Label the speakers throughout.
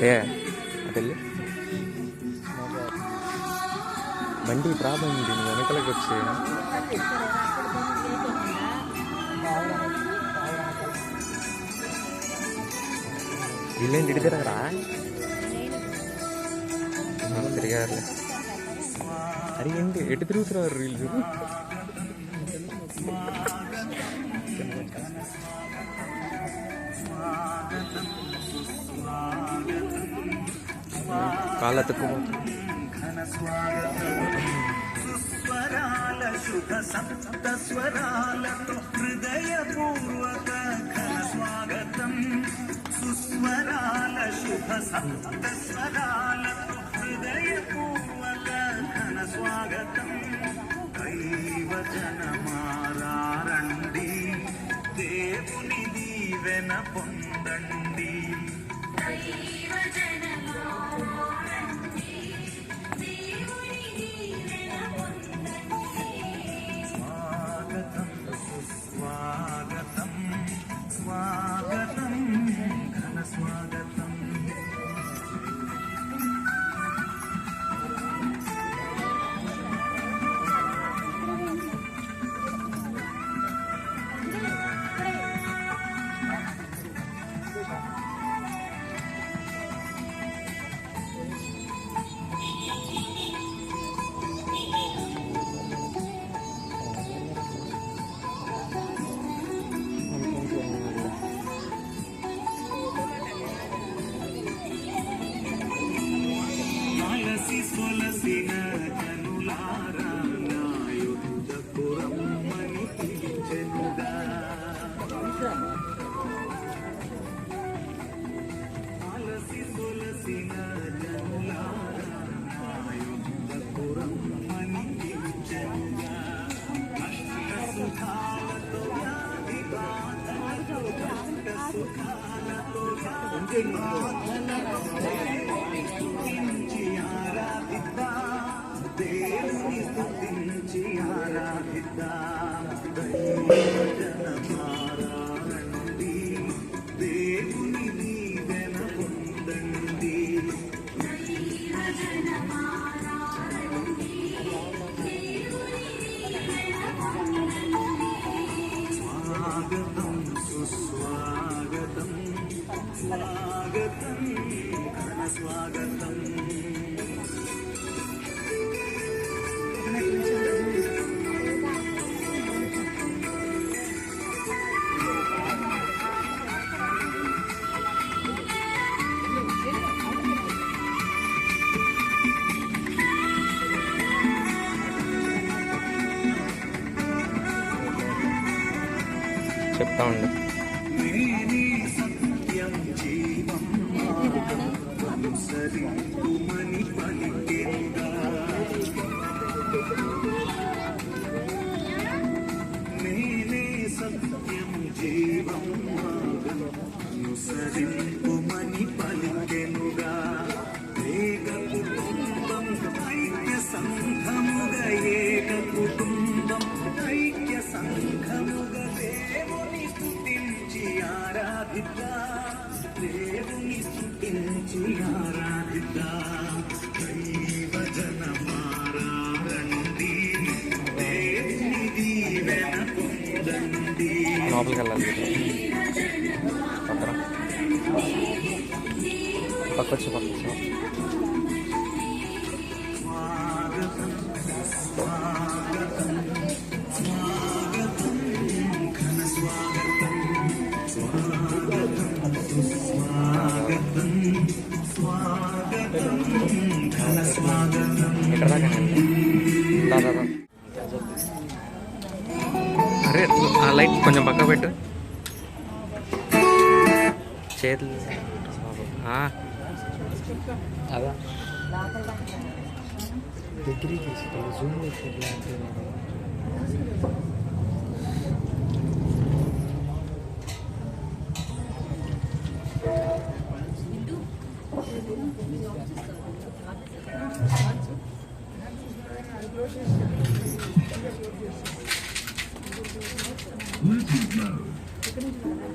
Speaker 1: ఏ అదెళ్ళి బండి ప్రాబ్లం ఉంది వెనకలకి వచ్చి వీళ్ళేంటి ఇటు తిరగరా తిరిగారులే అరే ఏంటి ఎటు తిరుగుతున్నారు వీళ్ళు కాళ్ళ తక్కువ శుభ సప్త స్వరాలతో హృదయపూర్వక ఘన స్వాగతం సుస్వరాల శుభ సప్త స్వరాలతో హృదయపూర్వక ఘన స్వాగతం దైవజనమారండి దేవుని దీవెన పొందండి స్వాగతం ఘన స్వాగతం సొలసిన జనులారా యుద్ధపురమ్మని పిలిచెనుగా అలసి సొలసిన జనులారా యుద్ధపురమ్మని పిలిచెనుగా కష్ట సుఖాలతో వ్యాధి బాధలతో కష్ట సుఖాలతో వ్యాధి బాధలతో దేవుని స్తుతించి ఆరాధిద్దాం దైవజనమారండి దేవుని దీవెన పొందండి స్వాగతం సుస్వాగతం స్వాగతం ఘన స్వాగతం చెప్తా ఉండు సత్యం జీవం అనుసరించుమని పలికెనుగా నేనే సత్యం జీవం అనుసరించుమని పలికెనుగా ఏక కుటుంబం ఐక్య సంఘముగా ఏక కుటుంబం ఐక్య సంఘముగా దేవుని స్తుతించి ఆరాధిద్దాం దైవజనమారండి దేవుని దీవెన పొందండి లోపలికి వెళ్ళాలి పక్కొచ్చు స్వాగతం స్వాగతం ఘన స్వాగతం స్వాగతం స్వాగతం స్వాగతం ఘన స్వాగతం అరే ఆ లైట్ కొంచెం పక్క పెట్టు చేతులు అదా దగ్గరికి తీసుకోవాలి జూమ్ Bluetooth mode.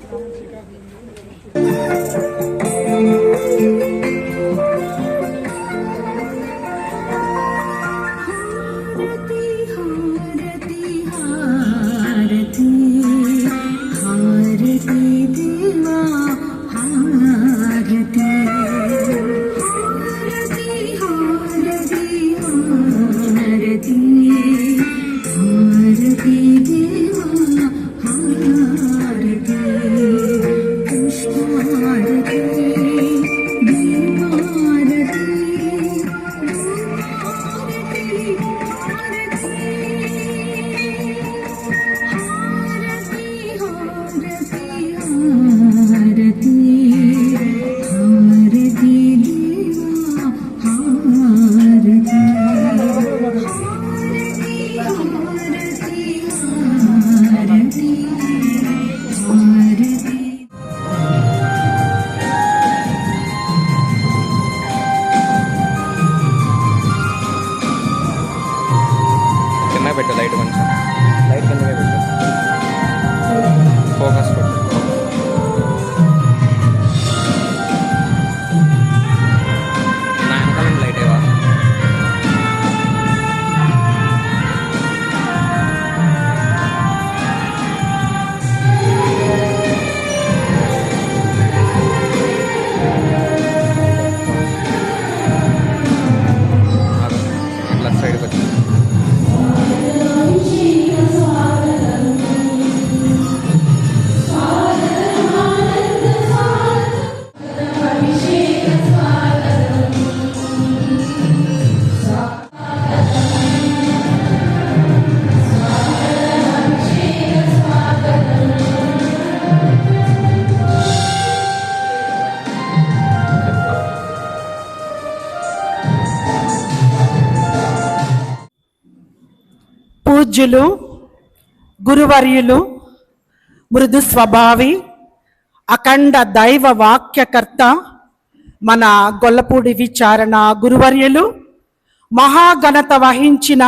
Speaker 2: పూజ్యులు, గురువర్యులు, మృదు స్వభావి, అఖండ దైవ వాక్యకర్త, మన గొల్లపూడి విచారణ గురువర్యులు, మహాఘనత వహించిన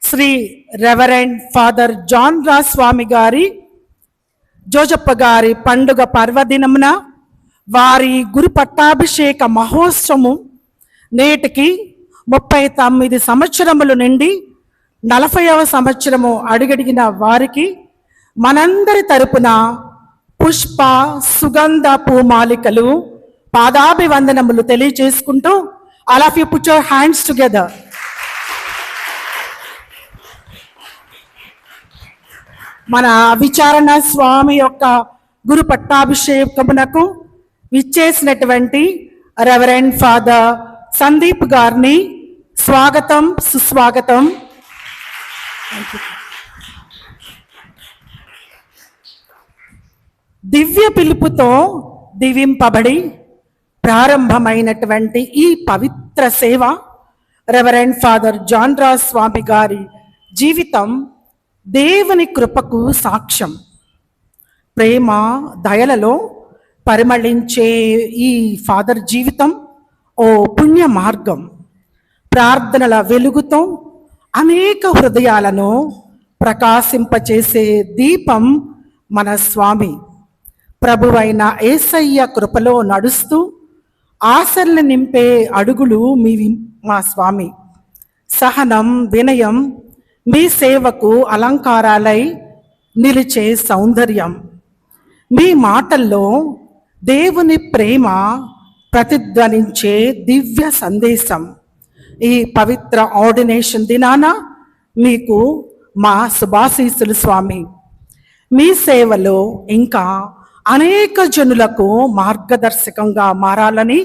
Speaker 2: శ్రీ రెవరెండ్ ఫాదర్ జాన్ రాజ్ స్వామి గారి జోజప్ప గారి పండుగ పర్వదినమున వారి గురు పట్టాభిషేక మహోత్సవము నేటికి 39 సంవత్సరములు నుండి 40వ సంవత్సరము అడుగడిగిన వారికి మనందరి తరపున పుష్ప సుగంధ పూమాలికలు పాదాభివందనములు తెలియజేసుకుంటూ all of you put your hands together. మన విచారణ స్వామి యొక్క గురు పట్టాభిషేకమునకు విచ్చేసినటువంటి రెవరెండ్ ఫాదర్ సందీప్ గారిని స్వాగతం, సుస్వాగతం. దివ్య పిలుపుతో దీవింపబడి ప్రారంభమైనటువంటి ఈ పవిత్ర సేవ రెవరెండ్ ఫాదర్ జాన్ రాజ్ స్వామి గారి జీవితం దేవుని కృపకు సాక్ష్యం. ప్రేమ దయలలో పరిమళించే ఈ ఫాదర్ జీవితం ఓ పుణ్య మార్గం. ప్రార్థనల వెలుగుతో అనేక హృదయాలను ప్రకాశింపచేసే దీపం మన స్వామి. ప్రభువైన యేసయ్య కృపలో నడుస్తూ ఆశల్ని నింపే అడుగులు మా స్వామి. సహనం, వినయం మీ సేవకు అలంకారాలై నిలిచే సౌందర్యం. మీ మాటల్లో దేవుని ప్రేమ ప్రతిధ్వనించే దివ్య సందేశం. ఈ పవిత్ర ఆర్డినేషన్ దినాన మీకు మా శుభాశీస్సులు స్వామి. మీ సేవలో ఇంకా అనేక జనులకు మార్గదర్శకంగా మారాలని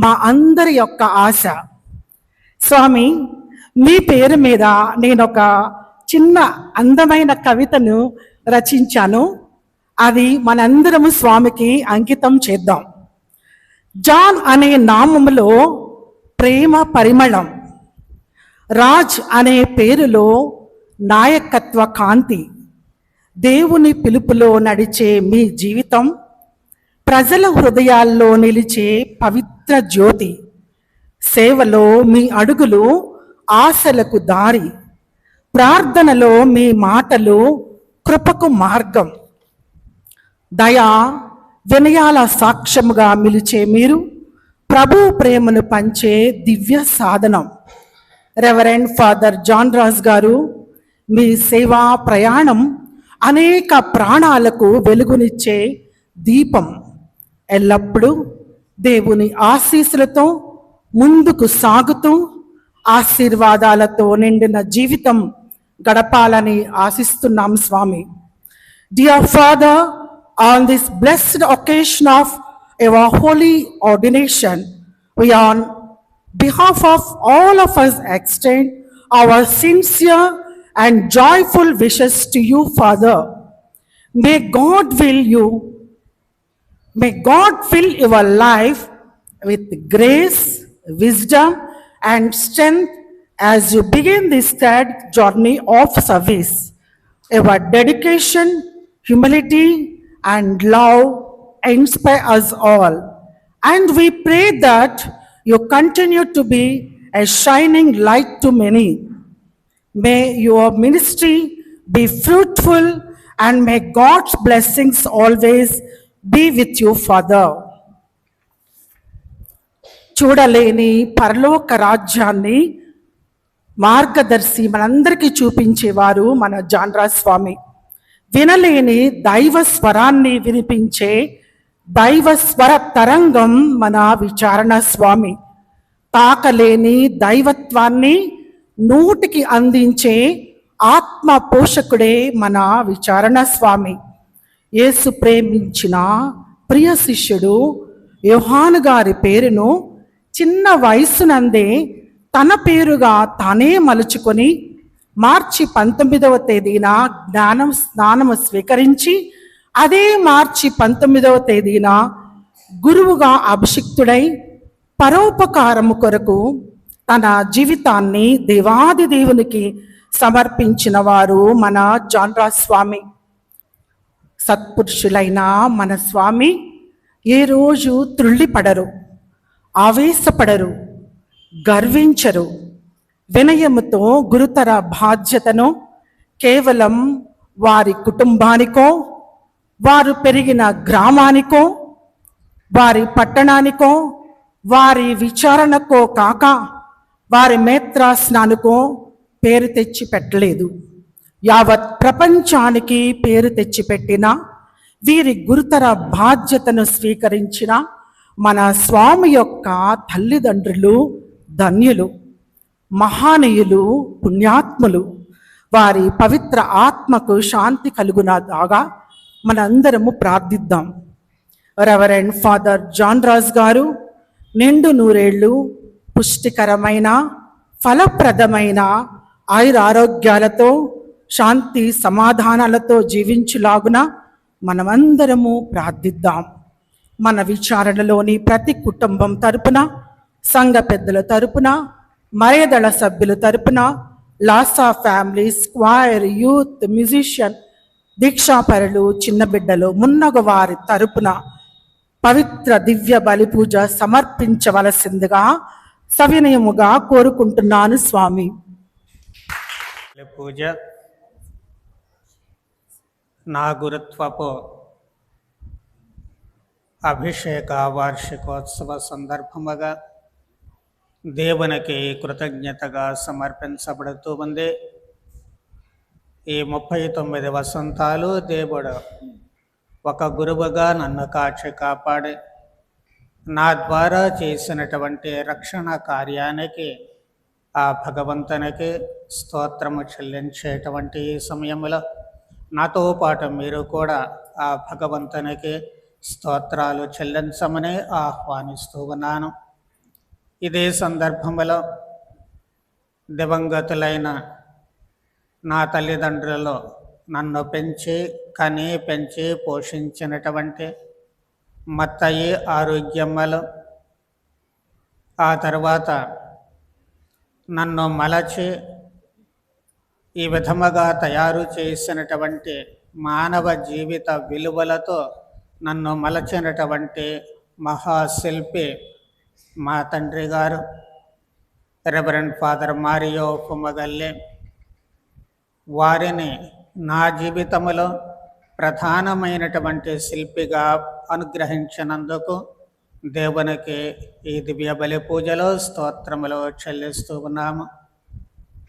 Speaker 2: మా అందరి యొక్క ఆశ. స్వామి, మీ పేరు మీద నేను ఒక చిన్న అందమైన కవితను రచించాను. అది మనందరము స్వామికి అంకితం చేద్దాం. జాన్ అనే నామములో ప్రేమ పరిమళం, రాజ్ అనే పేరులో నాయకత్వ కాంతి, దేవుని పిలుపులో నడిచే మీ జీవితం, ప్రజల హృదయాల్లో నిలిచే పవిత్ర జ్యోతి, సేవలో మీ అడుగులు ఆశలకు దారి, ప్రార్థనలో మీ మాటలు కృపకు మార్గం, దయా వినయాల సాక్ష్యముగా మిలిచే మీరు ప్రభు ప్రేమను పంచే దివ్య సాధనం. రెవరెండ్ ఫాదర్ జాన్ రాజ్ గారు, మీ సేవా ప్రయాణం అనేక ప్రాణాలకు వెలుగునిచ్చే దీపం. ఎల్లప్పుడూ దేవుని ఆశీస్సులతో ముందుకు సాగుతూ ఆశీర్వాదాలతో నిండిన జీవితం గడపాలని ఆశిస్తున్నాం స్వామి. Dear Father, on this blessed occasion of our holy ordination, we on behalf of all of us extend our sincere and joyful wishes to you, Father. May God fill your life with grace, wisdom, and strength as you begin this third journey of service. Your dedication, humility, and love inspire us all. And we pray that you continue to be a shining light to many. May your ministry be fruitful, and may God's blessings always be with you, Father. చూడలేని పరలోక రాజ్యాన్ని మార్గదర్శి మనందరికీ చూపించేవారు మన John Raj స్వామి. వినలేని దైవ స్వరాన్ని వినిపించే దైవ స్వర తరంగం మన విచారణ స్వామి. తాకలేని దైవత్వాన్ని నూటికి అందించే ఆత్మ పోషకుడే మన విచారణ స్వామి. యేసు ప్రేమించిన ప్రియ శిష్యుడు యోహాను గారి పేరును చిన్న వయస్సునందే తన పేరుగా తానే మలుచుకొని మార్చి 19వ తేదీన స్నానము స్వీకరించి అదే మార్చి 19వ తేదీన గురువుగా అభిషిక్తుడై పరోపకారము కొరకు తన జీవితాన్ని దేవాది దేవునికి సమర్పించిన వారు మన జాన్రాజ్ స్వామి. సత్పురుషులైన మన స్వామి ఏ రోజు త్రుళ్ళిపడరు, ఆవేశపడరు, గర్వించరు. వినయముతో గురుతర బాధ్యతను కేవలం వారి కుటుంబానికో, వారు పెరిగిన గ్రామానికో, వారి పట్టణానికో, వారి విచారణకో కాక వారి మేత్రాస్నానికో పేరు తెచ్చి పెట్టలేదు. యావత్ ప్రపంచానికి పేరు తెచ్చిపెట్టిన, వీరి గురుతర బాధ్యతను స్వీకరించిన మన స్వామి యొక్క తల్లిదండ్రులు ధన్యులు, మహానీయులు, పుణ్యాత్ములు. వారి పవిత్ర ఆత్మకు శాంతి కలుగునదాగా మనందరము ప్రార్థిద్దాం. రెవరెండ్ ఫాదర్ జాన్రాజ్ గారు నిండు నూరేళ్లు పుష్టికరమైన, ఫలప్రదమైన ఆయురారోగ్యాలతో, శాంతి సమాధానాలతో జీవించులాగున మనమందరము ప్రార్థిద్దాం. మన విచారణలోని ప్రతి కుటుంబం తరపున, సంఘ పెద్దల తరపున, మరేదళ సభ్యుల తరపున, లాసా ఫ్యామిలీ, స్క్వైర్, యూత్, మ్యూజిషియన్, దీక్షాపరులు, చిన్న బిడ్డలు మున్నగు వారి తరపున పవిత్ర దివ్య బలి పూజ సమర్పించవలసిందిగా సవినయముగా కోరుకుంటున్నాను స్వామి.
Speaker 3: పూజ నా గురుత్వపు అభిషేక వార్షికోత్సవ సందర్భముగా దేవునికి కృతజ్ఞతగా సమర్పించబడుతూ ఉంది. ఈ 39 వసంతాలు దేవుడు ఒక గురువుగా నన్ను కాచి కాపాడి నా ద్వారా చేసినటువంటి రక్షణ కార్యానికి ఆ భగవంతునికి స్తోత్రము చెల్లించేటువంటి ఈ సమయంలో నాతో పాటు మీరు కూడా ఆ భగవంతునికి స్తోత్రాలు చెల్లించమని ఆహ్వానిస్తూ ఉన్నాను. ఇదే సందర్భంలో దివంగతులైన నా తల్లిదండ్రులు నన్ను పెంచి పోషించినటువంటి మత్తయి ఆరోగ్యమ్మలు, ఆ తర్వాత నన్ను మలచి ఈ విధముగా తయారు చేసినటువంటి మానవ జీవిత విలువలతో నన్ను మలచినటువంటి మహాశిల్పి మా తండ్రి గారు రెవరెండ్ ఫాదర్ మారియో ఫుమగల్లే. వారిని నా జీవితంలో ప్రధానమైనటువంటి శిల్పిగా అనుగ్రహించినందుకు దేవునికి ఈ దివ్య బలి పూజలో స్తోత్రములు చెల్లిస్తూ ఉన్నాము.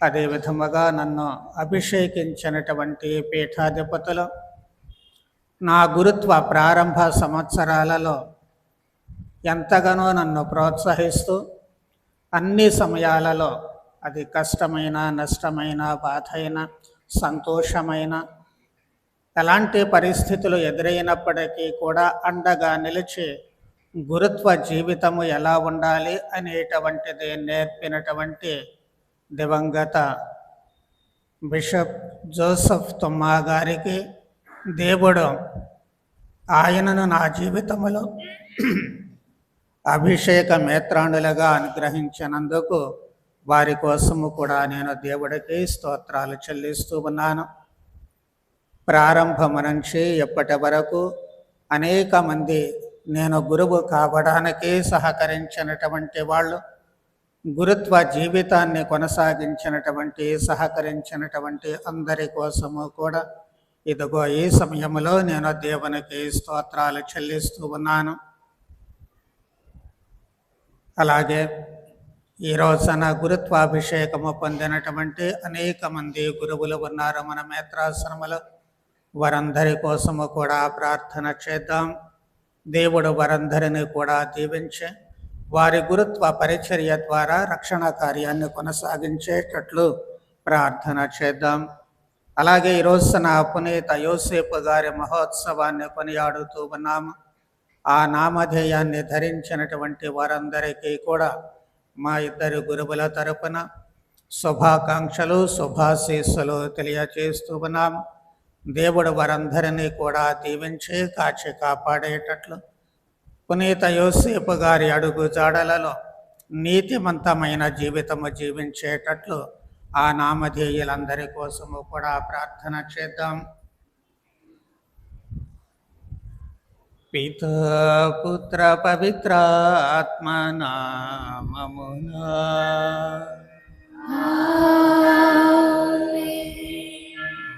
Speaker 3: అదేవిధముగా నన్ను అభిషేకించినటువంటి పీఠాధిపతులు నా గురుత్వ ప్రారంభ సంవత్సరాలలో ఎంతగానో నన్ను ప్రోత్సహిస్తూ అన్ని సమయాలలో, అది కష్టమైన, నష్టమైన, బాధ అయిన, సంతోషమైన, ఎలాంటి పరిస్థితులు ఎదురైనప్పటికీ కూడా అండగా నిలిచి గురుత్వ జీవితము ఎలా ఉండాలి అనేటువంటిది నేర్పినటువంటి దివంగత బిషప్ జోసెఫ్ తుమ్మా గారికి దేవుడు ఆయనను నా జీవితంలో అభిషేక మేత్రాణులుగా అనుగ్రహించినందుకు వారి కోసము కూడా నేను దేవుడికి స్తోత్రాలు చెల్లిస్తూ ఉన్నాను. ప్రారంభము నుంచి ఎప్పటి వరకు అనేక మంది నేను గురువు కావడానికి సహకరించినటువంటి వాళ్ళు, గురుత్వ జీవితాన్ని కొనసాగించినటువంటి సహకరించినటువంటి అందరి కోసము కూడా ఇదిగో ఈ సమయంలో నేను దేవునికి స్తోత్రాలు చెల్లిస్తూ ఉన్నాను. అలాగే ఈ రోజున గురుత్వాభిషేకము పొందినటువంటి అనేక మంది గురువులు ఉన్నారు మన మేత్రాశ్రమలో. వారందరి కోసము కూడా ప్రార్థన చేద్దాం. దేవుడు వారందరినీ కూడా దీవించి వారి గురుత్వ పరిచర్య ద్వారా రక్షణ కార్యాన్ని కొనసాగించేటట్లు ప్రార్థన చేద్దాం. అలాగే ఈ రోజున పునీత యోసేపు గారి మహోత్సవాన్ని కొనియాడుతూ ఉన్నాము. ఆ నామధేయాన్ని ధరించినటువంటి వారందరికీ కూడా మా ఇద్దరు గురువుల తరపున శుభాకాంక్షలు, శుభాశీస్సులు తెలియచేస్తూ ఉన్నాము. దేవుడు వారందరినీ కూడా దీవించి కాచి కాపాడేటట్లు, పునీత యోసేపు గారి అడుగు జాడలలో నీతిమంతమైన జీవితము జీవించేటట్లు ఆ నామధేయులందరి కోసము కూడా ప్రార్థన చేద్దాం. పితా పుత్ర పవిత్ర ఆత్మ నామమునా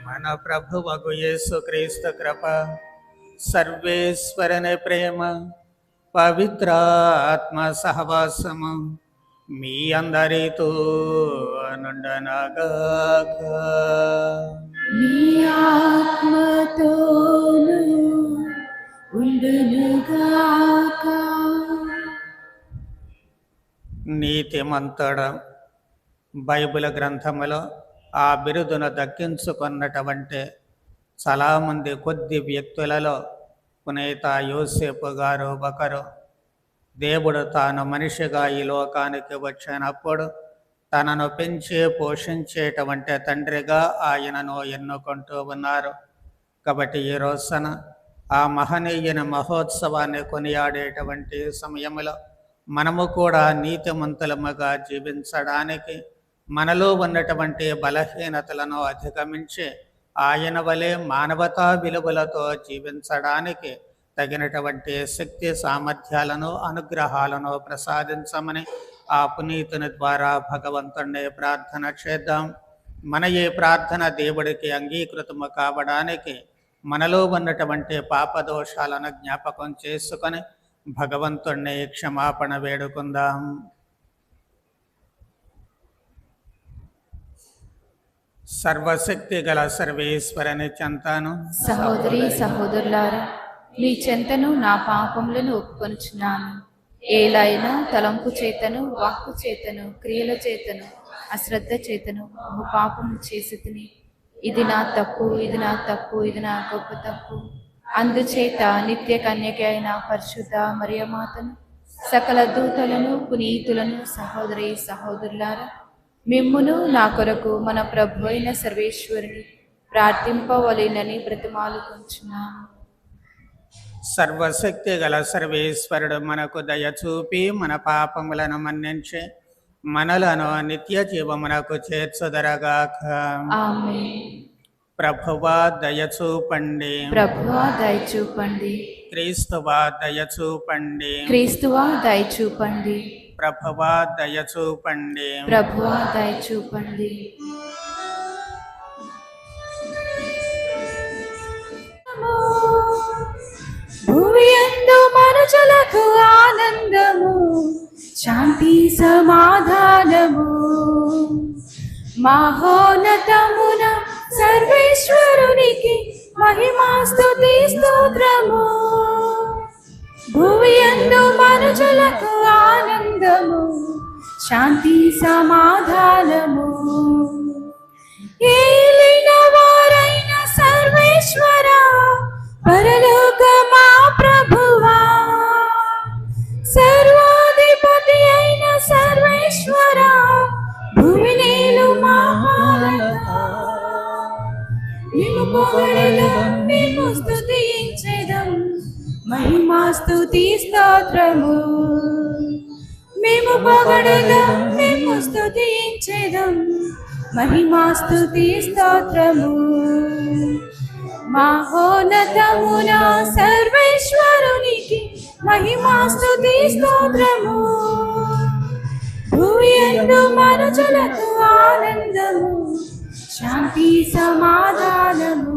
Speaker 3: మన ప్రభువగు యేసుక్రీస్తు కృప, సర్వేశ్వరుని ప్రేమ, పవిత్ర ఆత్మ సహవాసము మీ అందరితో నుండనగాక.
Speaker 4: నీ ఆత్మతోను ఉండునుగాక.
Speaker 3: నీతిమంతుడు బైబిల్ గ్రంథములో ఆ బిరుదును దక్కించుకున్నటువంటి చాలామంది కొద్ది వ్యక్తులలో పునీత యోసేపు గారు ఒకరు. దేవుడు తాను మనిషిగా ఈ లోకానికి వచ్చినప్పుడు తనను పెంచి పోషించేటువంటి తండ్రిగా ఆయనను ఎన్నుకుంటూ ఉన్నారు. కాబట్టి ఈ రోజున ఆ మహనీయుని మహోత్సవాన్ని కొనియాడేటువంటి సమయంలో మనము కూడా నీతిమంతులముగా జీవించడానికి, మనలో ఉన్నటువంటి బలహీనతలను అధిగమించి ఆయన వలె మానవతా విలువలతో జీవించడానికి తగినటువంటి శక్తి సామర్థ్యాలను అనుగ్రహాలను ప్రసాదించమని ఆ పునీతుని ద్వారా భగవంతుణ్ణి ప్రార్థన చేద్దాం. మన ఈ ప్రార్థన దేవుడికి అంగీకృతము కావడానికి మనలో ఉన్నటువంటి పాపదోషాలను జ్ఞాపకం చేసుకొని భగవంతుణ్ణి క్షమాపణ వేడుకుందాం. సర్వశక్తి గల సర్వేశ్వరుని చెంతను
Speaker 4: సహోదరి సహోదరులారా, మీ చెంతను నా పాపములను ఒప్పుకొనుచున్నాను. ఏలైనా తలంపు చేతను, వాక్కు చేతను, క్రియల చేతను, అశ్రద్ధ చేతను బహు పాపము చేసి తిని, ఇది నా తప్పు, ఇది నా తప్పు, ఇది నా గొప్ప తప్పు. అందుచేత నిత్య కన్యక అయిన పరిశుద్ధ మరియమాతను, సకల దూతలను, పునీతులను, సహోదరి సహోదరులారా, మిమ్మును నా కొరకు మన ప్రభు అయిన సర్వేశ్వరుని ప్రార్థింపవలెనని బ్రతిమాలుకొంచున్నాను.
Speaker 3: సర్వశక్తి గల సర్వేశ్వరుడు మనకు దయ చూపి మన పాపములను మన్నించి మనలను నిత్య జీవమునకు చేర్చుదరగాక.
Speaker 4: ఆమేన్.
Speaker 3: ప్రభువా దయ చూపండి.
Speaker 4: ప్రభువా దయ చూపండి.
Speaker 3: క్రీస్తువా దయ చూపండి.
Speaker 4: క్రీస్తువా దయ చూపండి.
Speaker 3: ప్రభువా దయ చూపండి.
Speaker 4: ప్రభువా దయ చూపండి. భూమియందు మనుషులకు ఆనందము, శాంతి సమాధానము. మహోన్నతమున సర్వేశ్వరునికి మహిమాస్తుతి స్తోత్రము. భూమియందు మనుషులకు ఆనందము, శాంతి సమాధానము. ఏలిన వారైన సర్వేశ్వర, పరలోక మా ప్రభువా, సర్వాధిపతి అయిన సర్వేశ్వర, భూమి నేలు మా పాలక. మేము పొగడెదం, మేము స్తుతించెదం, మహిమా స్తుతి స్తోత్రము. మేము పొగడెదం, మేము స్తుతించెదం, మహిమా స్తుతి స్తోత్రము. మహోన్నతమున సర్వేశ్వరునికి మహిమా స్తుతి స్తోత్రము. భూయందు మనుషులకు ఆనందము, శాంతి సమాధానము.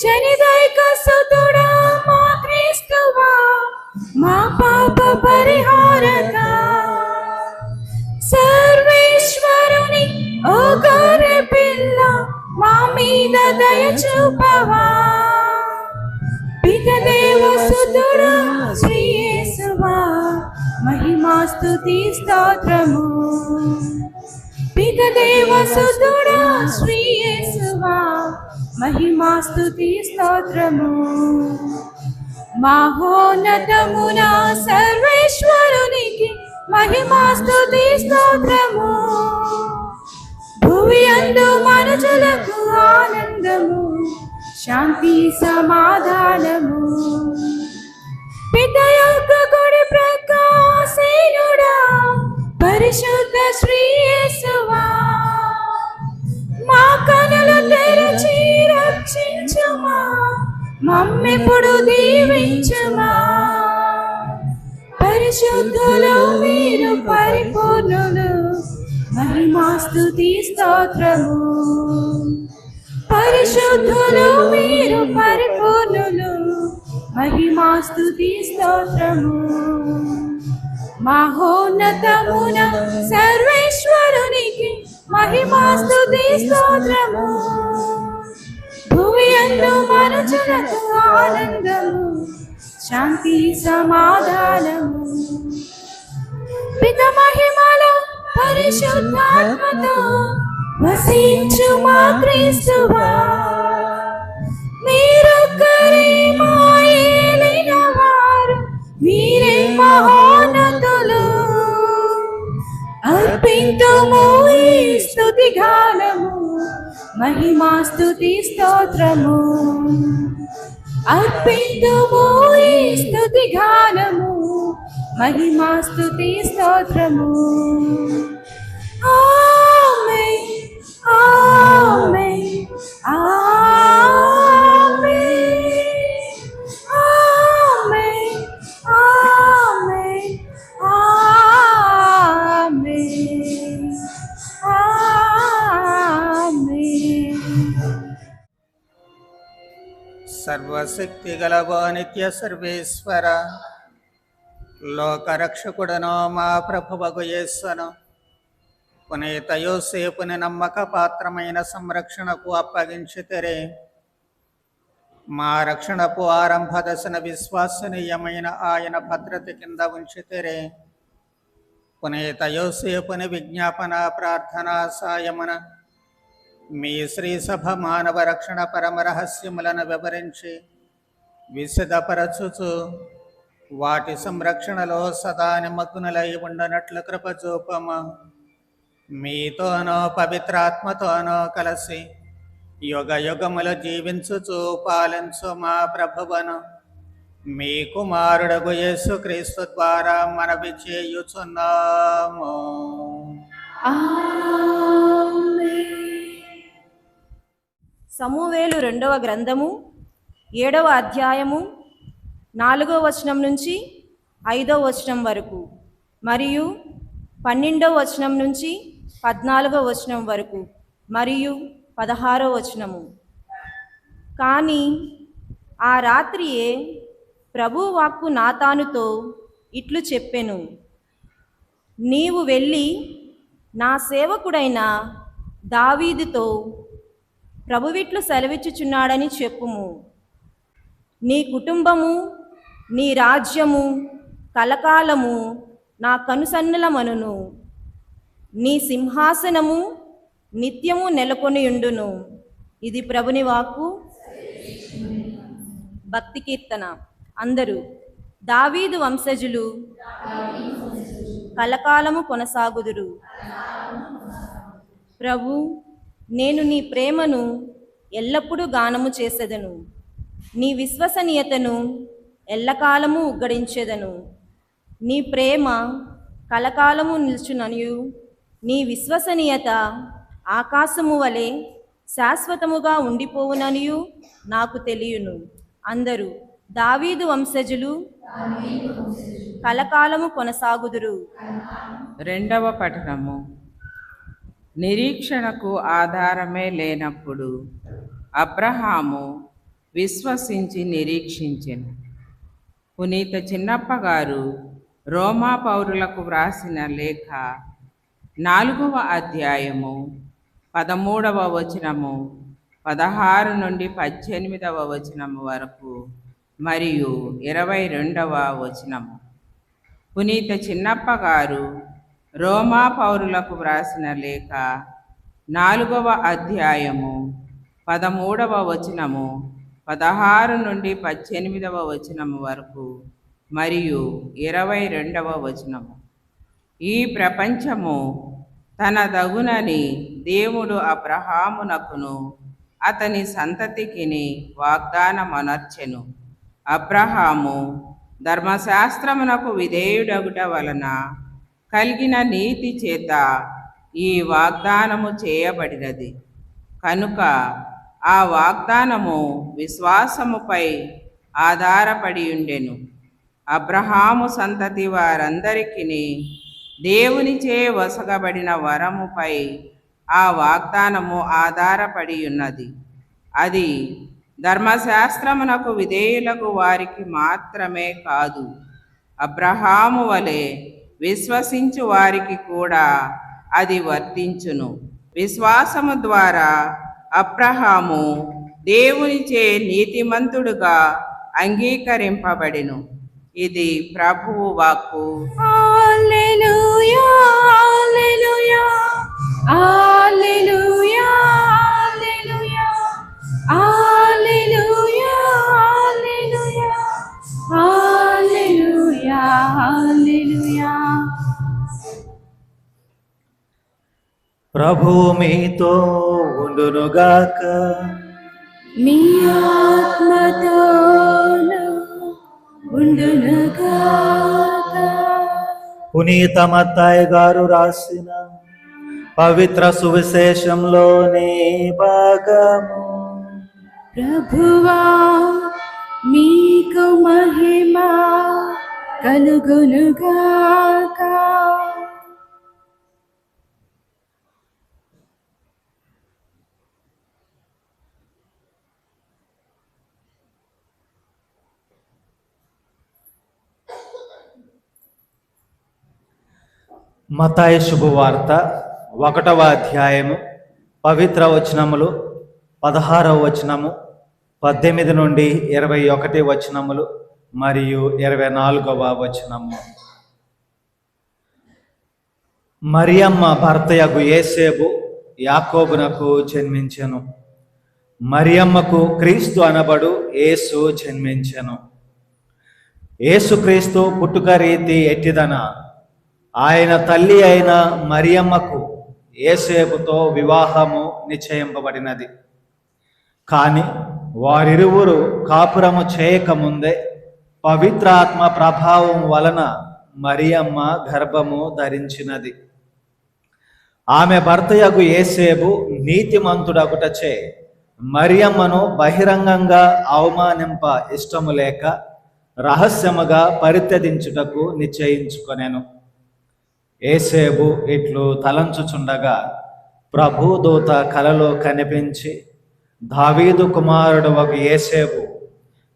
Speaker 4: జనిదైక సుతుడా మా క్రీస్తువా, మా పాప పరిహారక. సర్వేశ్వరుని ఓ గొర్రె పిల్ల, మా మీద దయ చూపవా. పితదేవ సుతుడా శ్రీ యేసువా, మహిమా స్తుతి స్తోత్రము. పితదేవ సుతుడా శ్రీ యేసువా, మహిమా స్తుతి స్తోత్రము. మహోన్నతమున సర్వేశ్వరునికి మహిమా స్తుతి స్తోత్రము. భూయందు మనుషులకు ఆనందము, శాంతి సమాధానము. పిత యొక్క కుడి ప్రక్క ఆసీనుడా, పరిశుద్ధ శ్రీ యేసువా, మమ్మిప్పుడు దీవించుమా. పరిశుద్ధులు మీరు పరిపూర్ణులు, మహిమా స్తుతి స్తోత్రము. పరిశుద్ధులు మీరు పరిపూర్ణులు, మహిమా స్తుతి స్తోత్రము. మహోన్నతమున సర్వేశ్వరునికి మహిమా స్తుతి స్తోత్రము. భూయందు మనుషులకు ఆనందము, శాంతి సమాధానము. పిత మహిమలో పరిశుద్ధాత్మతో వసించు మా క్రీస్తువా. మీరొక్కరే మా ఏలిన వారు, మీరే మహోన్నతులు. అర్పింతుము ఈ స్తుతి గానము, మహిమా స్తుతి స్తోత్రము. అర్పింతుము ఈ స్తుతి గానము, మహిమా స్తుతి స్తోత్రము. ఆమేన్, ఆమేన్, ఆమేన్, ఆమేన్, ఆమేన్, ఆమేన్, ఆమేన్.
Speaker 3: సర్వశక్తి గలవో నిత్య సర్వేశ్వర, లోకరక్షకుడనో మా ప్రభువగు యేసును పునీత యోసేపుని నమ్మక పాత్రమైన సంరక్షణకు అప్పగించితిరే. మా రక్షణకు ఆరంభ దశన విశ్వసనీయమైన ఆయన భద్రత కింద ఉంచితిరే. పునీత యోసేపుని విజ్ఞాపన ప్రార్థన సాయమున మీ శ్రీ సభ మానవ రక్షణ పరమ రహస్యములను వివరించి విశదపరచుచు వాటి సంరక్షణలో సదా నిమగ్నులై ఉండనట్లు కృప చూపము. మీతోనో పవిత్రాత్మతోనో కలిసి యుగ యుగములు జీవించుచు పాలించు మా ప్రభువును మీ కుమారుడగు యేసుక్రీస్తు ద్వారా మనవి చేయుచున్నాము.
Speaker 5: సమూవేలు 2వ గ్రంథము 7వ అధ్యాయము 4వ వచనం నుంచి 5వ వచనం వరకు మరియు 12వ వచనం నుంచి 14వ వచనం వరకు మరియు 16వ వచనము. కానీ ఆ రాత్రియే ప్రభు వాక్కు నాతానుతో ఇట్లు చెప్పెను, నీవు వెళ్ళి నా సేవకుడైన దావీదుతో ప్రభువిట్లు సెలవిచ్చుచున్నాడని చెప్పుము. నీ కుటుంబము నీ రాజ్యము కలకాలము నా కనుసన్నలమనును, నీ సింహాసనము నిత్యము నెలకొనియుండును. ఇది ప్రభుని వాక్కు. భక్తి కీర్తన. అందరూ దావీదు వంశజులు కలకాలము కొనసాగుదురు. ప్రభు, నేను నీ ప్రేమను ఎల్లప్పుడూ గానము చేసెదను, నీ విశ్వసనీయతను ఎల్లకాలము ఉగ్గడించెదను. నీ ప్రేమ కలకాలము నిల్చుననియు నీ విశ్వసనీయత ఆకాశము వలె శాశ్వతముగా ఉండిపోవుననియు నాకు తెలియను. అందరూ దావీదు వంశజులు కలకాలము కొనసాగుదురు.
Speaker 6: 2వ పఠనము. నిరీక్షణకు ఆధారమే లేనప్పుడు అబ్రహాము విశ్వసించి నిరీక్షించెను. పునీత చిన్నప్ప గారు రోమా పౌరులకు వ్రాసిన లేఖ 4వ అధ్యాయము 13వ వచనము 16 నుండి 18వ వచనము వరకు మరియు 22వ వచనము. పునీత చిన్నప్ప గారు రోమా పౌరులకు వ్రాసిన లేఖ 4వ అధ్యాయము 13వ వచనము 16 నుండి 18వ వచనము వరకు మరియు 22వ వచనము. ఈ ప్రపంచము తన దగునని దేవుడు అబ్రహామునకును అతని సంతతికిని వాగ్దానమనర్చెను. అబ్రహాము ధర్మశాస్త్రమునకు విధేయుడగుట వలన కలిగిన నీతి చేత ఈ వాగ్దానము చేయబడినది. కనుక ఆ వాగ్దానము విశ్వాసముపై ఆధారపడి ఉండెను. అబ్రహాము సంతతి వారందరికీ దేవునిచే వసగబడిన వరముపై ఆ వాగ్దానము ఆధారపడి ఉన్నది. అది ధర్మశాస్త్రమునకు విధేయులకు వారికి మాత్రమే కాదు, అబ్రహాము వలె విశ్వసించు వారికి కూడా అది వర్తించును. విశ్వాసము ద్వారా అబ్రహాము దేవునిచే నీతిమంతుడుగా అంగీకరింపబడెను. ఇది ప్రభువు వాక్కు.
Speaker 4: హల్లెలూయా హల్లెలూయా హల్లెలూయా హల్లెలూయా హల్లెలూయా హల్లెలూయా హల్లెలూయా.
Speaker 7: ప్రభువు మీతో ఉండునుగాక.
Speaker 4: మీ ఆత్మతోను ఉండునుగాక.
Speaker 7: పునీత మత్తయి గారు రాసిన పవిత్ర సువిశేషంలోని భాగము.
Speaker 4: ప్రభువా మీకు మహిమ కలుగునుగాక.
Speaker 7: మత్తయి శుభవార్త 1వ అధ్యాయము పవిత్ర వచనములు 16వ వచనము, 18 నుండి 21 వచనములు మరియు 24వ వచనము. మరియమ్మ భర్తయగు యేసేపు యాకోబునకు జన్మించెను. మరియమ్మకు క్రీస్తు అనబడు యేసు జన్మించెను. యేసుక్రీస్తు పుట్టుక రీతి ఎట్టిదన, ఆయన తల్లి అయిన మరియమ్మకు యేసేపుతో వివాహము నిశ్చయింపబడినది. కానీ వారిరువురు కాపురము చేయకముందే పవిత్రాత్మ ప్రభావం వలన మరియమ్మ గర్భము ధరించినది. ఆమె భర్తయగు యేసేపు నీతిమంతుడగుటచే మరియమ్మను బహిరంగంగా అవమానింప ఇష్టము లేక రహస్యముగా పరిత్యజించుటకు నిశ్చయించుకొనెను. యేసేపు ఇట్లు తలంచుచుండగా ప్రభుదూత కలలో కనిపించి, దావీదు కుమారుడు ఒక యేసేపు,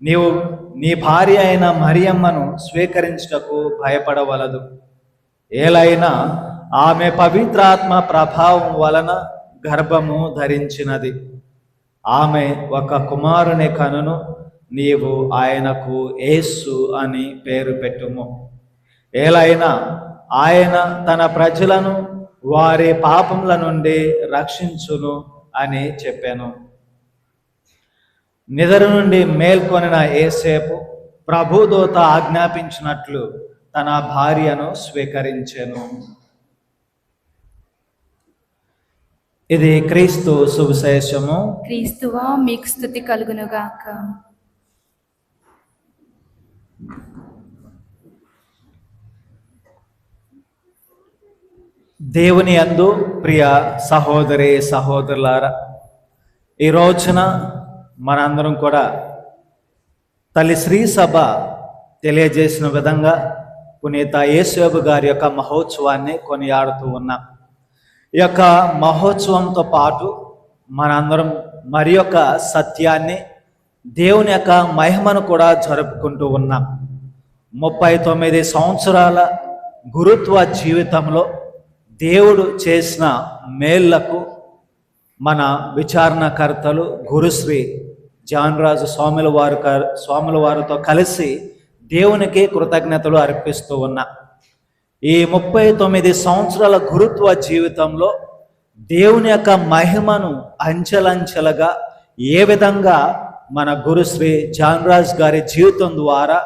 Speaker 7: నీవు నీ భార్య అయిన మరియమ్మను స్వీకరించుటకు భయపడవలదు. ఏలైనా ఆమె పవిత్రాత్మ ప్రభావం వలన గర్భము ధరించినది. ఆమె ఒక కుమారుని కనును, నీవు ఆయనకు యేసు అని పేరు పెట్టుము. ఏలైనా ఆయన తన ప్రజలను వారి పాపముల నుండి రక్షించును అని చెప్పాను. నిద్ర నుండి మేల్కొనిన యేసేపు ప్రభుదూత ఆజ్ఞాపించినట్లు తన భార్యను స్వీకరించెను. ఇది క్రీస్తు సువిశేషము.
Speaker 4: క్రీస్తువా మీకు స్తుతి కలుగునుగాక.
Speaker 7: దేవుని యందు ప్రియ సహోదరి సహోదరులారా, ఈ రోజున మనందరం కూడా తల్లి శ్రీ సభ తెలియజేసిన విధంగా పునీత యేసేపు గారి యొక్క మహోత్సవాన్ని కొనియాడుతూ ఉన్నాం. ఈ యొక్క మహోత్సవంతో పాటు మనందరం మరి యొక్క సత్యాన్ని, దేవుని యొక్క మహిమను కూడా జరుపుకుంటూ ఉన్నాం. 39 సంవత్సరాల గురుత్వ జీవితంలో దేవుడు చేసిన మేళ్లకు మన విచారణకర్తలు గురుశ్రీ జాన్రాజు స్వాముల వారితో కలిసి దేవునికి కృతజ్ఞతలు అర్పిస్తూ ఉన్నా. ఈ 39 సంవత్సరాల గురుత్వ జీవితంలో దేవుని యొక్క మహిమను అంచెలంచెలుగా ఏ విధంగా మన గురుశ్రీ జాన్రాజ్ గారి జీవితం ద్వారా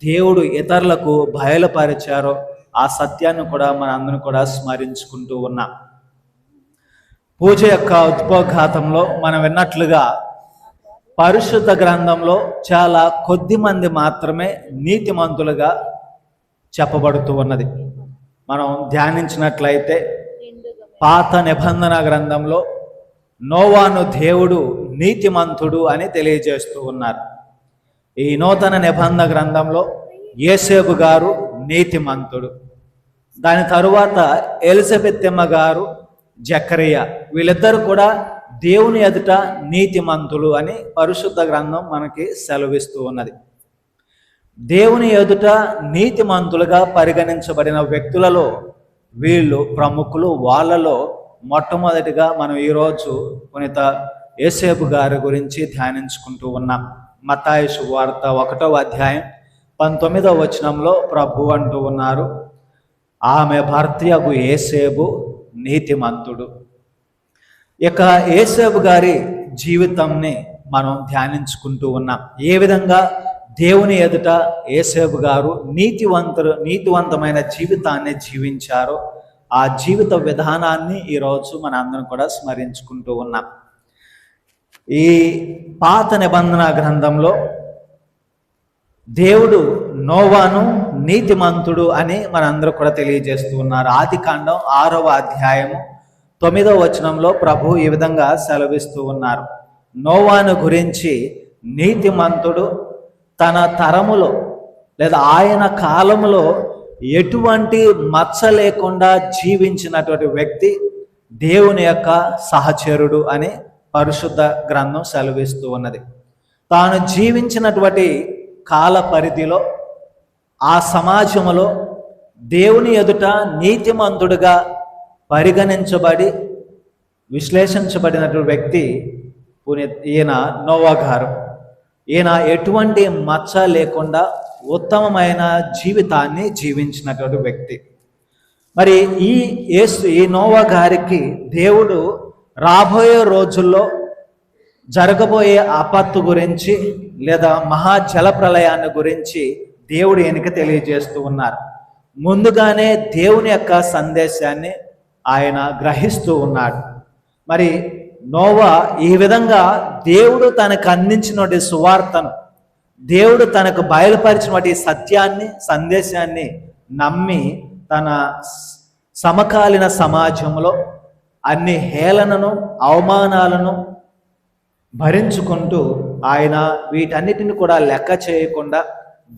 Speaker 7: దేవుడు ఇతరులకు బయలుపరిచారో ఆ సత్యాన్ని కూడా మనందరం కూడా స్మరించుకుంటూ ఉన్నాం. పూజ యొక్క ఉద్భోఘాతంలో మనం విన్నట్లుగా పరిశుద్ధ గ్రంథంలో చాలా కొద్ది మంది మాత్రమే నీతిమంతులుగా చెప్పబడుతూ ఉన్నది. మనం ధ్యానించినట్లయితే పాత నిబంధన గ్రంథంలో నోవాను దేవుడు నీతిమంతుడు అని తెలియజేస్తూ ఉన్నారు. ఈ నూతన నిబంధన గ్రంథంలో యోసేపు గారు నీతిమంతుడు, దాని తరువాత ఎలిజబెత్తమ్మ గారు, జకరియా, వీళ్ళిద్దరు కూడా దేవుని ఎదుట నీతిమంతులు అని పరిశుద్ధ గ్రంథం మనకి సెలవిస్తూ ఉన్నది. దేవుని ఎదుట నీతిమంతులుగా పరిగణించబడిన వ్యక్తులలో వీళ్ళు ప్రముఖులు. వాళ్ళలో మొట్టమొదటిగా మనం ఈరోజు పునీత యోసేపు గారి గురించి ధ్యానించుకుంటూ ఉన్నాం. మత్తాయి సువార్త 1వ అధ్యాయం 19వ వచనంలో ప్రభు అంటూ ఉన్నారు, ఆమె భర్తయగు యోసేపు నీతిమంతుడు. ఇక యోసేపు గారి జీవితంని మనం ధ్యానించుకుంటూ ఉన్నాం. ఏ విధంగా దేవుని ఎదుట యోసేపు గారు నీతివంతమైన జీవితాన్ని జీవించారో ఆ జీవిత విధానాన్ని ఈరోజు మన అందరం కూడా స్మరించుకుంటూ ఉన్నాం. ఈ పాత నిబంధన గ్రంథంలో దేవుడు నోవాను నీతిమంతుడు అని మనందరూ కూడా తెలియజేస్తూ ఉన్నారు. ఆదికాండం 6వ అధ్యాయము 9వ వచనంలో ప్రభు ఈ విధంగా సెలవిస్తూ ఉన్నారు, నోవాను గురించి నీతిమంతుడు, తన తరములో లేదా ఆయన కాలములో ఎటువంటి మచ్చ లేకుండా జీవించినటువంటి వ్యక్తి దేవుని యొక్క సహచరుడు అని పరిశుద్ధ గ్రంథం సెలవిస్తూ ఉన్నది. తాను జీవించినటువంటి కాల పరిధిలో ఆ సమాజంలో దేవుని ఎదుట నీతిమంతుడుగా పరిగణించబడి విశ్లేషించబడినటువంటి వ్యక్తి ఈయన నోవా గారు. ఈయన ఎటువంటి మచ్చ లేకుండా ఉత్తమమైన జీవితాన్ని జీవించినటువంటి వ్యక్తి. మరి ఈ నోవా గారికి దేవుడు రాబోయే రోజుల్లో జరగబోయే ఆపత్తు గురించి లేదా మహాజల ప్రళయాన్ని గురించి దేవుడు ఈయనకి తెలియజేస్తూ ఉన్నారు. ముందుగానే దేవుని యొక్క సందేశాన్ని ఆయన గ్రహిస్తూ ఉన్నాడు. మరి నోవా ఈ విధంగా దేవుడు తనకు అందించినటువంటి సువార్తను, దేవుడు తనకు బయలుపరిచినటువంటి సత్యాన్ని, సందేశాన్ని నమ్మి తన సమకాలీన సమాజంలో అన్ని హేళనను, అవమానాలను భరించుకుంటూ ఆయన వీటన్నిటిని కూడా లెక్క చేయకుండా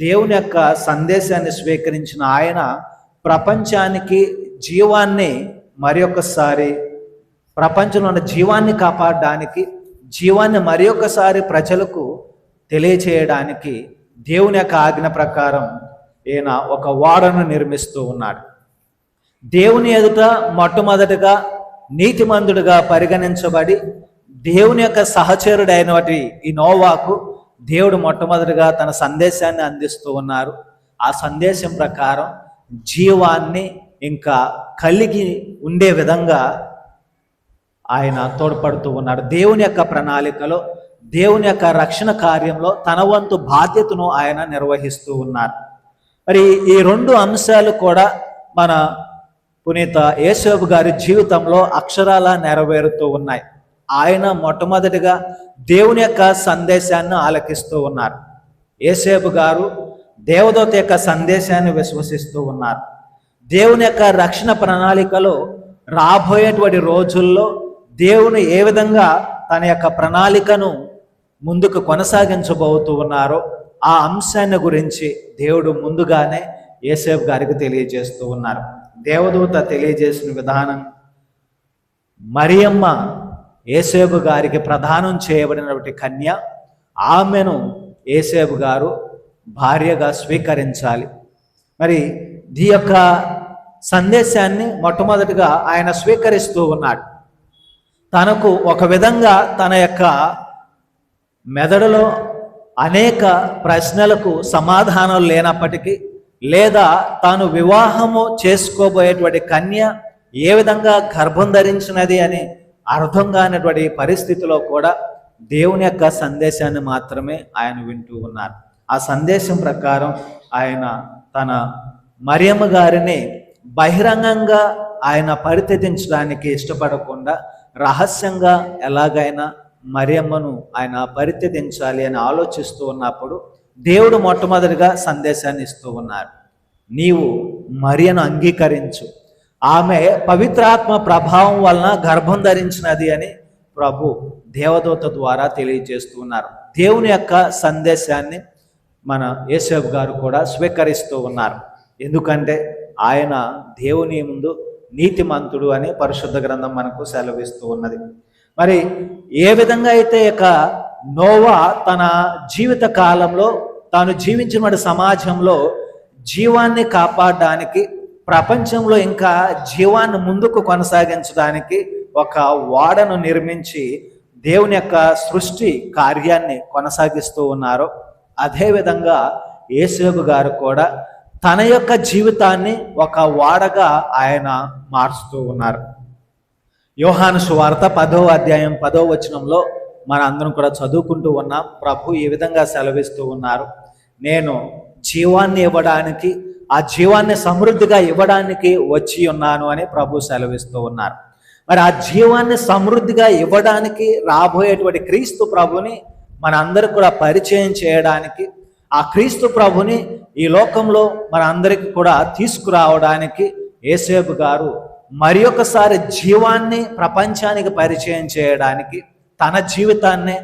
Speaker 7: దేవుని యొక్క సందేశాన్ని స్వీకరించిన ఆయన ప్రపంచానికి జీవాన్ని మరొకసారి, ప్రపంచంలో ఉన్న జీవాన్ని కాపాడడానికి, జీవాన్ని మరొకసారి ప్రజలకు తెలియచేయడానికి దేవుని యొక్క ఆజ్ఞ ప్రకారం ఈయన ఒక ఓడను నిర్మిస్తూ ఉన్నాడు. దేవుని ఎదుట మొట్టమొదటిగా నీతిమంతుడిగా పరిగణించబడి దేవుని యొక్క సహచరుడైనటువంటి ఈ నోవాకు దేవుడు మొట్టమొదటిగా తన సందేశాన్ని అందిస్తూ ఉన్నారు. ఆ సందేశం ప్రకారం జీవాన్ని ఇంకా కలిగి ఉండే విధంగా ఆయన తోడ్పడుతూ ఉన్నాడు. దేవుని యొక్క ప్రణాళికలో, దేవుని యొక్క రక్షణ కార్యంలో తన వంతు బాధ్యతను ఆయన నిర్వహిస్తూ ఉన్నారు. మరి ఈ రెండు అంశాలు కూడా మన పునీత యేసేపు గారి జీవితంలో అక్షరాల నెరవేరుతూ ఉన్నాయి. ఆయన మొట్టమొదటిగా దేవుని యొక్క సందేశాన్ని ఆలకిస్తూ ఉన్నారు. యేసేపు గారు దేవదూత యొక్క సందేశాన్ని విశ్వసిస్తూ ఉన్నారు. దేవుని యొక్క రక్షణ ప్రణాళికలో రాబోయేటువంటి రోజుల్లో దేవుని ఏ విధంగా తన యొక్క ప్రణాళికను ముందుకు కొనసాగించబోతూ ఉన్నారో ఆ అంశాన్ని గురించి దేవుడు ముందుగానే యేసేపు గారికి తెలియజేస్తూ ఉన్నారు. దేవదూత తెలియజేసిన విధానం, మరియమ్మ యేసేపు గారికి ప్రదానం చేయబడినటువంటి కన్య, ఆమెను యేసేపు గారు భార్యగా స్వీకరించాలి. మరి ఈ యొక్క సందేశాన్ని మొట్టమొదటిగా ఆయన స్వీకరిస్తూ ఉన్నాడు. తనకు ఒక విధంగా తన యొక్క మెదడులో అనేక ప్రశ్నలకు సమాధానం లేనప్పటికీ, లేదా తాను వివాహము చేసుకోబోయేటువంటి కన్య ఏ విధంగా గర్భం ధరించినది అని అర్థం కానిటువంటి పరిస్థితిలో కూడా దేవుని యొక్క సందేశాన్ని మాత్రమే ఆయన వింటూ ఉన్నారు. ఆ సందేశం ప్రకారం ఆయన తన మరియమ్మ గారిని బహిరంగంగా ఆయన పరిత్యజించడానికి ఇష్టపడకుండా రహస్యంగా ఎలాగైనా మరియమ్మను ఆయన పరిత్యజించాలి అని ఆలోచిస్తూ ఉన్నప్పుడు దేవుడు మొట్టమొదటిగా సందేశాన్ని ఇస్తూ ఉన్నారు. నీవు మరియను అంగీకరించు, ఆమె పవిత్రాత్మ ప్రభావం వలన గర్భం ధరించినది అని ప్రభు దేవదూత ద్వారా తెలియజేస్తూ ఉన్నారు. దేవుని యొక్క సందేశాన్ని మన యేసేపు గారు కూడా స్వీకరిస్తూ ఉన్నారు. ఎందుకంటే ఆయన దేవుని ముందు నీతిమంతుడు అని పరిశుద్ధ గ్రంథం మనకు సెలవిస్తూ ఉన్నది. మరి ఏ విధంగా అయితే ఇక నోవా తన జీవిత కాలంలో తాను జీవించిన సమాజంలో జీవాన్ని కాపాడడానికి, ప్రపంచంలో ఇంకా జీవాన్ని ముందుకు కొనసాగించడానికి ఒక ఓడను నిర్మించి దేవుని యొక్క సృష్టి కార్యాన్ని కొనసాగిస్తూ ఉన్నారో, అదేవిధంగా యేసేపు గారు కూడా తన యొక్క జీవితాన్ని ఒక ఓడగా ఆయన మారుస్తూ ఉన్నారు. యోహాను సువార్త 10వ అధ్యాయం 10వ వచనంలో మన అందరం కూడా చదువుకుంటూ ఉన్నాం. ప్రభు ఈ విధంగా సెలవిస్తూ ఉన్నారు, నేను జీవాన్ని ఇవ్వడానికి, ఆ జీవాన్ని సమృద్ధిగా ఇవ్వడానికి వచ్చి ఉన్నాను అని ప్రభు సెలవిస్తూ ఉన్నారు. మరి ఆ జీవాన్ని సమృద్ధిగా ఇవ్వడానికి రాబోయేటువంటి క్రీస్తు ప్రభుని మన అందరికి కూడా పరిచయం చేయడానికి, ఆ క్రీస్తు ప్రభుని ఈ లోకంలో మన అందరికి కూడా తీసుకురావడానికి యేసేపు గారు మరి ఒకసారి జీవాన్ని ప్రపంచానికి పరిచయం చేయడానికి తన జీవితాన్నే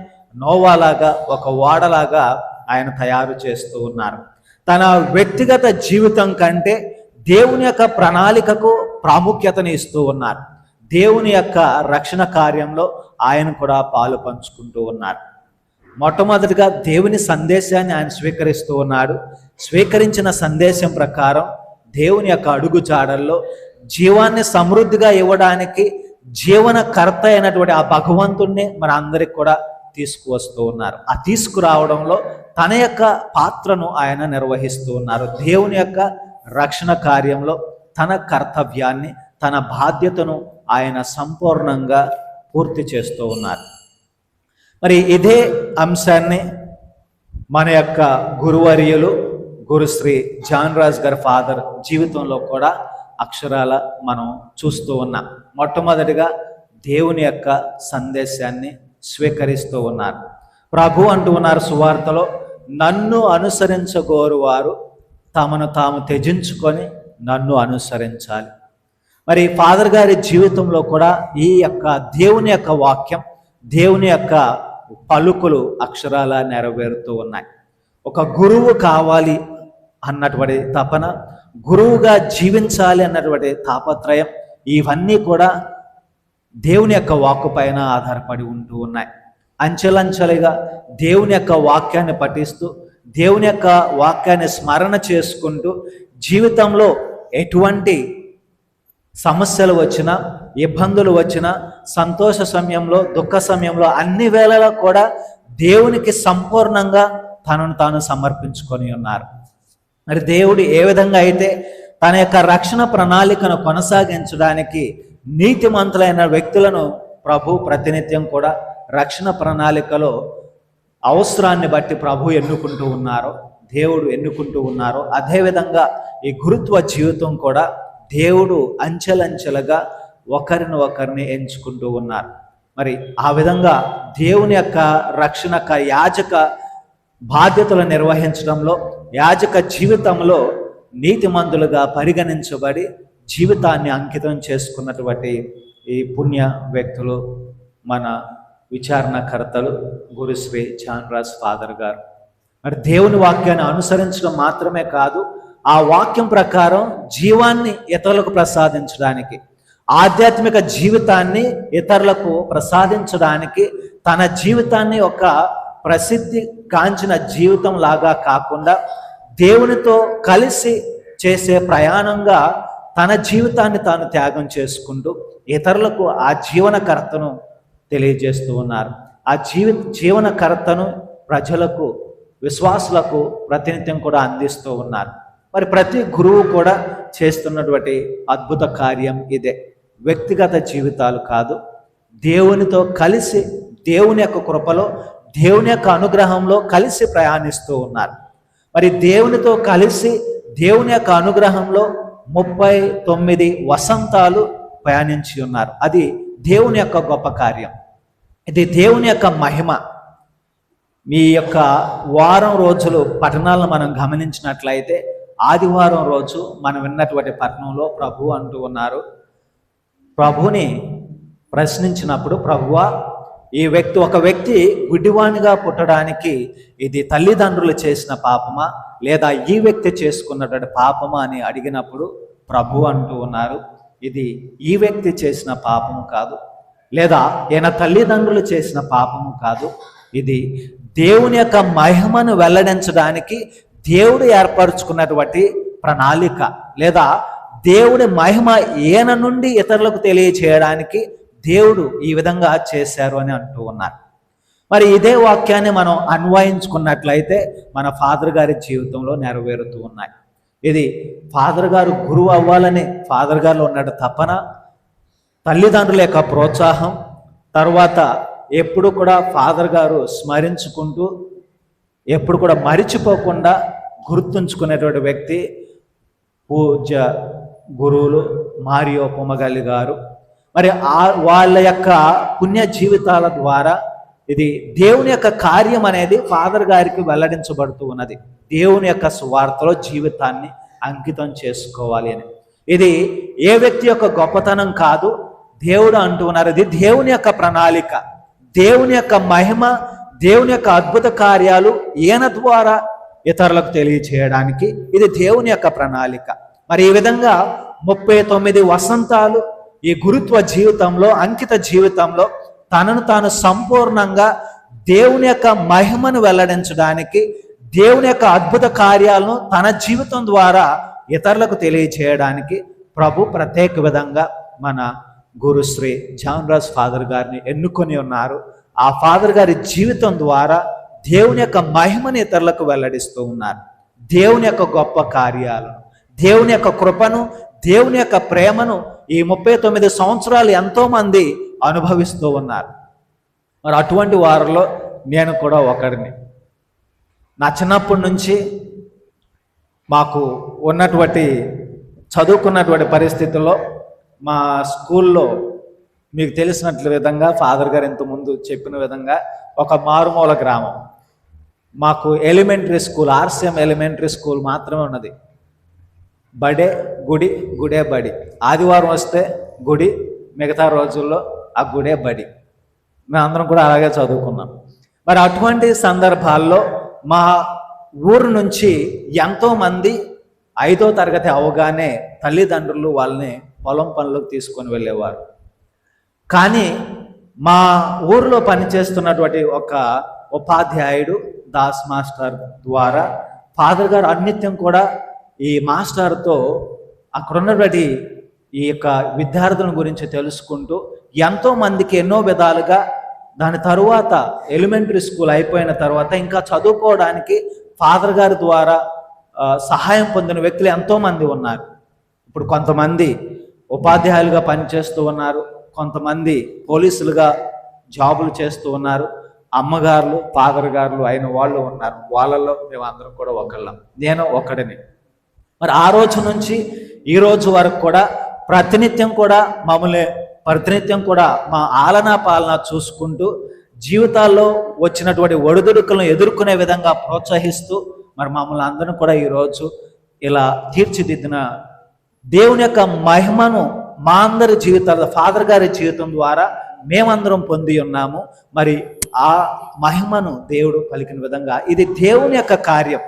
Speaker 7: నోవాలాగా, ఒక ఓడలాగా ఆయన తయారు చేస్తూ ఉన్నారు. తన వ్యక్తిగత జీవితం కంటే దేవుని యొక్క ప్రణాళికకు ప్రాముఖ్యతని ఇస్తూ ఉన్నారు. దేవుని యొక్క రక్షణ కార్యంలో ఆయన కూడా పాలు పంచుకుంటూ ఉన్నారు. మొట్టమొదటిగా దేవుని సందేశాన్ని ఆయన స్వీకరిస్తూ ఉన్నాడు. స్వీకరించిన సందేశం ప్రకారం దేవుని యొక్క అడుగు జాడల్లో జీవాన్ని సమృద్ధిగా ఇవ్వడానికి జీవనకర్త అయినటువంటి ఆ భగవంతుణ్ణి మన అందరికి కూడా తీసుకువస్తూ ఉన్నారు. ఆ తీసుకురావడంలో తన యొక్క పాత్రను ఆయన నిర్వహిస్తూ ఉన్నారు. దేవుని యొక్క రక్షణ కార్యంలో తన కర్తవ్యాన్ని, తన బాధ్యతను ఆయన సంపూర్ణంగా పూర్తి చేస్తూ ఉన్నారు. మరి ఇదే అంశాన్ని మన యొక్క గురువర్యులు గురుశ్రీ జాన్ రాజ్ గారి ఫాదర్ జీవితంలో కూడా అక్షరాల మనం చూస్తూ ఉన్నాం. మొట్టమొదటిగా దేవుని యొక్క సందేశాన్ని స్వీకరిస్తూ ఉన్నారు. ప్రభు అంటూ ఉన్నారు సువార్తలో, నన్ను అనుసరించగోరు వారు తమను తాము త్యజించుకొని నన్ను అనుసరించాలి. మరి ఫాదర్ గారి జీవితంలో కూడా ఈ యొక్క దేవుని యొక్క వాక్యం, దేవుని యొక్క పలుకులు అక్షరాల నెరవేరుతూ ఉన్నాయి. ఒక గురువు కావాలి అన్నటువంటి తపన, గురువుగా జీవించాలి అన్నటువంటి తాపత్రయం, ఇవన్నీ కూడా దేవుని యొక్క వాక్కు పైన ఆధారపడి ఉంటూ ఉన్నాయి. అంచెలంచెలుగా దేవుని యొక్క వాక్యాన్ని పఠిస్తూ, దేవుని యొక్క వాక్యాన్ని స్మరణ చేసుకుంటూ, జీవితంలో ఎటువంటి సమస్యలు వచ్చినా, ఇబ్బందులు వచ్చినా, సంతోష సమయంలో, దుఃఖ సమయంలో, అన్ని వేళలా కూడా దేవునికి సంపూర్ణంగా తనను తాను సమర్పించుకొని ఉన్నారు. మరి దేవుడు ఏ విధంగా అయితే తన యొక్క రక్షణ ప్రణాళికను కొనసాగించడానికి నీతిమంతులైన వ్యక్తులను ప్రభు ప్రతినిత్యం కూడా రక్షణ ప్రణాళికలో అవసరాన్ని బట్టి ప్రభు ఎన్నుకుంటూ ఉన్నారో, దేవుడు ఎన్నుకుంటూ ఉన్నారో, అదేవిధంగా ఈ గురుత్వ జీవితం కూడా దేవుడు అంచెలంచెలుగా ఒకరిని ఎంచుకుంటూ ఉన్నారు. మరి ఆ విధంగా దేవుని యొక్క రక్షణ యాజక బాధ్యతలు నిర్వహించడంలో, యాజక జీవితంలో నీతిమంతులుగా పరిగణించబడి జీవితాన్ని అంకితం చేసుకున్నటువంటి ఈ పుణ్య వ్యక్తులు మన విచారణకర్తలు గురుశ్రీ జాన్ రాజ్ ఫాదర్ గారు. మరి దేవుని వాక్యాన్ని అనుసరించడం మాత్రమే కాదు, ఆ వాక్యం ప్రకారం జీవాన్ని ఇతరులకు ప్రసాదించడానికి, ఆధ్యాత్మిక జీవితాన్ని ఇతరులకు ప్రసాదించడానికి తన జీవితాన్ని ఒక ప్రసిద్ధి కాంచిన జీవితం లాగా కాకుండా దేవునితో కలిసి చేసే ప్రయాణంగా తన జీవితాన్ని తాను త్యాగం చేసుకుంటూ ఇతరులకు ఆ జీవనకర్తను తెలియజేస్తూ ఉన్నారు. ఆ జీవనకర్తను ప్రజలకు, విశ్వాసులకు ప్రతినిత్యం కూడా అందిస్తూ ఉన్నారు. మరి ప్రతి గురువు కూడా చేస్తున్నటువంటి అద్భుత కార్యం ఇదే. వ్యక్తిగత జీవితాలు కాదు, దేవునితో కలిసి, దేవుని యొక్క కృపలో, దేవుని యొక్క అనుగ్రహంలో కలిసి ప్రయాణిస్తూ ఉన్నారు. మరి దేవునితో కలిసి దేవుని యొక్క అనుగ్రహంలో 39 వసంతాలు ప్రయాణించి ఉన్నారు. అది దేవుని యొక్క గొప్ప కార్యం, ఇది దేవుని యొక్క మహిమ. మీ యొక్క వారం రోజులు పఠనాలను మనం గమనించినట్లయితే ఆదివారం రోజు మనం విన్నటువంటి పఠనంలో ప్రభు అంటూ ఉన్నారు, ప్రభుని ప్రశ్నించినప్పుడు, ప్రభువా ఒక వ్యక్తి గుడ్డివానిగా పుట్టడానికి ఇది తల్లిదండ్రులు చేసిన పాపమా లేదా ఈ వ్యక్తి చేసుకున్నటువంటి పాపమా అని అడిగినప్పుడు ప్రభు అంటూ ఉన్నారు, ఇది ఈ వ్యక్తి చేసిన పాపము కాదు, లేదా ఈయన తల్లిదండ్రులు చేసిన పాపము కాదు, ఇది దేవుని యొక్క మహిమను వెల్లడించడానికి దేవుడు ఏర్పరచుకున్నటువంటి ప్రణాళిక, లేదా దేవుడి మహిమ ఈయన నుండి ఇతరులకు తెలియచేయడానికి దేవుడు ఈ విధంగా చేశారు అని అంటూ ఉన్నారు. మరి ఇదే వాక్యాన్ని మనం అన్వయించుకున్నట్లయితే మన ఫాదర్ గారి జీవితంలో నెరవేరుతూ ఉన్నాయి. ఇది ఫాదర్ గారు గురువు అవ్వాలని ఫాదర్ గారిలో ఉన్న తపన, తల్లిదండ్రుల యొక్క ప్రోత్సాహం, తర్వాత ఎప్పుడు కూడా ఫాదర్ గారు స్మరించుకుంటూ ఎప్పుడు కూడా మరిచిపోకుండా గుర్తుంచుకునేటువంటి వ్యక్తి పూజ్య గురువులు మారియో పొమగలి గారు. మరి వాళ్ళ యొక్క పుణ్య జీవితాల ద్వారా ఇది దేవుని యొక్క కార్యం అనేది ఫాదర్ గారికి వెల్లడించబడుతూ ఉన్నది. దేవుని యొక్క సువార్తలో జీవితాన్ని అంకితం చేసుకోవాలి అని. ఇది ఏ వ్యక్తి యొక్క గొప్పతనం కాదు, దేవుడు అంటూ ఉన్నారు, ఇది దేవుని యొక్క ప్రణాళిక, దేవుని యొక్క మహిమ, దేవుని యొక్క అద్భుత కార్యాలు ఈయన ద్వారా ఇతరులకు తెలియచేయడానికి ఇది దేవుని యొక్క ప్రణాళిక. మరి ఈ విధంగా 39 వసంతాలు ఈ గురుత్వ జీవితంలో, అంకిత జీవితంలో తనను తాను సంపూర్ణంగా దేవుని యొక్క మహిమను వెల్లడించడానికి, దేవుని యొక్క అద్భుత కార్యాలను తన జీవితం ద్వారా ఇతరులకు తెలియచేయడానికి ప్రభు ప్రత్యేక విధంగా మన గురుశ్రీ జాన్ రాజ్ ఫాదర్ గారిని ఎన్నుకొని ఉన్నారు. ఆ ఫాదర్ గారి జీవితం ద్వారా దేవుని యొక్క మహిమను ఇతరులకు వెల్లడిస్తూ ఉన్నారు. దేవుని యొక్క గొప్ప కార్యాలను, దేవుని యొక్క కృపను, దేవుని యొక్క ప్రేమను ఈ 39 సంవత్సరాలు ఎంతోమంది అనుభవిస్తూ ఉన్నారు. మరి అటువంటి వారిలో నేను కూడా ఒకడిని. నా చిన్నప్పటి నుంచి మాకు ఉన్నటువంటి చదువుకున్నటువంటి పరిస్థితుల్లో మా స్కూల్లో మీకు తెలిసినట్లు విధంగా ఫాదర్ గారు ఇంతకుముందు చెప్పిన విధంగా ఒక మారుమూల గ్రామం. మాకు elementary school, RCM elementary school మాత్రమే ఉన్నది. బడే గుడి, గుడే బడి. ఆదివారం వస్తే గుడి, మిగతా రోజుల్లో ఆ గుడే బడి. మేమందరం కూడా అలాగే చదువుకున్నాం. మరి అటువంటి సందర్భాల్లో మా ఊరు నుంచి ఎంతోమంది 5వ తరగతి అవగానే తల్లిదండ్రులు వాళ్ళని పొలం పనులకు తీసుకొని వెళ్ళేవారు. కానీ మా ఊరిలో పనిచేస్తున్నటువంటి ఒక ఉపాధ్యాయుడు దాస్ మాస్టర్ ద్వారా ఫాదర్ గారు అన్నిత్యం కూడా ఈ మాస్టర్తో అక్కడ ఉన్నటువంటి ఈ యొక్క విద్యార్థుల గురించి తెలుసుకుంటూ ఎంతోమందికి ఎన్నో విధాలుగా, దాని తరువాత ఎలిమెంటరీ స్కూల్ అయిపోయిన తర్వాత ఇంకా చదువుకోవడానికి ఫాదర్ గారి ద్వారా సహాయం పొందిన వ్యక్తులు ఎంతోమంది ఉన్నారు. ఇప్పుడు కొంతమంది ఉపాధ్యాయులుగా పనిచేస్తూ ఉన్నారు, కొంతమంది పోలీసులుగా జాబులు చేస్తూ ఉన్నారు, అమ్మగారులు ఫాదర్ గారులు అయిన వాళ్ళు ఉన్నారు. వాళ్ళల్లో మేమందరం కూడా ఒకళ్ళం, నేను ఒకడిని. మరి ఆ రోజు నుంచి ఈ రోజు వరకు కూడా ప్రతినిత్యం కూడా మా ఆలనా పాలన చూసుకుంటూ జీవితాల్లో వచ్చినటువంటి ఒడిదుడుకులను ఎదుర్కొనే విధంగా ప్రోత్సహిస్తూ మరి మమ్మల్ని అందరం కూడా ఈరోజు ఇలా తీర్చిదిద్దిన దేవుని యొక్క మహిమను మా అందరి జీవితాల్లో ఫాదర్ గారి జీవితం ద్వారా మేమందరం పొంది ఉన్నాము. మరి ఆ మహిమను దేవుడు పలికిన విధంగా ఇది దేవుని యొక్క కార్యం.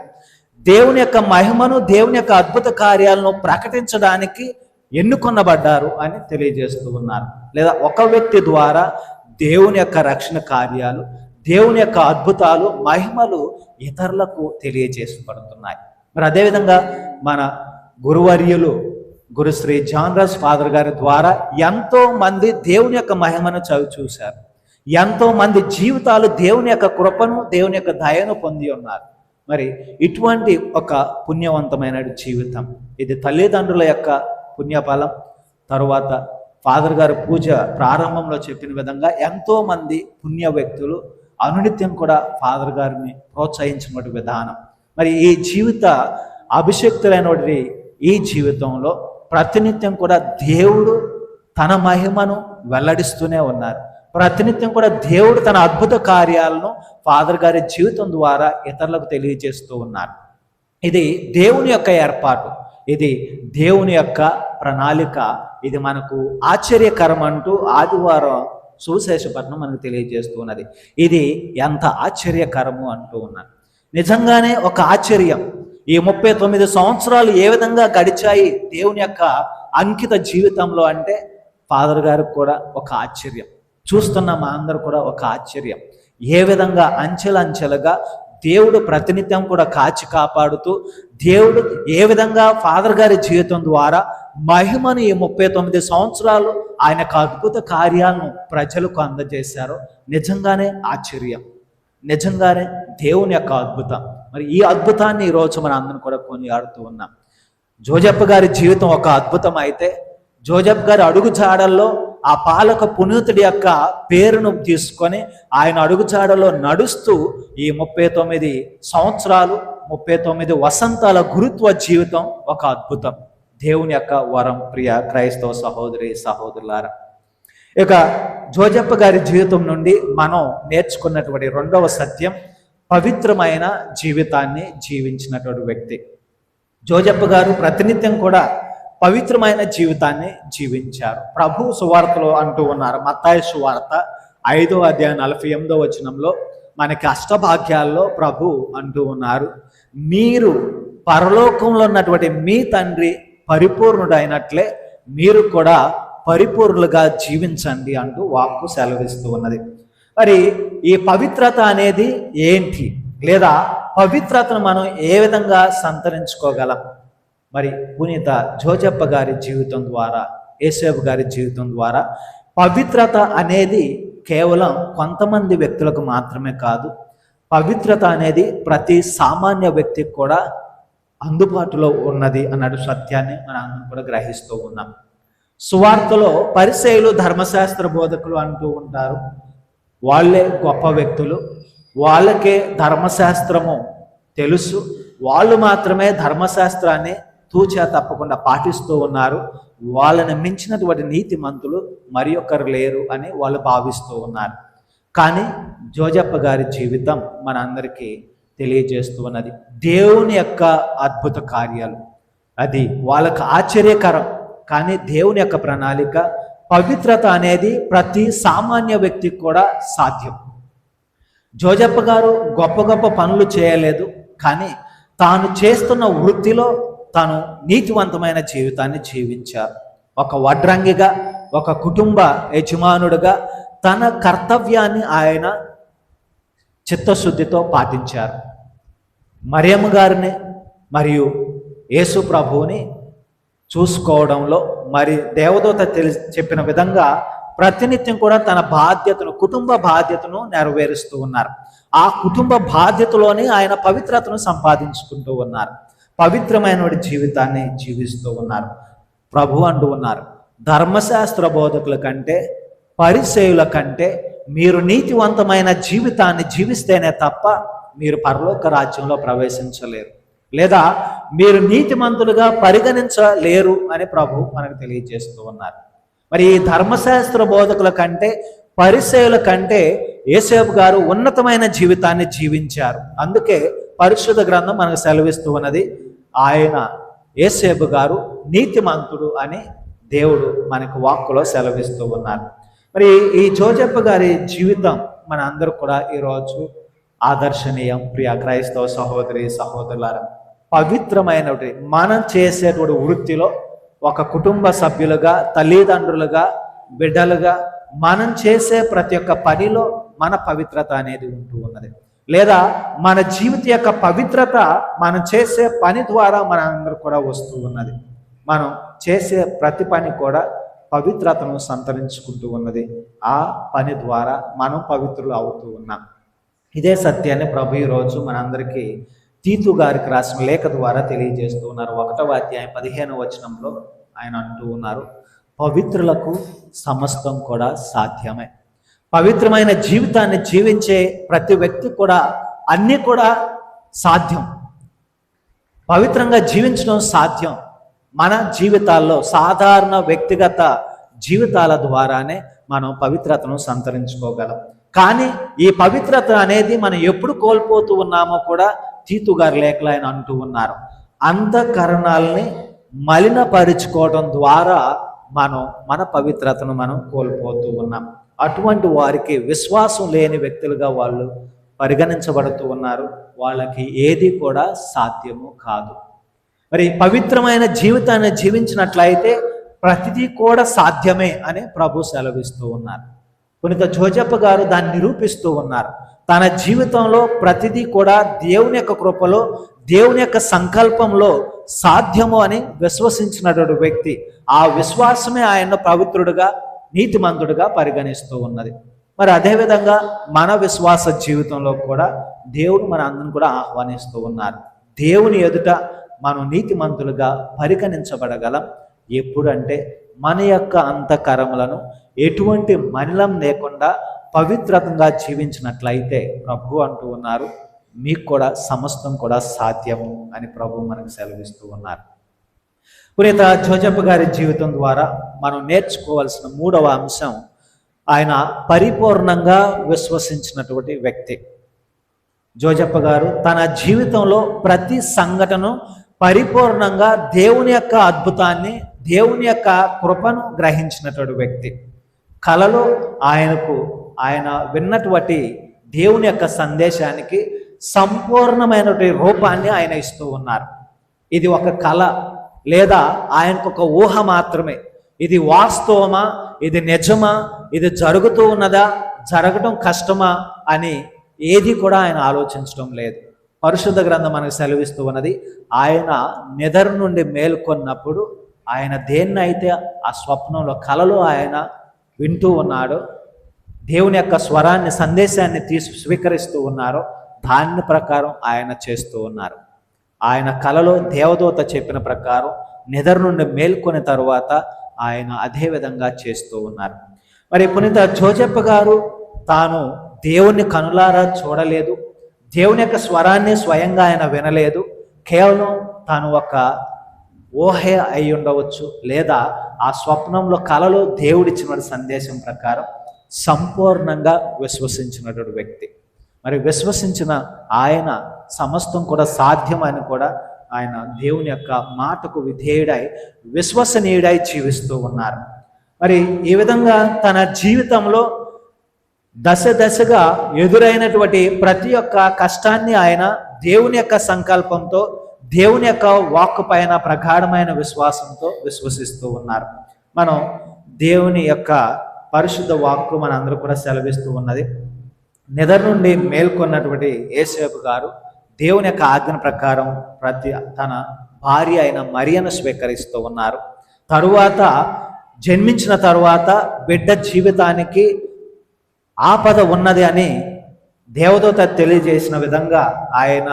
Speaker 7: దేవుని యొక్క మహిమను, దేవుని యొక్క అద్భుత కార్యాలను ప్రకటించడానికి ఎన్నుకొనబడ్డారు అని తెలియజేస్తూ ఉన్నారు. లేదా ఒక వ్యక్తి ద్వారా దేవుని యొక్క రక్షణ కార్యాలు, దేవుని యొక్క అద్భుతాలు, మహిమలు ఇతరులకు తెలియజేసబడుతున్నాయి. మరి అదేవిధంగా మన గురువర్యులు గురుశ్రీ జాన్ రాజ్ ఫాదర్ గారి ద్వారా ఎంతో మంది దేవుని యొక్క మహిమను చూశారు. ఎంతో మంది జీవితాలు దేవుని యొక్క కృపను, దేవుని యొక్క దయను పొంది ఉన్నారు. మరి ఇటువంటి ఒక పుణ్యవంతమైన జీవితం ఇది తల్లిదండ్రుల యొక్క పుణ్యఫలం. తరువాత ఫాదర్ గారు పూజ ప్రారంభంలో చెప్పిన విధంగా ఎంతో మంది పుణ్య వ్యక్తులు అనునిత్యం కూడా ఫాదర్ గారిని ప్రోత్సహించిన విధానం. మరి ఈ జీవిత అభిషక్తులైనటువంటి ఈ జీవితంలో ప్రతినిత్యం కూడా దేవుడు తన మహిమను వెల్లడిస్తూనే ఉన్నారు. ప్రతినిత్యం కూడా దేవుడు తన అద్భుత కార్యాలను ఫాదర్ గారి జీవితం ద్వారా ఇతరులకు తెలియజేస్తూ ఉన్నారు. ఇది దేవుని యొక్క ఏర్పాటు, ఇది దేవుని యొక్క ప్రణాళిక. ఇది మనకు ఆశ్చర్యకరం అంటూ ఆదివారం సువిశేషపట్నం మనకు తెలియజేస్తూ ఉన్నది. ఇది ఎంత ఆశ్చర్యకరము అంటూ ఉన్నాను. నిజంగానే ఒక ఆశ్చర్యం. ఈ 39 సంవత్సరాలు ఏ విధంగా గడిచాయి దేవుని యొక్క అంకిత జీవితంలో అంటే ఫాదర్ గారికి కూడా ఒక ఆశ్చర్యం, చూస్తున్న మా అందరూ కూడా ఒక ఆశ్చర్యం. ఏ విధంగా అంచెలంచెలుగా దేవుడు ప్రతినిత్యం కూడా కాచి కాపాడుతూ, దేవుడు ఏ విధంగా ఫాదర్ గారి జీవితం ద్వారా మహిమను ఈ 39 సంవత్సరాలు ఆయన యొక్క అద్భుత కార్యాలను ప్రజలకు అందజేశారో నిజంగానే ఆశ్చర్యం, నిజంగానే దేవుని యొక్క అద్భుతం. మరి ఈ అద్భుతాన్ని ఈరోజు మన అందరం కూడా కొనియాడుతూ ఉన్నాం. జోజప్ప గారి జీవితం ఒక అద్భుతం అయితే, జోజప్ప గారి అడుగుజాడల్లో ఆ పాలక పునీతుడి యొక్క పేరును తీసుకొని ఆయన అడుగుజాడలో నడుస్తూ ఈ 39 సంవత్సరాలు 39 వసంతాల గురుత్వ జీవితం ఒక అద్భుతం, దేవుని యొక్క వరం. ప్రియ క్రైస్తవ సహోదరి సహోదరులారా, ఇక జోజప్ప గారి జీవితం నుండి మనం నేర్చుకున్నటువంటి రెండవ సత్యం, పవిత్రమైన జీవితాన్ని జీవించినటువంటి వ్యక్తి. జోజప్ప గారు ప్రతినిత్యం కూడా పవిత్రమైన జీవితాన్ని జీవించారు. ప్రభు సువార్తలో అంటూ ఉన్నారు, మత్తాయి సువార్త 5వ అధ్యాయం 48వ వచనంలో మనకి అష్టభాగ్యాల్లో ప్రభు అంటూ ఉన్నారు, మీరు పరలోకంలో ఉన్నటువంటి మీ తండ్రి పరిపూర్ణుడైనట్లే మీరు కూడా పరిపూర్ణులుగా జీవించండి అంటూ వాక్కు సెలవిస్తూ ఉన్నది. మరి ఈ పవిత్రత అనేది ఏంటి, లేదా పవిత్రతను మనం ఏ విధంగా సంతరించుకోగలం? మరి పునీత జోజప్ప గారి జీవితం ద్వారా, యేసేపు గారి జీవితం ద్వారా పవిత్రత అనేది కేవలం కొంతమంది వ్యక్తులకు మాత్రమే కాదు, పవిత్రత అనేది ప్రతి సామాన్య వ్యక్తికి కూడా అందుబాటులో ఉన్నది అన్నట్టు సత్యాన్ని మనం కూడా గ్రహిస్తూ ఉన్నాం. సువార్తలో పరిసయ్యులు ధర్మశాస్త్ర బోధకులు అంటూ ఉంటారు, వాళ్ళే గొప్ప వ్యక్తులు, వాళ్ళకే ధర్మశాస్త్రము తెలుసు, వాళ్ళు మాత్రమే ధర్మశాస్త్రాన్ని తూచా తప్పకుండా పాటిస్తూ ఉన్నారు, వాళ్ళని మించినటువంటి నీతిమంతులు మరి ఒక్కరు లేరు అని వాళ్ళు భావిస్తూ ఉన్నారు. కానీ జోజప్ప గారి జీవితం మన అందరికీ తెలియజేస్తూ ఉన్నది దేవుని యొక్క అద్భుత కార్యాలు. అది వాళ్ళకు ఆశ్చర్యకరం, కానీ దేవుని యొక్క ప్రణాళిక, పవిత్రత అనేది ప్రతి సామాన్య వ్యక్తికి కూడా సాధ్యం. జోజప్ప గారు గొప్ప గొప్ప పనులు చేయలేదు, కానీ తాను చేస్తున్న వృత్తిలో తాను నీతివంతమైన జీవితాన్ని జీవించారు. ఒక వడ్రంగిగా, ఒక కుటుంబ యజమానుడిగా తన కర్తవ్యాన్ని ఆయన చిత్తశుద్ధితో పాటించారు. మరియమ్మ గారిని మరియు యేసు ప్రభువుని చూసుకోవడంలో మరి దేవదూత చెప్పిన విధంగా ప్రతినిత్యం కూడా తన బాధ్యతను, కుటుంబ బాధ్యతను నెరవేరుస్తూ ఉన్నారు. ఆ కుటుంబ బాధ్యతలోనే ఆయన పవిత్రతను సంపాదించుకుంటూ ఉన్నారు, పవిత్రమైన జీవితాన్ని జీవిస్తూ ఉన్నారు. ప్రభు అంటూ ఉన్నారు, ధర్మశాస్త్ర బోధకుల కంటే పరిసయ్యుల కంటే మీరు నీతివంతమైన జీవితాన్ని జీవిస్తేనే తప్ప మీరు పరలోక రాజ్యంలో ప్రవేశించలేరు, లేదా మీరు నీతిమంతులుగా పరిగణించలేరు అని ప్రభు మనకు తెలియజేస్తూ ఉన్నారు. మరి ఈ ధర్మశాస్త్ర బోధకుల కంటే పరిసయ్యుల కంటే యేసేపు గారు ఉన్నతమైన జీవితాన్ని జీవించారు. అందుకే పరిశుద్ధ గ్రంథం మనకు సెలవిస్తూ ఉన్నది, ఆయన యేసేపు గారు నీతిమంతుడు అని దేవుడు మనకు వాక్కులో సెలవిస్తూ ఉన్నారు. మరి ఈ జోజప్ప గారి జీవితం మన అందరూ కూడా ఈరోజు ఆదర్శనీయం. ప్రియ క్రైస్తవ సహోదరి సహోదరులారా, పవిత్రమైనటువంటి మనం చేసేటువంటి వృత్తిలో ఒక కుటుంబ సభ్యులుగా, తల్లిదండ్రులుగా, బిడ్డలుగా మనం చేసే ప్రతి ఒక్క పనిలో మన పవిత్రత అనేది ఉంటూ ఉన్నది, లేదా మన జీవిత యొక్క పవిత్రత మనం చేసే పని ద్వారా మన అందరూ కూడా వస్తూ ఉన్నది. మనం చేసే ప్రతి పని కూడా పవిత్రతను సంతరించుకుంటూ ఉన్నది. ఆ పని ద్వారా మనం పవిత్రులు అవుతూ ఉన్నాం. ఇదే సత్యాన్ని ప్రభు ఈరోజు మనందరికీ తీతు గారికి రాసిన లేఖ ద్వారా తెలియజేస్తూ ఉన్నారు. 1వ అధ్యాయం 15వ వచనంలో ఆయన అంటూ ఉన్నారు, పవిత్రులకు సమస్తం కూడా సాధ్యమే. పవిత్రమైన జీవితాన్ని జీవించే ప్రతి వ్యక్తి కూడా అన్నీ కూడా సాధ్యం, పవిత్రంగా జీవించడం సాధ్యం. మన జీవితాల్లో సాధారణ వ్యక్తిగత జీవితాల ద్వారానే మనం పవిత్రతను సంతరించుకోగలం. కానీ ఈ పవిత్రత అనేది మనం ఎప్పుడు కోల్పోతూ ఉన్నామో కూడా తీతు గారి లేఖలో ఆయన అంటూ ఉన్నారు, అంతఃకరణాలని మలినపరుచుకోవడం ద్వారా మనం మన పవిత్రతను మనం కోల్పోతూ ఉన్నాం. అటువంటి వారికి విశ్వాసం లేని వ్యక్తులుగా వాళ్ళు పరిగణించబడుతూ ఉన్నారు. వాళ్ళకి ఏది కూడా సాధ్యము కాదు. మరి పవిత్రమైన జీవితాన్ని జీవించినట్లయితే ప్రతిదీ కూడా సాధ్యమే అని ప్రభు సెలవిస్తూ ఉన్నారు. పునీత జోజప్ప గారు దాన్ని నిరూపిస్తూ ఉన్నారు. తన జీవితంలో ప్రతిదీ కూడా దేవుని యొక్క కృపలో, దేవుని యొక్క సంకల్పంలో సాధ్యము అని విశ్వసించినటువంటి వ్యక్తి. ఆ విశ్వాసమే ఆయన పవిత్రుడుగా, నీతిమంతుడుగా పరిగణిస్తూ ఉన్నది. మరి అదేవిధంగా మన విశ్వాస జీవితంలో కూడా దేవుడు మన అందరిని కూడా ఆహ్వానిస్తూ ఉన్నారు. దేవుని ఎదుట మనం నీతిమంతులుగా పరిగణించబడగలం ఎప్పుడంటే మన యొక్క అంతఃకరములను ఎటువంటి మలినం లేకుండా పవిత్రతంగా జీవించినట్లయితే ప్రభు అంటూ ఉన్నారు, మీకు కూడా సమస్తం కూడా సాధ్యము అని ప్రభు మనకు సెలవిస్తూ ఉన్నారు. పునీత జోజప్ప గారి జీవితం ద్వారా మనం నేర్చుకోవాల్సిన మూడవ అంశం, ఆయన పరిపూర్ణంగా విశ్వసించినటువంటి వ్యక్తి. జోజప్ప గారు తన జీవితంలో ప్రతి సంఘటన పరిపూర్ణంగా దేవుని యొక్క అద్భుతాన్ని, దేవుని యొక్క కృపను గ్రహించినటువంటి వ్యక్తి. కలలో ఆయన విన్నటువంటి దేవుని యొక్క సందేశానికి సంపూర్ణమైనటువంటి రూపాన్ని ఆయన ఇస్తూ ఉన్నారు. ఇది ఒక కళ లేదా ఆయనకు ఒక ఊహ మాత్రమే. ఇది వాస్తవమా, ఇది నిజమా, ఇది జరుగుతూ ఉన్నదా, జరగడం కష్టమా అని ఏది కూడా ఆయన ఆలోచించడం లేదు. పరిశుద్ధ గ్రంథం మనకు సెలవిస్తూ ఉన్నది, ఆయన నిద్ర నుండి మేల్కొన్నప్పుడు ఆయన దేన్నైతే ఆ స్వప్నంలో కలలో ఆయన వింటూ ఉన్నాడో, దేవుని యొక్క స్వరాన్ని, సందేశాన్ని స్వీకరిస్తూ ఉన్నారో దాని ప్రకారం ఆయన చేస్తూ ఉన్నారు. ఆయన కలలో దేవదూత చెప్పిన ప్రకారం నిద్ర నుండి మేల్కొని తరువాత ఆయన అదే విధంగా చేస్తూ ఉన్నారు. మరి పునీత జోజప్ప గారు తాను దేవుని కనులారా చూడలేదు, దేవుని యొక్క స్వరాన్ని స్వయంగా ఆయన వినలేదు. కేవలం తాను ఒక ఊహే అయి ఉండవచ్చు, లేదా ఆ స్వప్నంలో కలలో దేవుడిచ్చిన సందేశం ప్రకారం సంపూర్ణంగా విశ్వసించినటువంటి వ్యక్తి. మరి విశ్వసించిన ఆయన సమస్తం కూడా సాధ్యమని కూడా ఆయన దేవుని యొక్క మాటకు విధేయుడై, విశ్వసనీయుడై జీవిస్తూ ఉన్నారు. మరి ఈ విధంగా తన జీవితంలో దశ దశగా ఎదురైనటువంటి ప్రతి ఒక్క కష్టాన్ని ఆయన దేవుని యొక్క సంకల్పంతో, దేవుని యొక్క వాక్కు పైన ప్రగాఢమైన విశ్వాసంతో విశ్వసిస్తూ ఉన్నారు. మనం దేవుని యొక్క పరిశుద్ధ వాక్కు మన అందరూ కూడా సెలవిస్తూ ఉన్నది. నిద్ర నుండి మేల్కొన్నటువంటి యేసేపు గారు దేవుని యొక్క ఆజ్ఞ ప్రకారం తన భార్య అయిన మరియను స్వీకరిస్తూ ఉన్నారు. తరువాత జన్మించిన తరువాత బిడ్డ జీవితానికి ఆపద ఉన్నది అని దేవదూత తెలియజేసిన విధంగా ఆయన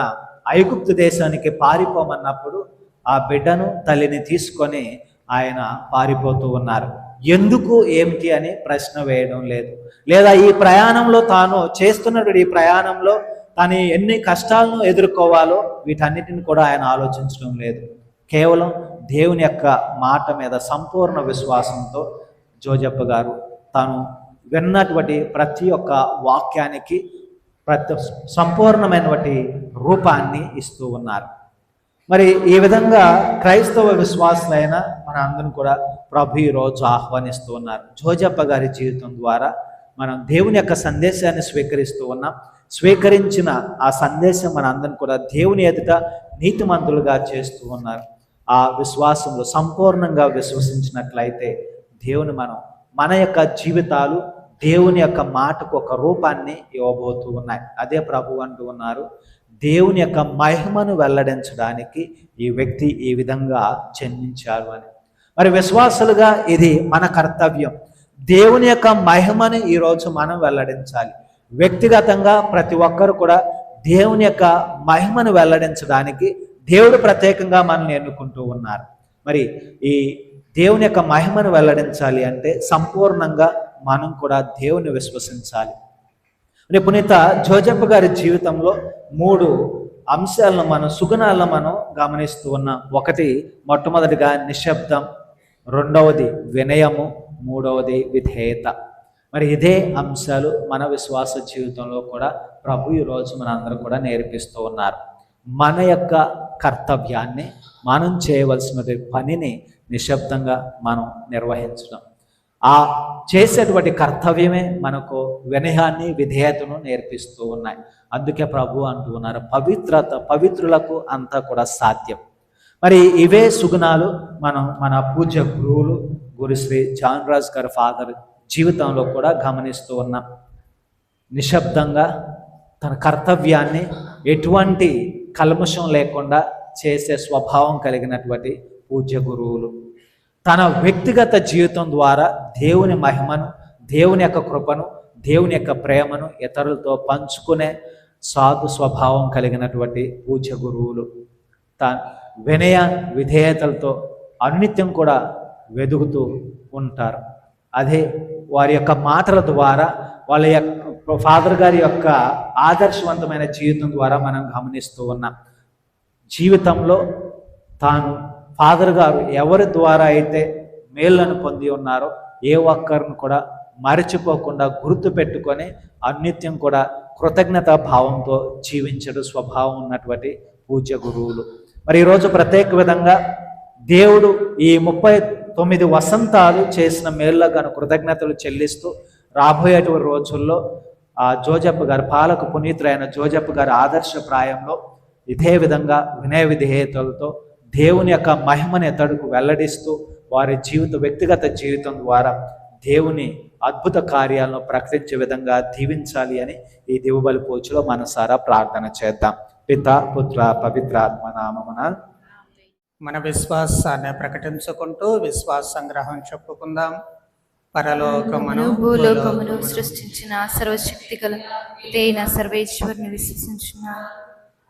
Speaker 7: ఐగుప్తు దేశానికి పారిపోమన్నప్పుడు ఆ బిడ్డను, తల్లిని తీసుకొని ఆయన పారిపోతూ ఉన్నారు. ఎందుకు, ఏమిటి అని ప్రశ్న వేయడం లేదు. లేదా ఈ ప్రయాణంలో తాను చేస్తున్నటువంటి ఈ ప్రయాణంలో తాను ఎన్ని కష్టాలను ఎదుర్కోవాలో వీటన్నిటిని కూడా ఆయన ఆలోచించడం లేదు. కేవలం దేవుని యొక్క మాట మీద సంపూర్ణ విశ్వాసంతో జోజప్ప గారు తాను విన్నటువంటి ప్రతి ఒక్క వాక్యానికి సంపూర్ణమైనటువంటి రూపాన్ని ఇస్తూ ఉన్నారు. మరి ఈ విధంగా క్రైస్తవ విశ్వాసులైన మన అందరం కూడా ప్రభు ఈరోజు ఆహ్వానిస్తూ ఉన్నారు. జోజప్ప గారి జీవితం ద్వారా మనం దేవుని యొక్క సందేశాన్ని స్వీకరిస్తూ ఉన్నాం. స్వీకరించిన ఆ సందేశం మన అందరం కూడా దేవుని ఎదుట నీతిమంతులుగా చేస్తూ ఉన్నారు. ఆ విశ్వాసంలో సంపూర్ణంగా విశ్వసించినట్లయితే దేవుని మన యొక్క జీవితాలు దేవుని యొక్క మాటకు ఒక రూపాన్ని ఇవ్వబోతూ ఉన్నాయి. అదే ప్రభు అంటూ ఉన్నారు, దేవుని యొక్క మహిమను వెల్లడించడానికి ఈ వ్యక్తి ఈ విధంగా జన్మించారు అని. మరి విశ్వాసులుగా ఇది మన కర్తవ్యం. దేవుని యొక్క మహిమని ఈరోజు మనం వెల్లడించాలి. వ్యక్తిగతంగా ప్రతి ఒక్కరు కూడా దేవుని యొక్క మహిమను వెల్లడించడానికి దేవుడు ప్రత్యేకంగా మనల్ని ఎన్నుకుంటూ ఉన్నారు. మరి ఈ దేవుని యొక్క మహిమను వెల్లడించాలి అంటే సంపూర్ణంగా మనం కూడా దేవుని విశ్వసించాలి. రేపు పునీత జోజప్ప గారి జీవితంలో 3 అంశాలను సుగుణాలను మనం గమనిస్తూ ఉన్నాం. ఒకటి, మొట్టమొదటిగా నిశ్శబ్దం, రెండవది వినయము, మూడవది విధేయత. మరి ఇదే అంశాలు మన విశ్వాస జీవితంలో కూడా ప్రభు ఈరోజు మన అందరూ కూడా నేర్పిస్తూ ఉన్నారు. మన యొక్క కర్తవ్యాన్ని, మనం చేయవలసిన పనిని నిశ్శబ్దంగా మనం నిర్వహించడం. ఆ చేసేటువంటి కర్తవ్యమే మనకు వినయాన్ని విధేయతను నేర్పిస్తూ ఉన్నాయి. అందుకే ప్రభు అంటూ ఉన్నారు, పవిత్రులకు అంతా కూడా సాధ్యం. మరి ఇవే సుగుణాలు మనం మన పూజ్య గురువులు గురుశ్రీ జాన్ రాజ్ గారి ఫాదర్ జీవితంలో కూడా గమనిస్తూ ఉన్నాం. నిశ్శబ్దంగా తన కర్తవ్యాన్ని ఎటువంటి కల్మషం లేకుండా చేసే స్వభావం కలిగినటువంటి పూజ్య గురువులు తన వ్యక్తిగత జీవితం ద్వారా దేవుని మహిమను, దేవుని యొక్క కృపను, దేవుని యొక్క ప్రేమను ఇతరులతో పంచుకునే సాధు స్వభావం కలిగినటువంటి పూజ్య గురువులు వినయ విధేయతలతో అనునిత్యం కూడా వెదుగుతూ ఉంటారు. అదే వారి యొక్క మాటల ద్వారా, వాళ్ళ యొక్క ఫాదర్ గారి యొక్క ఆదర్శవంతమైన జీవితం ద్వారా మనం గమనిస్తూ ఉన్నాం. జీవితంలో తాను ఫాదర్ గారు ఎవరి ద్వారా అయితే మేళ్లను పొంది ఉన్నారో ఏ ఒక్కరిని కూడా మరచిపోకుండా గుర్తు పెట్టుకొని అనిత్యం కూడా కృతజ్ఞతా భావంతో జీవించడం స్వభావం ఉన్నటువంటి పూజ్య గురువులు. మరి ఈరోజు ప్రత్యేక విధంగా దేవుడు ఈ 39 వసంతాలు చేసిన మేళ్ళకు గాను కృతజ్ఞతలు చెల్లిస్తూ రాబోయేటువంటి రోజుల్లో జోజప్ప గారి పాలకు పునీతులైన జోజప్ప గారి ఆదర్శప్రాయంలో ఇదే విధంగా వినయ విధేయతలతో దేవుని యొక్క మహిమని ఎతడుకు వెల్లడిస్తూ వారి వ్యక్తిగత జీవితం ద్వారా దేవుని అద్భుత కార్యాలను ప్రకటించే విధంగా దీవించాలి అని ఈ దివ్యబలి పూజలో మనసారా ప్రార్థన చేద్దాం. పిత పుత్ర పవిత్రాత్మ నామమున
Speaker 3: మన విశ్వాసాన్ని ప్రకటించుకుంటూ విశ్వాస సంగ్రహం చెప్పుకుందాం. పరలోకమును
Speaker 4: భూలోకమును సృష్టించిన సర్వశక్తి గల పితైన సర్వేశ్వరుని విశ్వసించున్నాను.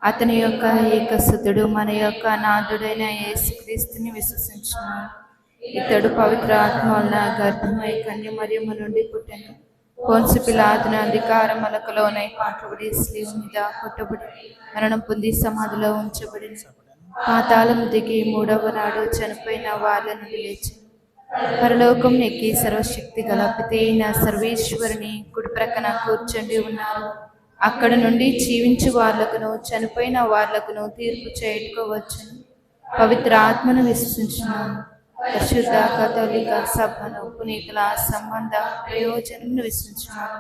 Speaker 4: అతని యొక్క ఏకసుతుడు మన యొక్క నాథుడైన యేసుక్రీస్తుని విశ్వసించున్నాను. ఇతడు పవిత్ర ఆత్మ వలన గర్భమై కన్యమరియము నుండి పుట్టెను. పోన్సు పిలాతుని అధికారములకులోనై పాటుబడి శిలువ మీద కొట్టబడి మరణం పొంది సమాధిలో ఉంచబడి పాతాళము దిగి 3వ నాడు చనిపోయిన వాళ్ళ నుండి లేచి పరలోకం ఎక్కి సర్వశక్తి గల పితైన సర్వేశ్వరుని కుడి ప్రక్కన కూర్చుండి ఉన్నారు. అక్కడ నుండి జీవించు వాళ్ళకును చనిపోయిన వాళ్ళకును తీర్పు చేయుటకు పవిత్ర ఆత్మను విశ్వసించున్నాను. పరిశుద్ధ కథోలిక సభను పునీతుల సంబంధ ప్రయోజనమును విశ్వసించున్నాను.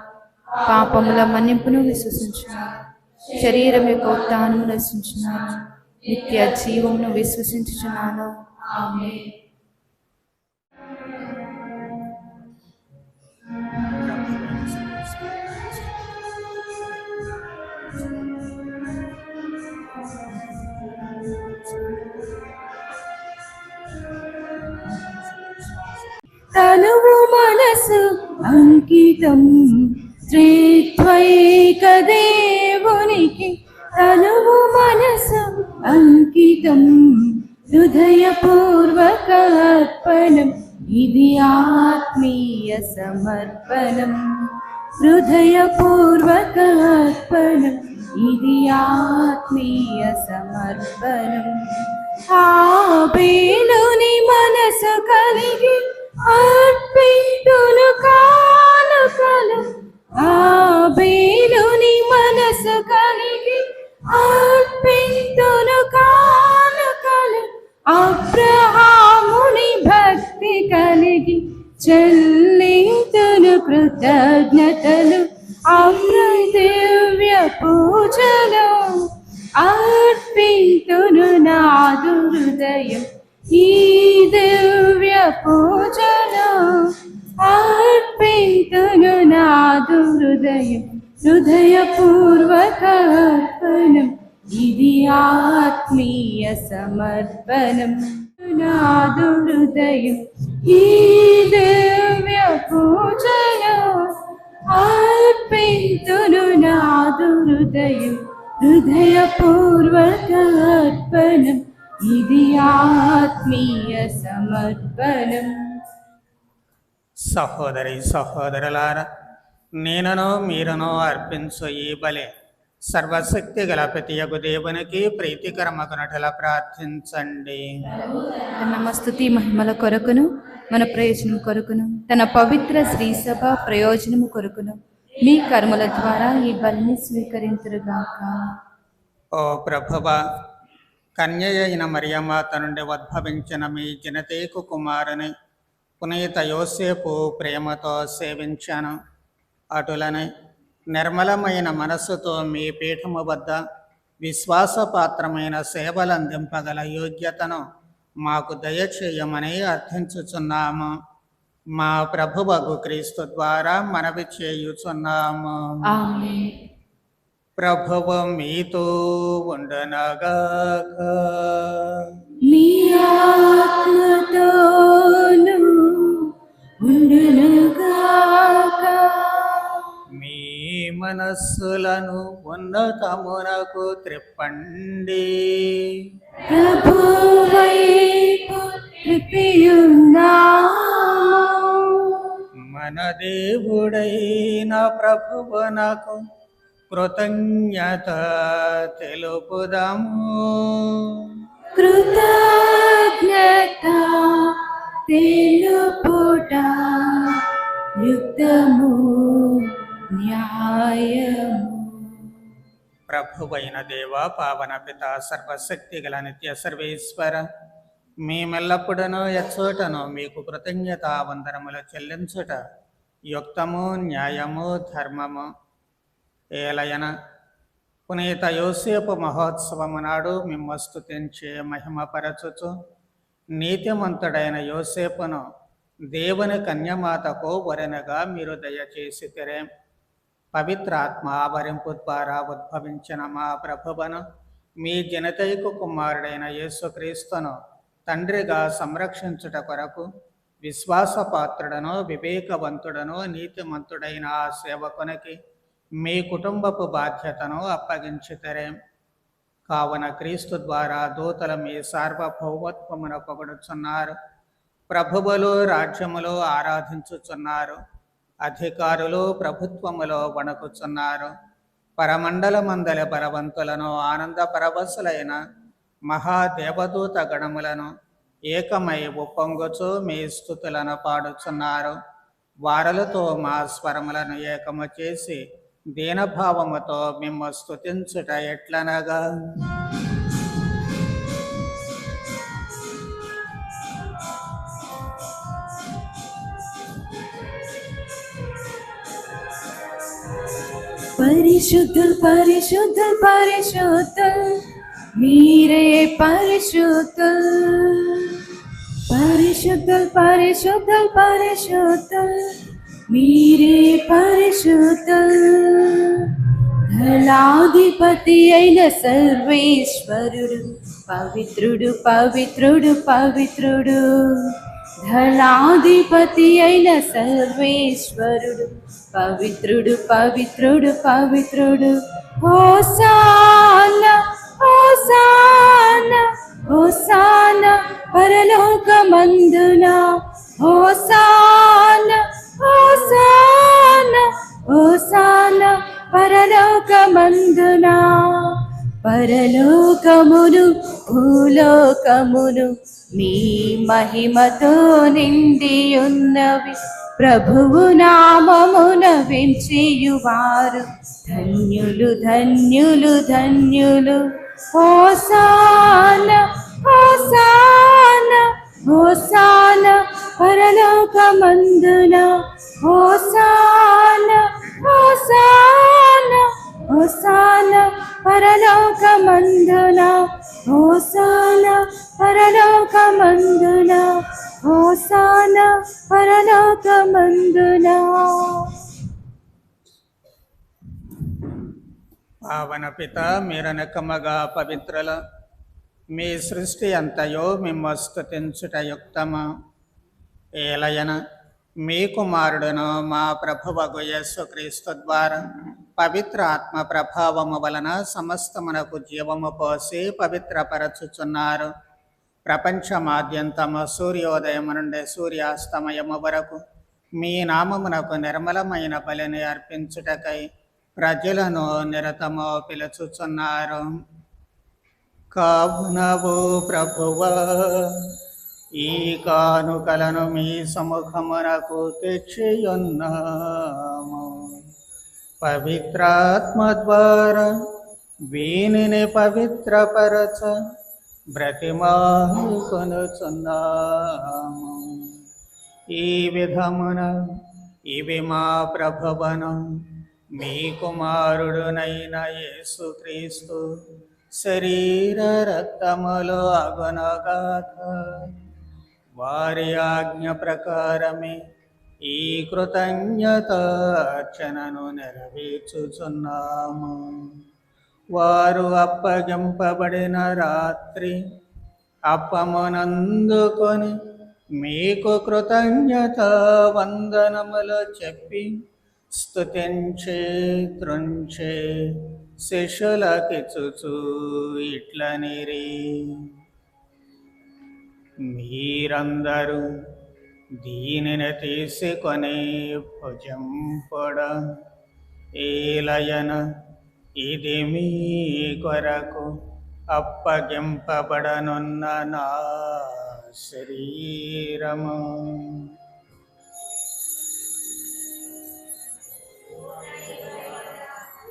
Speaker 4: పాపముల మన్నింపును విశ్వసించున్నాను. శరీరం యొక్క ఉత్థానమును విశ్వసించున్నాను. నిత్య జీవమును విశ్వసించుచున్నాను. ఆమేన్.
Speaker 8: తనువు మనసు అంకితం త్రిత్వైక దేవునికి, తనువు మనసు అంకితం హృదయపూర్వక అర్పణం, ఇది ఆత్మీయ సమర్పణం. హృదయపూర్వక అర్పణం, ఇది ఆత్మీయ సమర్పణం. ఆబేలుని మనసు కలిగి అర్పింతును కానుకలు, ఆబేలుని మనసు కలిగి అర్పింతును కానుకలు. అబ్రహాముని భక్తి కలిగి చెల్లింతును కృతజ్ఞతలు. దివ్య పూజలు అర్పింతును నాదు హృదయం. ఈ దివ్య పూజలు అర్పింతును నాదు హృదయం. హృదయపూర్వక అర్పణం, ఇది ఆత్మీయ సమర్పణం. నాదు హృదయం. ఈ దివ్య పూజలు అర్పింతును నాదు హృదయం. హృదయపూర్వక అర్పణం, ఇది ఆత్మీయ సమర్పణం.
Speaker 3: సహోదరి సహోదరులారా, నేనును మీరును అర్పించు ఈ బలి సర్వశక్తి గల ప్రతియగు దేవునికి ప్రీతికరమగునట్ల ప్రార్థించండి.
Speaker 4: తన స్తుతి మహిమల కొరకును మన ప్రయోజనం కొరకును తన పవిత్ర శ్రీసభ ప్రయోజనము కొరకును మీ కర్మల ద్వారా ఈ బలిని స్వీకరింతురుగాక.
Speaker 3: ఓ ప్రభువ, కన్య అయిన మరియమాత నుండి ఉద్భవించిన మీ జనతేకు కుమారుని పునీత యోసేపు ప్రేమతో సేవించాను. అటులనే నిర్మలమైన మనస్సుతో మీ పీఠము వద్ద విశ్వాసపాత్రమైన సేవలు అందింపగల యోగ్యతను మాకు దయచేయమని అర్థించుచున్నాము. మా ప్రభువగు క్రీస్తు ద్వారా మనవి చేయుచున్నాము.
Speaker 4: ఆమేన్.
Speaker 3: ప్రభువు మీతో ఉండనగాక.
Speaker 8: మీ ఆత్మతోను ఉండునుగాక.
Speaker 3: మీ మనస్సులను ఉన్నతమునకు త్రిప్పండి.
Speaker 8: ప్రభు వైపు త్రిప్పియున్నాము.
Speaker 3: మన దేవుడైన ప్రభువునకు కృతజ్ఞత తెలుపుదాము.
Speaker 8: కృతజ్ఞత తెలుపుట యుక్తము న్యాయము.
Speaker 3: ప్రభువైన దేవ, పావన పిత, సర్వశక్తి గల నిత్య సర్వేశ్వర, మేమెల్లప్పుడూ ఎచ్చోటను మీకు కృతజ్ఞత వందనములు చెల్లించుట యుక్తము న్యాయము ధర్మము. ఏలయన పునీత యోసేపు మహోత్సవము నాడు మిమ్ము స్తుతించి మహిమపరచుచు నీతిమంతుడైన యోసేపును దేవుని కన్యమాతకు వరునిగా మీరు దయచేసి తెరే. పవిత్రాత్మ ఆవరింపు ద్వారా ఉద్భవించిన మా ప్రభువును, మీ జనతైక కుమారుడైన యేసుక్రీస్తును తండ్రిగా సంరక్షించుట కొరకు విశ్వాసపాత్రుడను వివేకవంతుడను నీతిమంతుడైన ఆ సేవకునికి మీ కుటుంబపు బాధ్యతను అప్పగించితరే. కావున క్రీస్తు ద్వారా దూతలు మీ సార్వభౌమత్వమును పొగడుచున్నారు. ప్రభువులు రాజ్యములో ఆరాధించుచున్నారు. అధికారులు ప్రభుత్వములో వణకుచున్నారు. పరమండలమందలి బలవంతులను ఆనంద పరవశులైన మహాదేవదూత గణములను ఏకమై ఉప్పొంగుచు మీ స్తుతులను పాడుచున్నారు. వారలతో మా స్వరములను ఏకము చేసి దీనభావముతో మిమ్ము స్తుతించుట ఎట్లనగా,
Speaker 8: పరిశుద్ధుల్ పరిశుద్ధుల్ పరిశుద్ధుల్ మీరే పరిశుద్ధుల్. పరిశుద్ధుల్ పరిశుద్ధుల్ పరిశుద్ధుల్ మీరే పరిశుద్ధుల్. ధలాధిపతి అయిన సర్వేశ్వరుడు పవిత్రుడు పవిత్రుడు పవిత్రుడు. ధలాధిపతి అయిన సర్వేశ్వరుడు పవిత్రుడు పవిత్రుడు పవిత్రుడు. హోసానా హోసానా హోసానా పరలోకమందున. హోసానా హోసానా హోసానా పరలోకమందున. పరలోకమును భూలోకమును మీ మహిమతో నిండి ఉన్నవి. ప్రభువు నామమున వెంచియువారు ధన్యులు ధన్యులు ధన్యులు. హోసానా హోసానా హోసానా పరలోకమందున. హోసానా హోసానా హోసానా పరలోకమందున. హోసానా పరలోకమందున. హోసానా పరలోకమందున.
Speaker 3: పావన పిత, మీరనకమగా పవిత్రుల, మీ సృష్టి అంతయో మిమ్ము స్తుతించుట యుక్తము. ఏలయన మీ కుమారుడును మా ప్రభువగు యేసుక్రీస్తు ద్వారా పవిత్ర ఆత్మ ప్రభావము వలన సమస్తమునకు జీవము పోసి పవిత్రపరచుచున్నారు. ప్రపంచమాద్యంతము సూర్యోదయము నుండి సూర్యాస్తమయము వరకు మీ నామమునకు నిర్మలమైన బలిని అర్పించుటకై ప్రజలను నిరతము పిలుచుచున్నారు. కావునవు ప్రభువా, ఈ కానుకలను మీ సముఖమునకు తెచ్చియున్నాము. పవిత్రాత్మ ద్వారా వీనిని పవిత్రపరచ బ్రతిమాలుకొనుచున్నాము. ఈ విధమున ఇవి మా ప్రభువను మీ కుమారుడునైన యేసుక్రీస్తు శరీర రక్తములు అగునగాక. వారి ఆజ్ఞ ప్రకారమే ఈ కృతజ్ఞతార్చనను నెరవేర్చుచున్నాము. వారు అప్పగింపబడిన రాత్రి అప్పమునందుకొని మీకు కృతజ్ఞత వందనములు చెప్పి స్తుతించే త్రుంచే శిష్యులకిచ్చుచు ఇట్లనిరి, మీరందరూ దీనిని తీసుకొని భుజింపుడ. ఏలయన ఇది మీ కొరకు అప్పగింపబడనున్న నా శరీరము.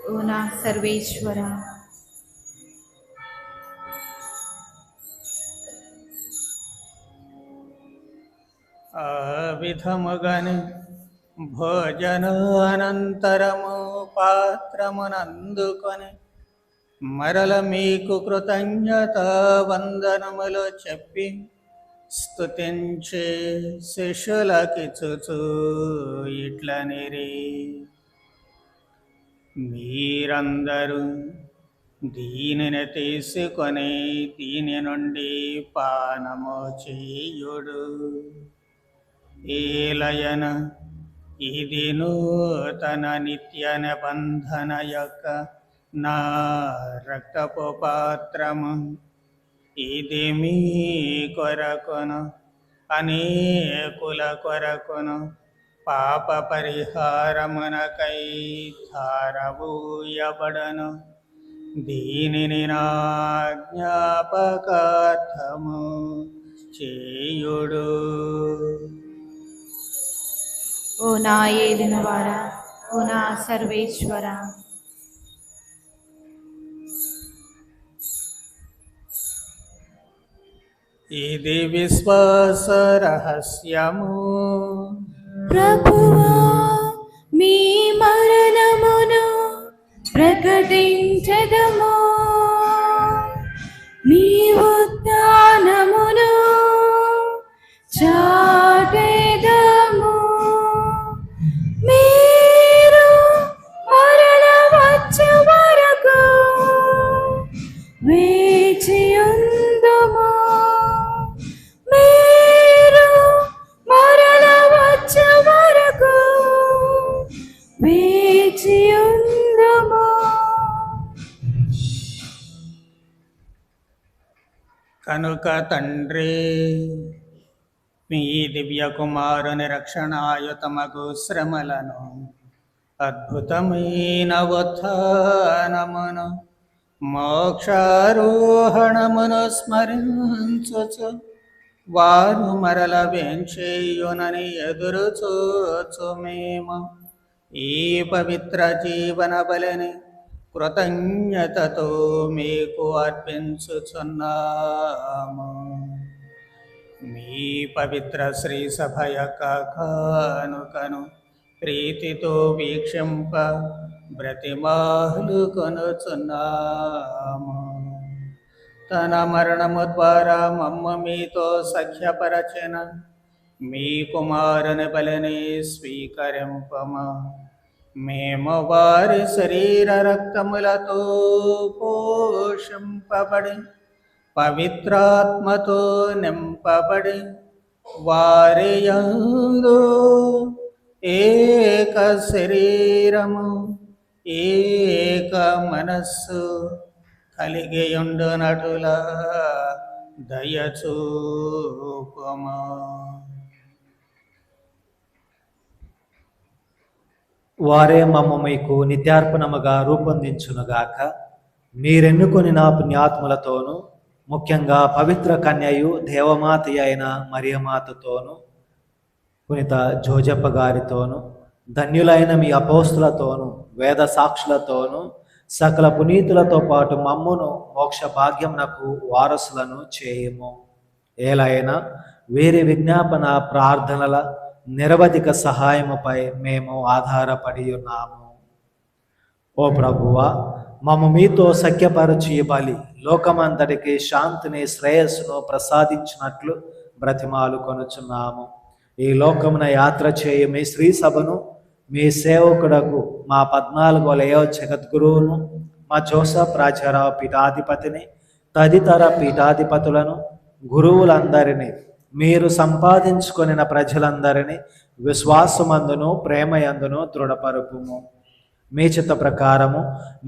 Speaker 4: ఓ నా సర్వేశ్వర,
Speaker 3: ఆ విధముగానే భోజనానంతరము పాత్రమునందుకొని మరల మీకు కృతజ్ఞత వందనములు చెప్పి స్తుతించే శిష్యులకిచ్చుచు ఇట్లనిరి, మీరందరూ దీనిని తీసుకొని దీని నుండి పానము చేయుడు. ఏలయన ఇది నూతన నిత్య నిబంధన యొక్క నా రక్తపు పాత్రము. ఇది మీ కొరకును అనేకుల కొరకును పాప పరిహారమునకై ధారవూయబడను. దీనిని నా జ్ఞాపకార్థము చేయుడు.
Speaker 4: ఓ నా ఏలినవారా, ఓ నా సర్వేశ్వర,
Speaker 3: ఇది విశ్వాస రహస్యము.
Speaker 8: ప్రభువా, మీ మరణమును ప్రకటించదము, మీ ఉత్థానమును చాటెదము. మీరు మరల వచ్చే వరకు వేచియుందుము. మీరు మరల వచ్చే వరకు వేచియుందుము.
Speaker 3: కనుక తండ్రి, మీ దివ్య కుమారుని రక్షణాయుతమగు శ్రమలను అద్భుతమైన ఉత్థానమును మోక్షారోహణమును స్మరించుచు వారు మరల వేంచేయునని ఎదురు చూచు మేము ఈ పవిత్ర జీవన బలిని కృతజ్ఞతతో మీకు అర్పించుచున్నాము. మీ పవిత్ర శ్రీ సభ యొక్క కానుకను ప్రీతితో వీక్షింప బ్రతిమాలు కొనుచున్నాము. తన మరణము ద్వారా మమ్మ మీతో సఖ్యపరచిన మీ కుమారుని బలిని స్వీకరింపమా. మేము వారి శరీర రక్తములతో పోషింపబడి పవిత్రాత్మతో నింపబడి వారి యందు ఏక శరీరము ఏక మనస్సు కలిగియుండునటులా దయచూపుము.
Speaker 7: వారే మమ్మ మీకు నిత్యార్పణముగా రూపొందించునుగాక. మీరెన్నుకొని నా పుణ్యాత్ములతోనూ ముఖ్యంగా పవిత్ర కన్యయు దేవమాత అయిన మరియమాతతోనూ పునీత జోజప్ప గారితోనూ ధన్యులైన మీ అపోస్తులతోనూ వేద సాక్షులతోనూ సకల పునీతులతో పాటు మమ్మును మోక్ష భాగ్యమునకు వారసులను చేయుము. ఏలైనా వీరి విజ్ఞాపన ప్రార్థనల నిరవధిక సహాయముపై మేము ఆధారపడి ఉన్నాము. ఓ ప్రభువా, మమ్ము మీతో సఖ్యపరచి బలి లోకమంతటికి శాంతిని శ్రేయస్సును ప్రసాదించినట్లు బ్రతిమాలు కొనుచున్నాము. ఈ లోకమున యాత్ర చేయ మీ శ్రీ సభను, మీ సేవకుడకు మా 14వ లయో జగద్గురువును, మా జోసఫ్ రాజారావు పీఠాధిపతిని, తదితర పీఠాధిపతులను, గురువులందరినీ, మీరు సంపాదించుకొనిన ప్రజలందరినీ విశ్వాసమందును ప్రేమయందును దృఢపరుపుము. మీ చిత్త ప్రకారము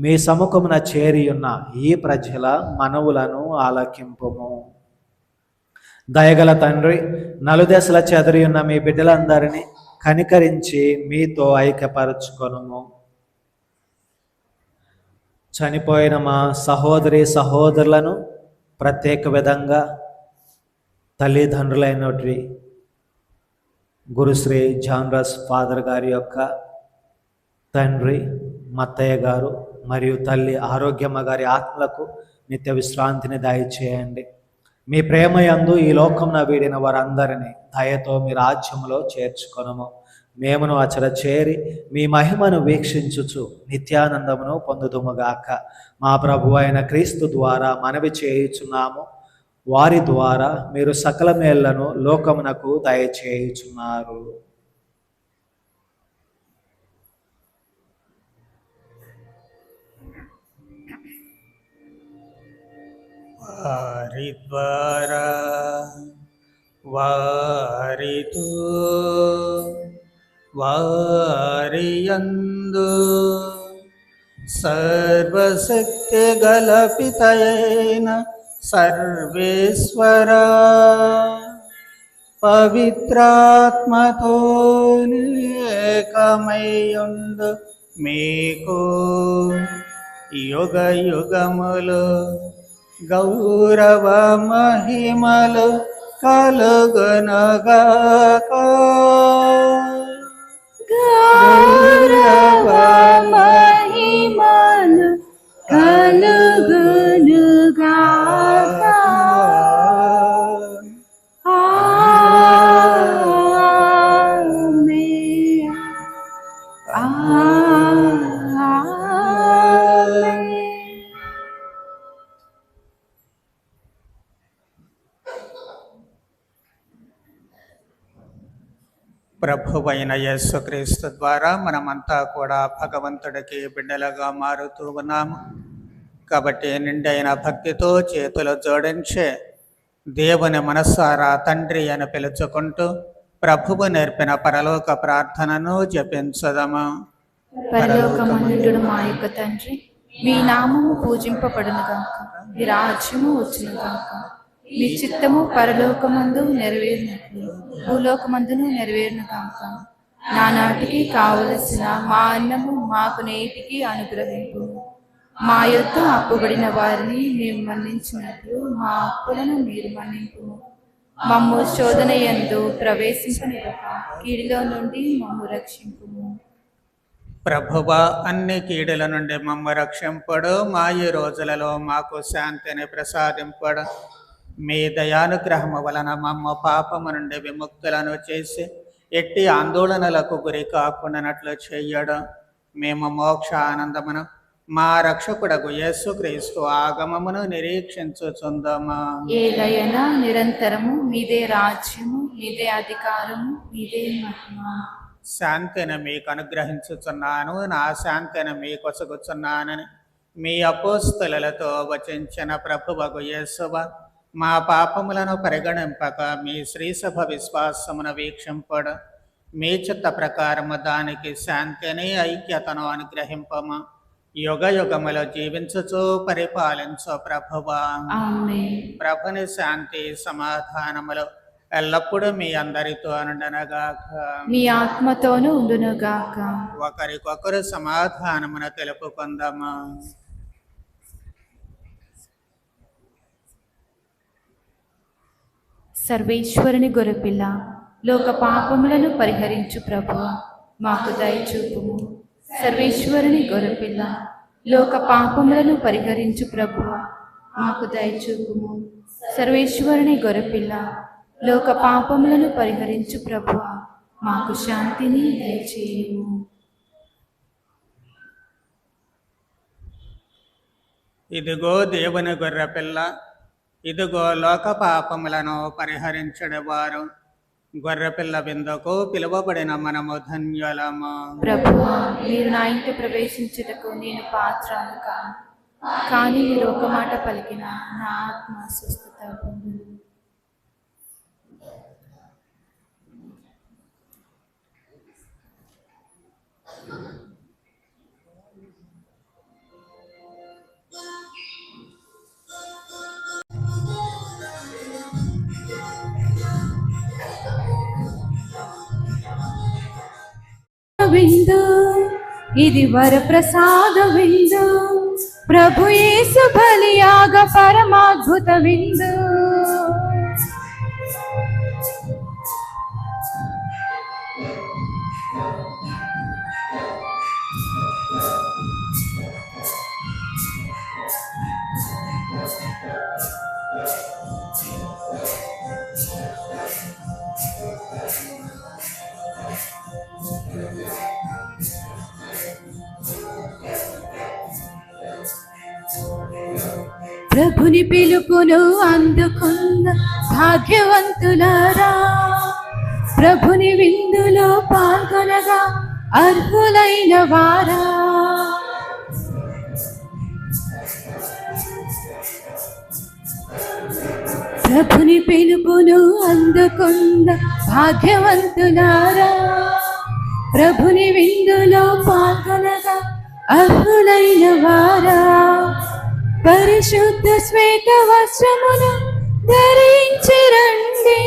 Speaker 7: మీ సముఖమున చేరియున్న ఈ ప్రజల మనవులను ఆలకింపుము. దయగల తండ్రి, నలుదశల చెదరియున్న మీ బిడ్డలందరినీ కనికరించి మీతో ఐక్యపరచుకొనుము. చనిపోయిన మా సహోదరి సహోదరులను ప్రత్యేక విధంగా తల్లిదండ్రులైనటువంటి గురుశ్రీ జాన్రస్ ఫాదర్ గారి యొక్క తండ్రి మత్తయ్య గారు మరియు తల్లి ఆరోగ్యమ్మ గారి ఆత్మలకు నిత్య విశ్రాంతిని దయచేయండి. మీ ప్రేమయందు ఈ లోకమున వీడిన వారందరినీ దయతో మీ రాజ్యములో చేర్చుకొనము. మేమును అచర చేరి మీ మహిమను వీక్షించుచు నిత్యానందమును పొందుదుముగాక. మా ప్రభు అయిన క్రీస్తు ద్వారా మనవి చేయుచున్నాము. వారి ద్వారా మీరు సకల మేళ్లను లోకమునకు దయచేయుచున్నారు.
Speaker 3: వారి ద్వారా వారితో వారియందు సర్వశక్తి గల పితయైన సర్వేశ్వర పవిత్రాత్మతో ఏకమయ్యుండు మీకు యుగ యుగములు గౌరవ మహిమలు కలుగునుగాక.
Speaker 8: గౌరవ మహిమలు కలుగునుగాక. ఆమేన్. ఆమేన్.
Speaker 3: ప్రభువైన యేసుక్రీస్తు ద్వారా మనమంతా కూడా భగవంతుడికి బిడ్డలుగా మారుతూ ఉన్నాము. కాబట్టి నిండైన భక్తితో చేతులు జోడించి దేవుని మనస్సారా తండ్రి అని పిలుచుకుంటూ ప్రభువు నేర్పిన పరలోక ప్రార్థనను జపించదము.
Speaker 4: పరలోకమందుడు మా యొక్క తండ్రి, మీ నామము పూజింపబడునుగాక, మీ రాజ్యము వచ్చునుగాక, మీ చిత్తము పరలోకమందు నెరవేరినట్లు భూలోకమందును నెరవేరునుగాక. నానాటికి కావలసిన మా అన్నము మాకు నేటికి అనుగ్రహింపు. మా యొద్ద అప్పుబడిన వారిని మేము మన్నించినట్లు మా అప్పులను మీరు మన్నింపు. మమ్ము శోధన యందు ప్రవేశింపనివ్వక కీడులో నుండి మమ్ము రక్షింపుము.
Speaker 3: ప్రభువా, అన్ని కీడుల నుండి మమ్ము రక్షింపడు. మా ఈ రోజులలో మాకు శాంతిని ప్రసాదింపడు. మీ దయానుగ్రహము వలన మమ్మ పాపము నుండి విముక్తులను చేసి ఎట్టి ఆందోళనలకు గురి కాకుండానట్లు చెయ్యడం. మేము మోక్ష ఆనందమును మా రక్షకుడకు యేసుక్రీస్తు ఆగమమును నిరీక్షించుచుందమా.
Speaker 4: ఏలయనా నిరంతరము మీదే రాజ్యము, మీదే అధికారము, మీదే మహిమ.
Speaker 3: శాంతిని మీకు అనుగ్రహించుచున్నాను, నా శాంతిని మీకు ఒసగుచున్నానని మీ అపోస్తలులతో వచించిన ప్రభువగు యేసువ, మా పాపములను పరిగణింపక మీ శ్రీసభ విశ్వాసమును వీక్షింపడు. మీ చిత్త ప్రకారము దానికి శాంతిని ఐక్యతను అనుగ్రహింపము. యుగ యుగములో జీవించుచు పరిపాలించు ప్రభువా.
Speaker 4: ఆమేన్.
Speaker 3: ప్రభుని శాంతి సమాధానములు ఎల్లప్పుడూ మీ అందరితో నుండునుగాక.
Speaker 4: మీ ఆత్మతోనూ ఉండునుగాక.
Speaker 3: ఒకరికొకరు సమాధానమును తెలుపుకుందాము.
Speaker 4: సర్వేశ్వరుని గొర్రెపిల్ల, లోక పాపములను పరిహరించు ప్రభువా, మాకు దయచూపుము. సర్వేశ్వరుని గొర్రెపిల్ల, లోక పాపములను పరిహరించు ప్రభువా, మాకు దయచూపుము. సర్వేశ్వరుని గొర్రెపిల్ల, లోక పాపములను పరిహరించు ప్రభువా, మాకు శాంతిని దయచేయము.
Speaker 3: ఇదిగో దేవుని గొర్రె పిల్ల, ఇదిగో లోక పాపములను పరిహరించడవారు. గొర్రెపిల్ల విందుకు పిలువబడిన మనము ధన్యులము.
Speaker 4: ప్రభువా, మీరు నా ఇంట ప్రవేశించుటకు నేను పాత్రను కాను, కానీ మీరు ఒక మాట పలికిన నా ఆత్మ స్వస్థత పొందును. విందు ఇది వరప్రసాద విందు, ప్రభు యేసు బలియాగ పరమాద్భుత విందు. ప్రభుని పిలుపును అందుకున్న భాగ్యవంతులారా, ప్రభుని విందులో పాల్గొనగా అర్హులైన వారా. ప్రభుని పిలుపును అందుకున్న భాగ్యవంతులారా, ప్రభుని విందులో పాల్గొనగా అర్హులైన వారా. పరిశుద్ధ శ్వేత వస్త్రమును ధరించి రండి,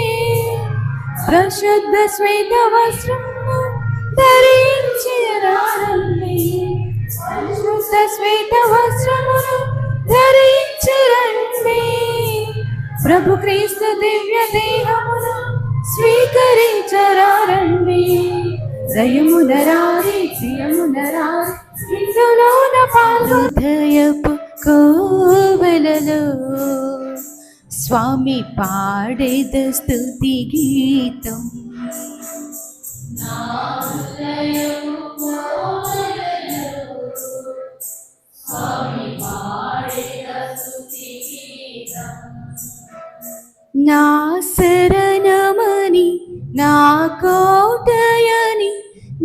Speaker 4: పరిశుద్ధ శ్వేత వస్త్రమును ధరించి రండి, పరిశుద్ధ శ్వేత వస్త్రమును ధరించి రండి. ప్రభు క్రీస్తు దివ్య దేహమును స్వీకరించరండి. దయమునరారి ప్రియమునరారి ఇందులోన పాల్గొదయపు కోవెలలో స్వామి పాడేద స్తుతి గీతం. నా శరణమని, నా కోటయని,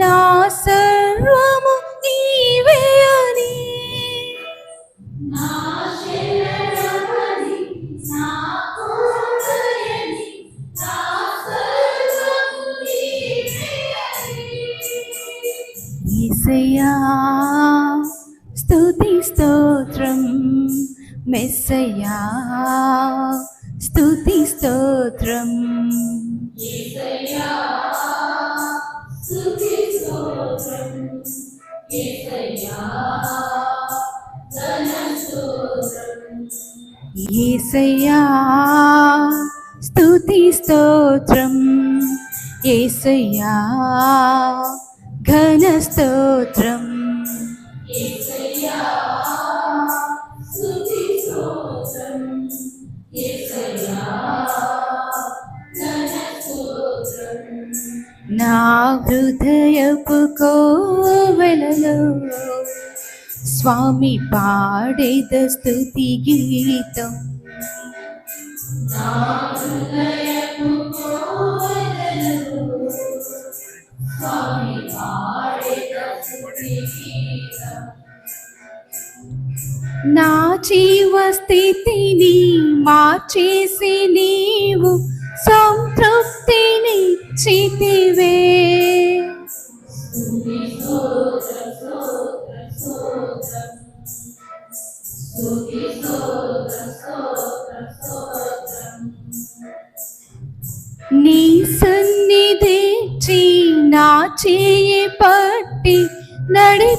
Speaker 4: నా సర్వము నీవే అని. యేసయ్యా స్తుతి స్తోత్రం, మెస్సయ్యా స్తుతి స్తోత్రం. యేసయ్యా స్తుతి స్తోత్రం, యేసయ్యా ఘన స్తోత్రం. నా హృదయపు కోవెలలో స్వామి పాడేద స్తుతి గీతం. నా జీవ స్థితిని మార్చేసి నీవు సంతృప్తిని చితివే. నీ సన్నిధి నా చేయి పట్టి నడిపించినావయ్యా.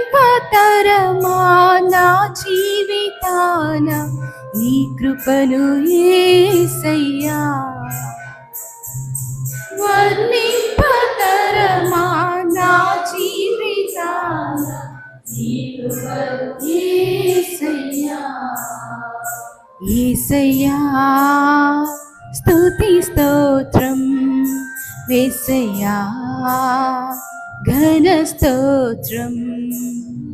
Speaker 4: వర్ణింపతరమా నా జీవితాన నీ కృపను యేసయ్యా. వర్ణింపతరమా నా జీవితాన యేసయ్యా యేసయ్యా స్తుతి స్తోత్రం యేసయ్యా ఘన స్తోత్రం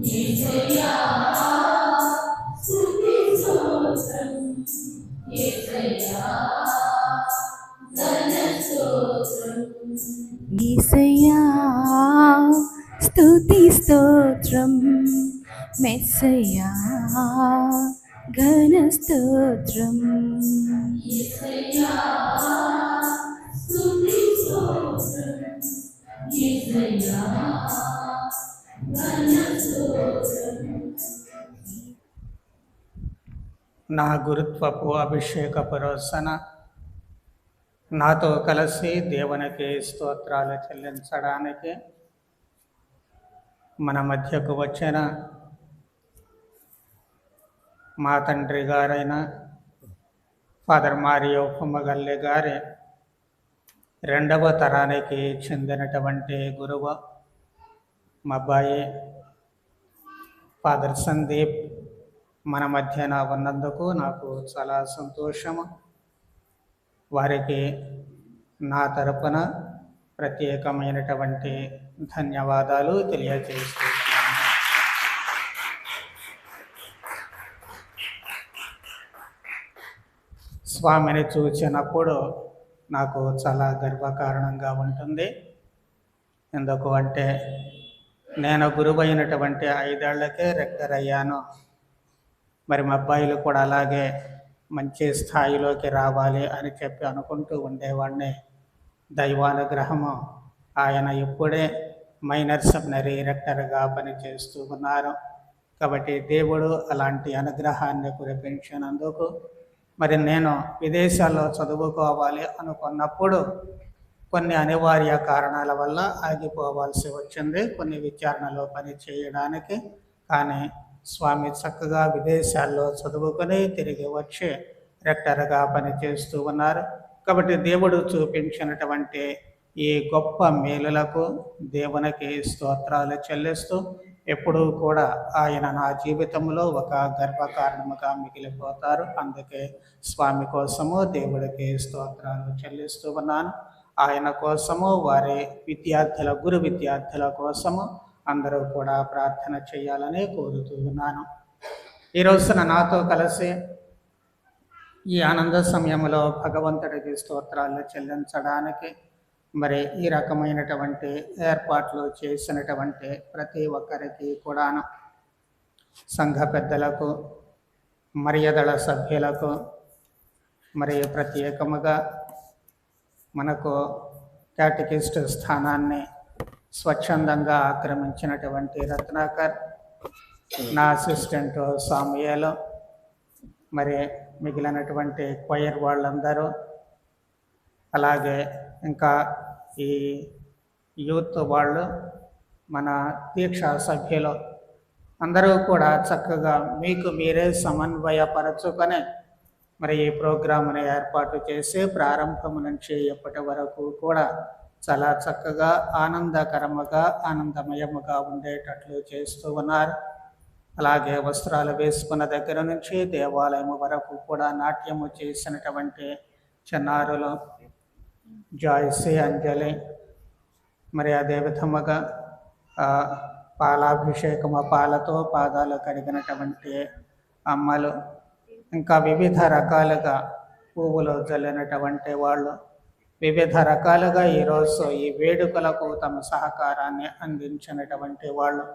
Speaker 4: యేసయ్యా స్తుతి స్తోత్రం మెస్సయ్యా ఘన స్తోత్రం
Speaker 3: నా గురుత్వపు అభిషేకపు రోజున నాతో కలిసి దేవునికి స్తోత్రాలు చెల్లించడానికి మన మధ్యకు వచ్చిన మా తండ్రి గారైన ఫాదర్ మారియో కుమ్మగల్లె గారి రెండవ తరానికి చెందినటువంటి గురువు మా అబ్బాయి ఫాదర్ సందీప్ మన మధ్యన ఉన్నందుకు నాకు చాలా సంతోషము. వారికి నా తరపున ప్రత్యేకమైనటువంటి ధన్యవాదాలు తెలియజేస్తున్నాను. స్వామిని చూసినప్పుడు నాకు చాలా గర్వకారణంగా ఉంటుంది. ఎందుకు అంటే నేను గురువైనటువంటి 5 ఏళ్లకే రెక్టర్ అయ్యాను. మరి మా అబ్బాయిలు కూడా అలాగే మంచి స్థాయిలోకి రావాలి అని చెప్పి అనుకుంటూ ఉండేవాడిని. దైవానుగ్రహము ఆయన ఇప్పుడే మైనర్ సెమినరీ రెక్టర్గా పనిచేస్తూ ఉన్నారు. కాబట్టి దేవుడు అలాంటి అనుగ్రహాన్ని కురిపించినందుకు మరి నేను విదేశాల్లో చదువుకోవాలి అనుకున్నప్పుడు కొన్ని అనివార్య కారణాల వల్ల ఆగిపోవాల్సి వచ్చింది కొన్ని విచారణలో పని చేయడానికి. కానీ స్వామి చక్కగా విదేశాల్లో చదువుకొని తిరిగి వచ్చి రెక్టర్గా పనిచేస్తూ ఉన్నారు. కాబట్టి దేవుడు చూపించినటువంటి ఈ గొప్ప మేలులకు దేవునికి స్తోత్రాలు చెల్లిస్తూ ఎప్పుడూ కూడా ఆయన నా జీవితంలో ఒక గర్వకారణముగా మిగిలిపోతారు. అందుకే స్వామి కోసము దేవుడికి స్తోత్రాలు చెల్లిస్తూ ఉన్నాను. ఆయన కోసము వారి విద్యార్థుల గురు విద్యార్థుల కోసము అందరూ కూడా ప్రార్థన చేయాలని కోరుతూ ఉన్నాను. ఈ రోజున నాతో కలిసి ఈ ఆనంద సమయంలో భగవంతుడికి స్తోత్రాలు చెల్లించడానికి మరి ఈ రకమైనటువంటి ఏర్పాట్లు చేసినటువంటి ప్రతి ఒక్కరికి కూడాను, సంఘ పెద్దలకు, మర్యాదల సభ్యులకు, మరి ప్రత్యేకముగా మనకు క్యాటకిస్ట్ స్థానాన్ని స్వచ్ఛందంగా ఆక్రమించినటువంటి రత్నాకర్, నా అసిస్టెంట్ సామ్యాలు, మరి మిగిలినటువంటి క్వైర్ వాళ్ళందరూ, అలాగే ఇంకా ఈ యూత్ వాళ్ళు, మన దీక్షా సభ్యులు అందరూ కూడా చక్కగా మీకు మీరే సమన్వయపరచుకొని మరి ఈ ప్రోగ్రామ్ని ఏర్పాటు చేసి ప్రారంభం నుంచి ఎప్పటి వరకు కూడా చాలా చక్కగా ఆనందకరముగా ఆనందమయముగా ఉండేటట్లు చేస్తూ ఉన్నారు. అలాగే వస్త్రాలు వేసుకున్న దగ్గర నుంచి దేవాలయం వరకు కూడా నాట్యము చేసినటువంటి చిన్నారులు జాయ్సీ, అంజలి, మరి అదే విధముగా పాలాభిషేకము, పాలతో పాదాలు కడిగినటువంటి అమ్మలు, ఇంకా వివిధ రకాలుగా పువ్వులు జల్లినటువంటి వాళ్ళు, వివిధ రకాలుగా ఈరోజు ఈ వేడుకలకు తమ సహకారాన్ని అందించినటువంటి వాళ్ళు,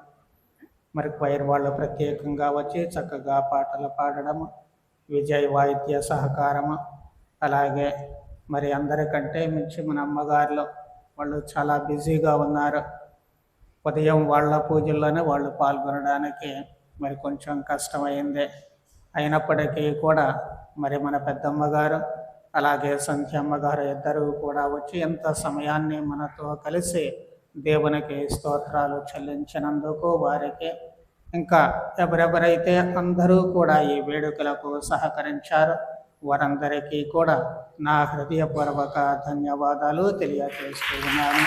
Speaker 3: మరి క్వైర్ వాళ్ళు ప్రత్యేకంగా వచ్చి చక్కగా పాటలు పాడడము, విజయ్ వాయిద్య సహకారము, అలాగే మరి అందరికంటే మించి మన అమ్మగారులు వాళ్ళు చాలా బిజీగా ఉన్నారు. ఉదయం వాళ్ళ పూజల్లోనే వాళ్ళు పాల్గొనడానికి మరి కొంచెం కష్టమైంది. అయినప్పటికీ కూడా మరి మన పెద్దమ్మగారు అలాగే సంధ్యమ్మగారు ఇద్దరు కూడా వచ్చి ఎంత సమయాన్ని మనతో కలిసి దేవునికి స్తోత్రాలు చెల్లించినందుకు వారికి, ఇంకా ఎవరెవరైతే అందరూ కూడా ఈ వేడుకలకు సహకరించారో వారందరికీ కూడా నా హృదయపూర్వక ధన్యవాదాలు తెలియజేస్తూ ఉన్నాను.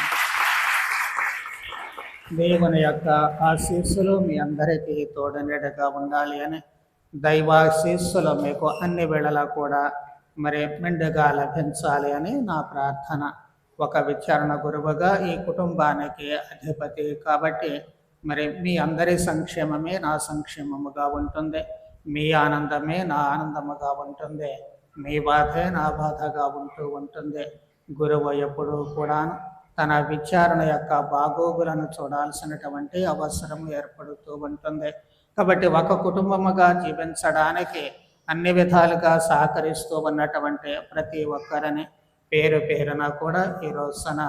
Speaker 3: దేవుని యొక్క ఆశీస్సులు మీ అందరికీ తోడనీడగా ఉండాలి అని, దైవాశీస్సులు మీకు అన్ని వేళలా కూడా మరి మెండుగా లభించాలి అని నా ప్రార్థన. ఒక విచారణ గురువుగా ఈ కుటుంబానికి అధిపతి కాబట్టి మరి మీ అందరి సంక్షేమమే నా సంక్షేమముగా ఉంటుంది, మీ ఆనందమే నా ఆనందముగా ఉంటుంది, మీ బాధే నా బాధగా ఉంటూ ఉంటుంది. గురువు ఎప్పుడూ కూడా తన విచారణ యొక్క బాగోగులను చూడాల్సినటువంటి అవసరం ఏర్పడుతూ ఉంటుంది. కాబట్టి ఒక కుటుంబముగా జీవించడానికి అన్ని విధాలుగా సహకరిస్తూ ఉన్నటువంటి ప్రతి ఒక్కరిని పేరు పేరున కూడా ఈ రోజున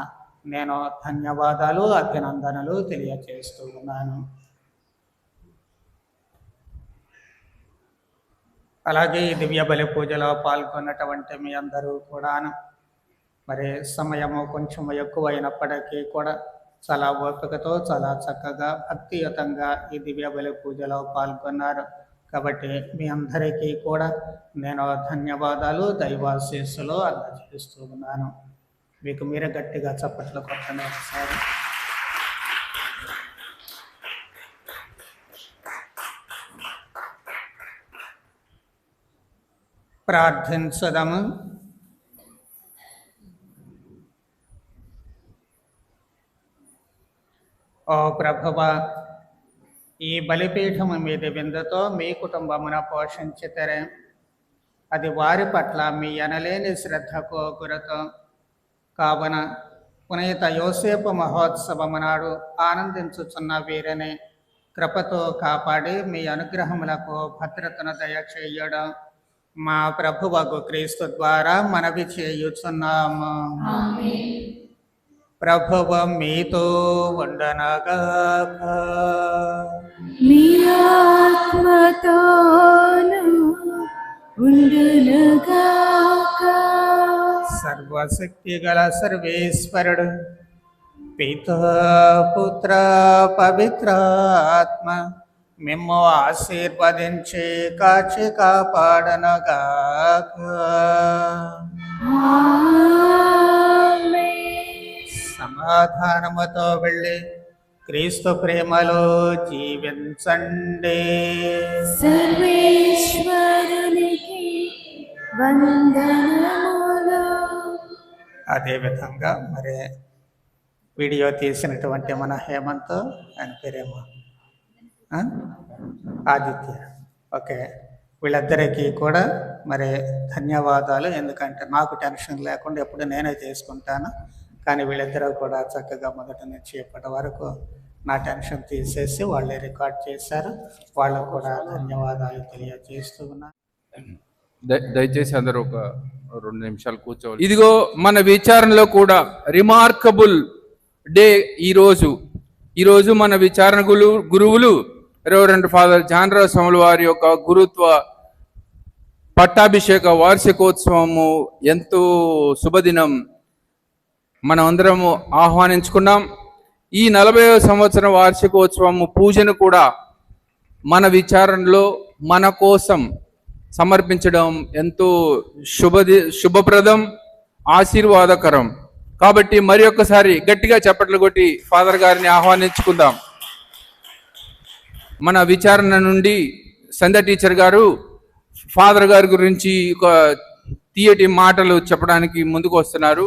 Speaker 3: నేను ధన్యవాదాలు, అభినందనలు తెలియజేస్తూ ఉన్నాను. అలాగే ఈ దివ్య బలి పూజలో పాల్గొన్నటువంటి మీ అందరూ కూడా మరి సమయము కొంచెం ఎక్కువైనప్పటికీ కూడా చాలా ఓపికతో చాలా చక్కగా భక్తియుతంగా ఈ దివ్య బలి పూజలో పాల్గొన్నారు. కాబట్టి మీ అందరికీ కూడా నేను ధన్యవాదాలు, దైవాశీస్సులు అందజేస్తూ ఉన్నాను. మీకు మీరే గట్టిగా చప్పట్లు కొట్టండి ఒకసారి. ప్రార్థించదము. ఓ ప్రభువా, ఈ బలిపీఠము మీద విందుతో మీ కుటుంబమున పోషించితరే, అది వారి పట్ల మీ అనలేని శ్రద్ధకు గురతో. కావున పునీత యోసేపు మహోత్సవము నాడు ఆనందించుచున్న వీరిని కృపతో కాపాడి మీ అనుగ్రహములకు భద్రతను దయచేయడం మా ప్రభువగు క్రీస్తు ద్వారా మనవి చేయుచున్నాము. ప్రభువు మీతో ఉండనగాక.
Speaker 8: మీ ఆత్మతోను ఉండునుగాక.
Speaker 3: సర్వశక్తి గల సర్వేశ్వరుడు పితా పుత్ర పవిత్రాత్మ మిమ్ము ఆశీర్వదించి కాచి కాపాడనగాక. సమాధానముతో వెళ్ళి క్రీస్తు ప్రేమలో జీవించండి.
Speaker 8: సర్వేశ్వరునికి వందనములు.
Speaker 3: అదేవిధంగా మరి వీడియో తీసినటువంటి మన హేమంత్ ఆయన పేరేమో ఆదిత్య, ఓకే, వీళ్ళిద్దరికీ కూడా మరి ధన్యవాదాలు. ఎందుకంటే నాకు టెన్షన్ లేకుండా ఎప్పుడు నేనే చేసుకుంటాను, కానీ వీళ్ళిద్దరూ కూడా చక్కగా మొదటి నుంచి ఇప్పటి వరకు నా టెన్షన్ తీసేసి వాళ్ళే రికార్డ్ చేశారు. వాళ్ళకు కూడా ధన్యవాదాలు తెలియజేస్తూ ఉన్నాను.
Speaker 9: దయచేసి అందరూ ఒక 2 నిమిషాలు కూర్చోవాలి. ఇదిగో మన విచారణలో కూడా రిమార్కబుల్ డే ఈరోజు మన విచారణ గురువులు రెవరెండ్ ఫాదర్ జాన్రాజ్ స్వాముల వారి యొక్క గురుత్వ పట్టాభిషేక వార్షికోత్సవము ఎంతో శుభదినం మనం అందరము ఆహ్వానించుకున్నాం. ఈ 40వ సంవత్సరం వార్షికోత్సవము పూజను కూడా మన విచారణలో మన కోసం సమర్పించడం ఎంతో శుభప్రదం, ఆశీర్వాదకరం. కాబట్టి మరి ఒక్కసారి గట్టిగా చప్పట్లు కొట్టి ఫాదర్ గారిని ఆహ్వానించుకుందాం. మన విచారణ నుండి సంధ్య టీచర్ గారు ఫాదర్ గారి గురించి ఒక తీయటి మాటలు చెప్పడానికి ముందుకు వస్తున్నారు.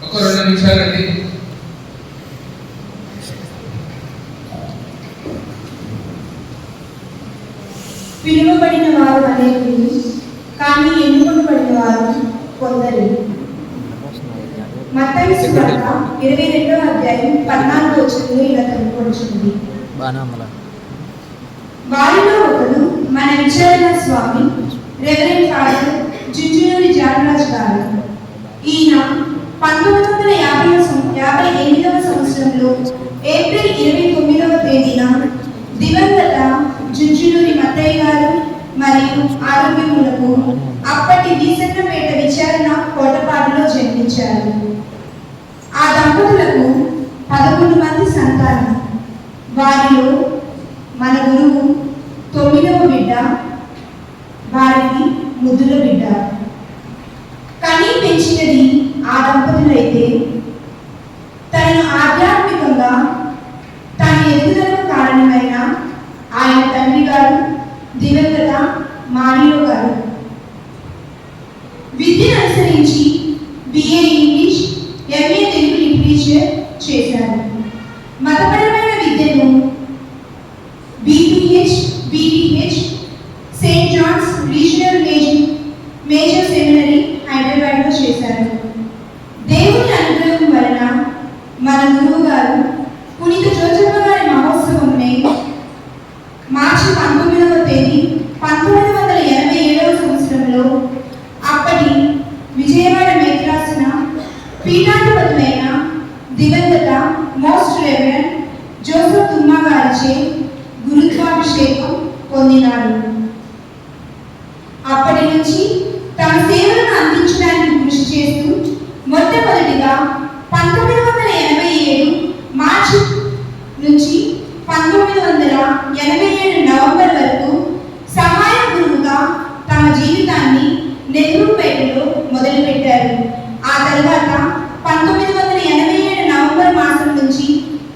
Speaker 9: ఒక 2 నిమిషాలండి.
Speaker 10: పిలువబడిన వారు అనేకులు, కానీ ఎన్నుకొనబడిన వారు కొందరు. మత్తయి సువార్త 22వ అధ్యాయం 14వ వచనంలో ఇలా తెలుపబడుచున్నది. వారిలో ఒకడు మన విచారణ స్వామి రెవరెండ్ ఫాదర్ జుంజునూరి జాన్రాజ్ గారు. ఈయన 1958వ సంవత్సరంలో ఏప్రిల్ 29వ తేదీన దివంగత జుంజునూరి మత్తయ్య గారు మరియు ఆరోగ్యములకు అప్పటి వీసన్నపేట విచారణ కోటపాడులో జన్మించారు. ఆ దంపతులకు 11 మంది సంతానం. వారిలో మన గురువు 9వ బిడ్డ. వారికి ముద్దుల బిడ్డ. కని పెంచినది ఆ దంపతులైతే తనను ఆధ్యాత్మికంగా తన ఎదుగుదలకు కారణమైన ఆయన తండ్రి గారు దివంగత మారియో గారు విద్యను అనుసరించి BA English, MA Telugu literature చేశారు. మతపరమైన విద్యను BTh Saint John's regional major seminary హైదరాబాద్లో చేశారు. దేవుని అనుగ్రహం వలన మన గురువు గారు పునీత జోజప్ప గారి మహోత్సవంనే మార్చి 19వ తేదీ 1987వ సంవత్సరంలో అప్పటి విజయవాడ మేత్రాసన పీఠాధిపతులైన దివంగత మోస్ట్ రెవరెండ్ జోసెఫ్ తుమ్మా గారిచే గురుత్వాభిషేకం పొందినారు. అప్పటి నుంచి తమ సేవలను అందించడానికి కృషి చేస్తూ మొట్టమొదటిగా 1987 మార్చి నుంచి 1987 నవంబర్ వరకు సహాయ గురువుగా తమ జీవితాన్ని నెహ్రూపేటలో మొదలుపెట్టారు. ఆ తర్వాత 1987 నవంబర్ మాసం నుంచి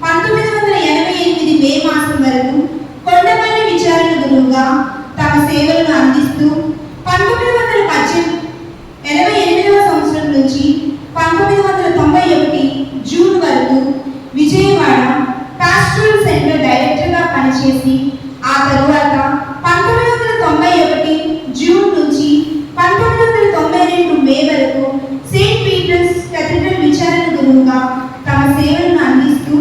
Speaker 10: 1988 మే మాసం వరకు కొండపల్లి విచారణ గురువుగా తమ సేవలను అందిస్తూ 1988వ సంవత్సరం నుంచి 1991 జూన్ వరకు విజయవాడ పాస్టరల్ సెంటర్ డైరెక్టర్గా పనిచేసి ఆ తరువాత 1991 జూన్ నుంచి 1992 మే వరకు సెయింట్ పీటర్స్ కేథడ్రల్ విచారణ గురువుగా తమ సేవలను అందిస్తూ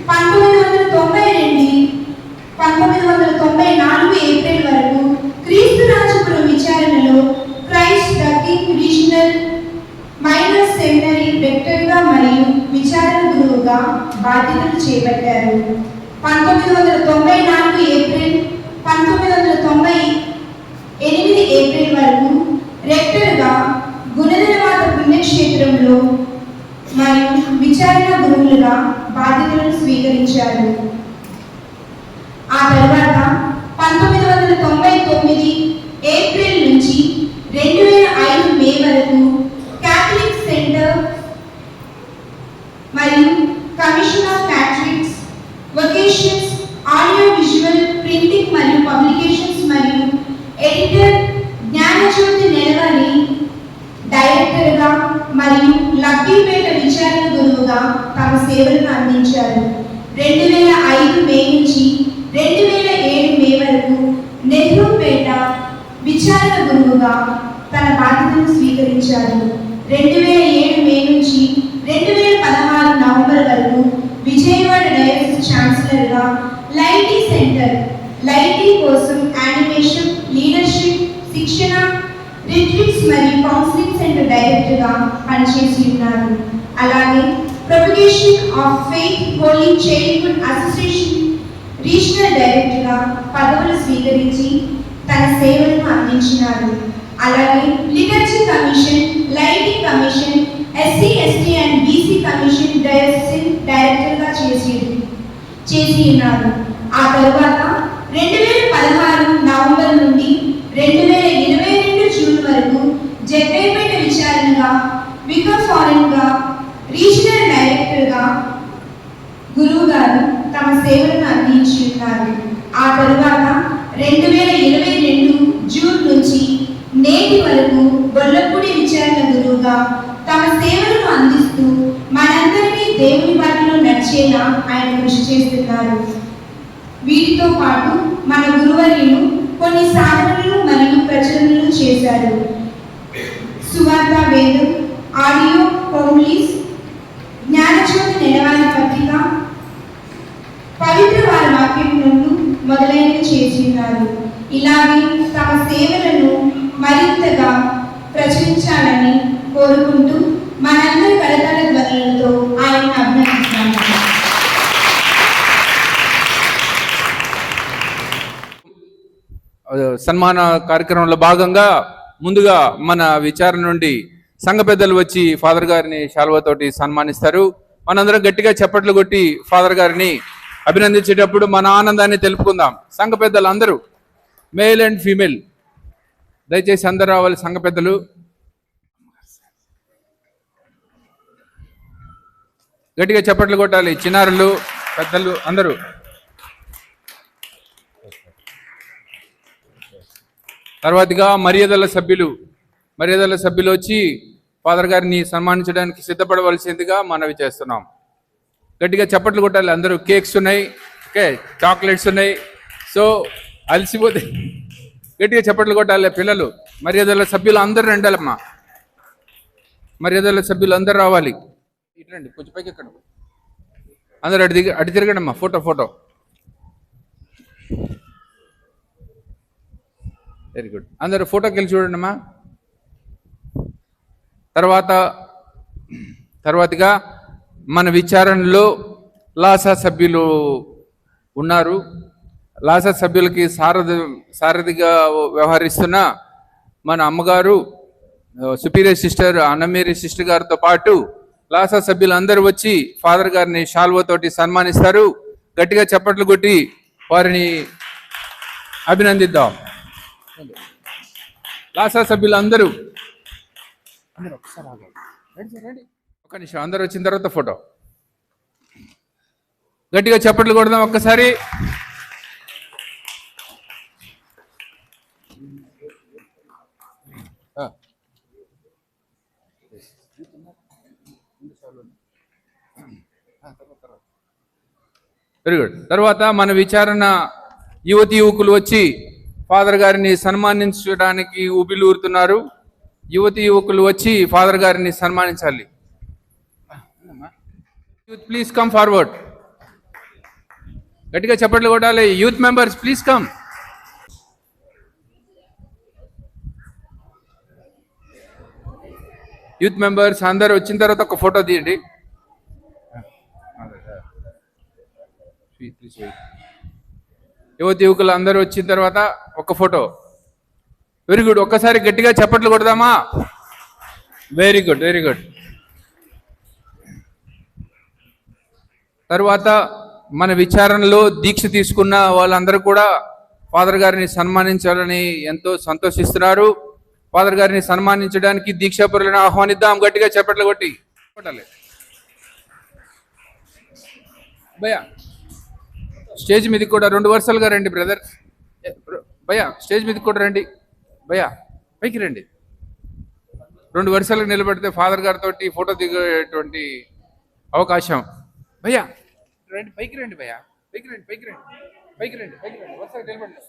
Speaker 10: 1994 ఏప్రిల్ వరకు క్రీస్తురాజపురం విచారణలో Christ the King regional minor seminary డైరెక్టర్గా మరియు విచారణ గురువుగా బాధ్యతలు చేపట్టారు. 1994 ఏప్రిల్ 1998 ఏప్రిల్ వరకు రెక్టర్గా గుణదలమాత పుణ్యక్షేత్రంలో మరియు విచారణ గురువులుగా బాధ్యతలను స్వీకరించారు. ఆ తర్వాత 1999 ఏప్రిల్ నుంచి 2005 మే వరకు క్యాథలిక్ సెంటర్ మరియు commission of Catholics vocations audio visual printing మరియు పబ్లికేషన్స్ మరియు ఎడిటర్ జ్ఞానజ్యోతి నెలవని డైరెక్టర్గా మరియు లబ్బిపేట విచారణ గురువుగా తమ సేవలను అందించారు. 2005 మే నుంచి 2007 మే వరకు నెహ్రూపేట విచారణ గురువుగా తన బాధ్యతను స్వీకరించారు. 2007 మే నుంచి 2016 నవంబర్ వరకు విజయవాడ డయాసిస్ ఛాన్సలర్గా లైటీ సెంటర్ లైటీ కోసం యానిమేషన్, లీడర్షిప్, శిక్షణ, రిట్రీట్స్ మరియు కౌన్సిలింగ్ సెంటర్ డైరెక్టర్గా పనిచేసి ఉన్నారు. అలాగే propagation of faith holy childhood association regional డైరెక్టర్గా పదవులు స్వీకరించి తన సేవలను అందించినారు. అలాగే liturgy commission, lighting commission, SC ST and BC commission డైరెక్టర్గా చేసి ఉన్నారు. ఆ తరువాత 2016 నవంబర్ నుండి 2022 జూన్ వరకు జగ్గైపేట విచారణగా వికర్ ఫారెన్గా రీజనల్ డైరెక్టర్గా గురువు గారు తమ సేవలను అందించి ఉన్నారు. ఆ తరువాత 2022 జూన్ నుంచి నేటి వరకు గొల్లపూడి విచారణ గురువుగా తమ సేవలను అందిస్తూ మనందరినీ దేవుని బాటలో నడిచేలా ఆయన కృషి చేస్తున్నారు. వీటితో పాటు మన గురువర్యులు కొన్ని సాధనలు మరియు ప్రచురణలు చేశారు. సువార్త వేదం, ఆడియో హోమ్లీస్, జ్ఞానజ్యోతి నెలవారి పత్రిక, పవిత్ర వారి వాక్యములను మొదలైనవి చేసి ఉన్నారు. ఇలాగే తమ సేవలను మరింతగా ప్రచురించాలని కోరుకుంటూ మనందరి కరతాళ ధ్వనులతో ఆయన అభినందిస్తున్నాము.
Speaker 9: సన్మాన కార్యక్రమంలో భాగంగా ముందుగా మన విచారణ నుండి సంఘ పెద్దలు వచ్చి ఫాదర్ గారిని శాల్వాతోటి సన్మానిస్తారు. మనందరం గట్టిగా చప్పట్లు కొట్టి ఫాదర్ గారిని అభినందించేటప్పుడు మన ఆనందాన్ని తెలుపుకుందాం. సంఘ పెద్దలు అందరూ, మేల్ అండ్ ఫీమేల్, దయచేసి అందరు రావాలి. సంఘ పెద్దలు గట్టిగా చప్పట్లు కొట్టాలి. చిన్నారులు, పెద్దలు అందరూ. తర్వాతగా మర్యాదల సభ్యులు వచ్చి ఫాదర్ గారిని సన్మానించడానికి సిద్ధపడవలసిందిగా మనవి చేస్తున్నాం. గట్టిగా చప్పట్లు కొట్టాలి అందరూ. కేక్స్ ఉన్నాయి, ఓకే, చాక్లెట్స్ ఉన్నాయి. సో అలసిపోతే గట్టిగా చప్పట్లు కొట్టాలి పిల్లలు. మర్యాదల సభ్యులు అందరూ రండాలమ్మా. మర్యాదల సభ్యులు అందరూ రావాలి. ఇట్రండి, కొంచెం పైకి ఎక్కడ అందరూ అటు తిరగండి అమ్మా. Photo very good. అందరూ ఫోటోకి వెళ్ళి చూడండి అమ్మా. తర్వాతగా మన విచారణలో లాసా సభ్యులు ఉన్నారు. లాసా సభ్యులకి సారథిగా వ్యవహరిస్తున్న మన అమ్మగారు సుపీరియర్ సిస్టర్ అన్నమేరీ సిస్టర్ గారితో పాటు లాసా సభ్యులు అందరూ వచ్చి ఫాదర్ గారిని షాల్వతోటి సన్మానిస్తారు. గట్టిగా చప్పట్లు కొట్టి వారిని అభినందిద్దాం. లాసా సభ్యులు అందరూ ఒక్క నిమిషం, అందరూ వచ్చిన తర్వాత ఫోటో. గట్టిగా చప్పట్లు కొడదాం ఒక్కసారి. Very good. తర్వాత మన విచారణ యువకులు వచ్చి ఫాదర్ గారిని సన్మానించడానికి ఊపిలూరుతున్నారు. యువకులు వచ్చి ఫాదర్ గారిని సన్మానించాలి. Youth please come forward. గట్టిగా చప్పట్లు కొట్టాలి. Youth members please come. Youth members అందరు వచ్చిన తర్వాత ఒక ఫోటో తీయండి. యువకులు అందరూ వచ్చిన తర్వాత ఒక ఫోటో. Very good. ఒక్కసారి గట్టిగా చప్పట్లు కొడదామా? Very good. తర్వాత మన విచారణలో దీక్ష తీసుకున్న వాళ్ళందరూ కూడా ఫాదర్ గారిని సన్మానించాలని ఎంతో సంతోషిస్తున్నారు. ఫాదర్ గారిని సన్మానించడానికి దీక్షాపరులను ఆహ్వానిద్దాం. గట్టిగా చప్పట్లు కొట్టి కొట్టాలి. భయ్యా స్టేజ్ మీదకి కూడా 2 వరుసలుగా రండి బ్రదర్. భయ్యా స్టేజ్ మీదకి కూడా రండి. భయ్యా పైకి రండి. 2 వరుసలకు నిలబడితే ఫాదర్ గారితో ఫోటో దిగేటువంటి అవకాశం. భయ్యా రండి, పైకి రండి. భయ్యా పైకి రండి. వరుసగా నిలబడండి.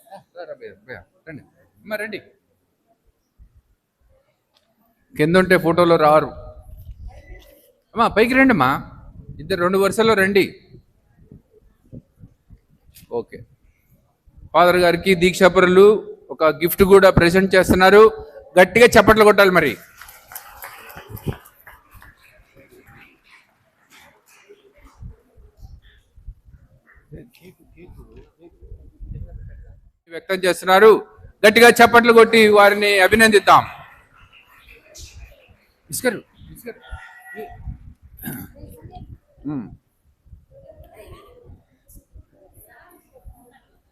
Speaker 9: భయ్యా రండి అమ్మా, రండి. కింద ఉంటే ఫోటోలో రారు అమ్మా. పైకి రండి అమ్మా. ఇద్దరు 2 వరుసల్లో రండి. ఓకే. ఫాదర్ గారికి దీక్షాపరులు ఒక గిఫ్ట్ కూడా ప్రెజెంట్ చేస్తున్నారు. గట్టిగా చప్పట్లు కొట్టాలి మరి. వ్యక్తం చేస్తున్నారు. గట్టిగా చప్పట్లు కొట్టి వారిని అభినందిద్దాం. ఇస్కరు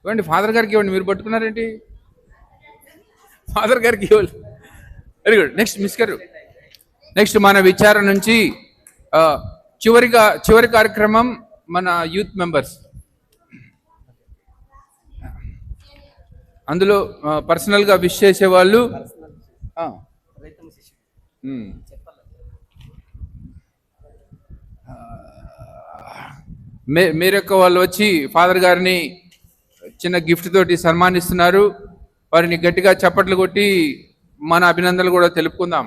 Speaker 9: ఇవ్వండి, ఫాదర్ గారికి ఇవ్వండి. మీరు పట్టుకున్నారేంటి? ఫాదర్ గారికి ఇవ్వాలి. Very good. నెక్స్ట్ మన విచారణ నుంచి చివరి కార్యక్రమం మన యూత్ మెంబర్స్. అందులో పర్సనల్గా విష్ చేసేవాళ్ళు మేరొక్క వాళ్ళు వచ్చి ఫాదర్ గారిని చిన్న గిఫ్ట్ తోటి సన్మానిస్తున్నారు. వారిని గట్టిగా చప్పట్లు కొట్టి మన అభినందనలు కూడా తెలుపుకుందాం.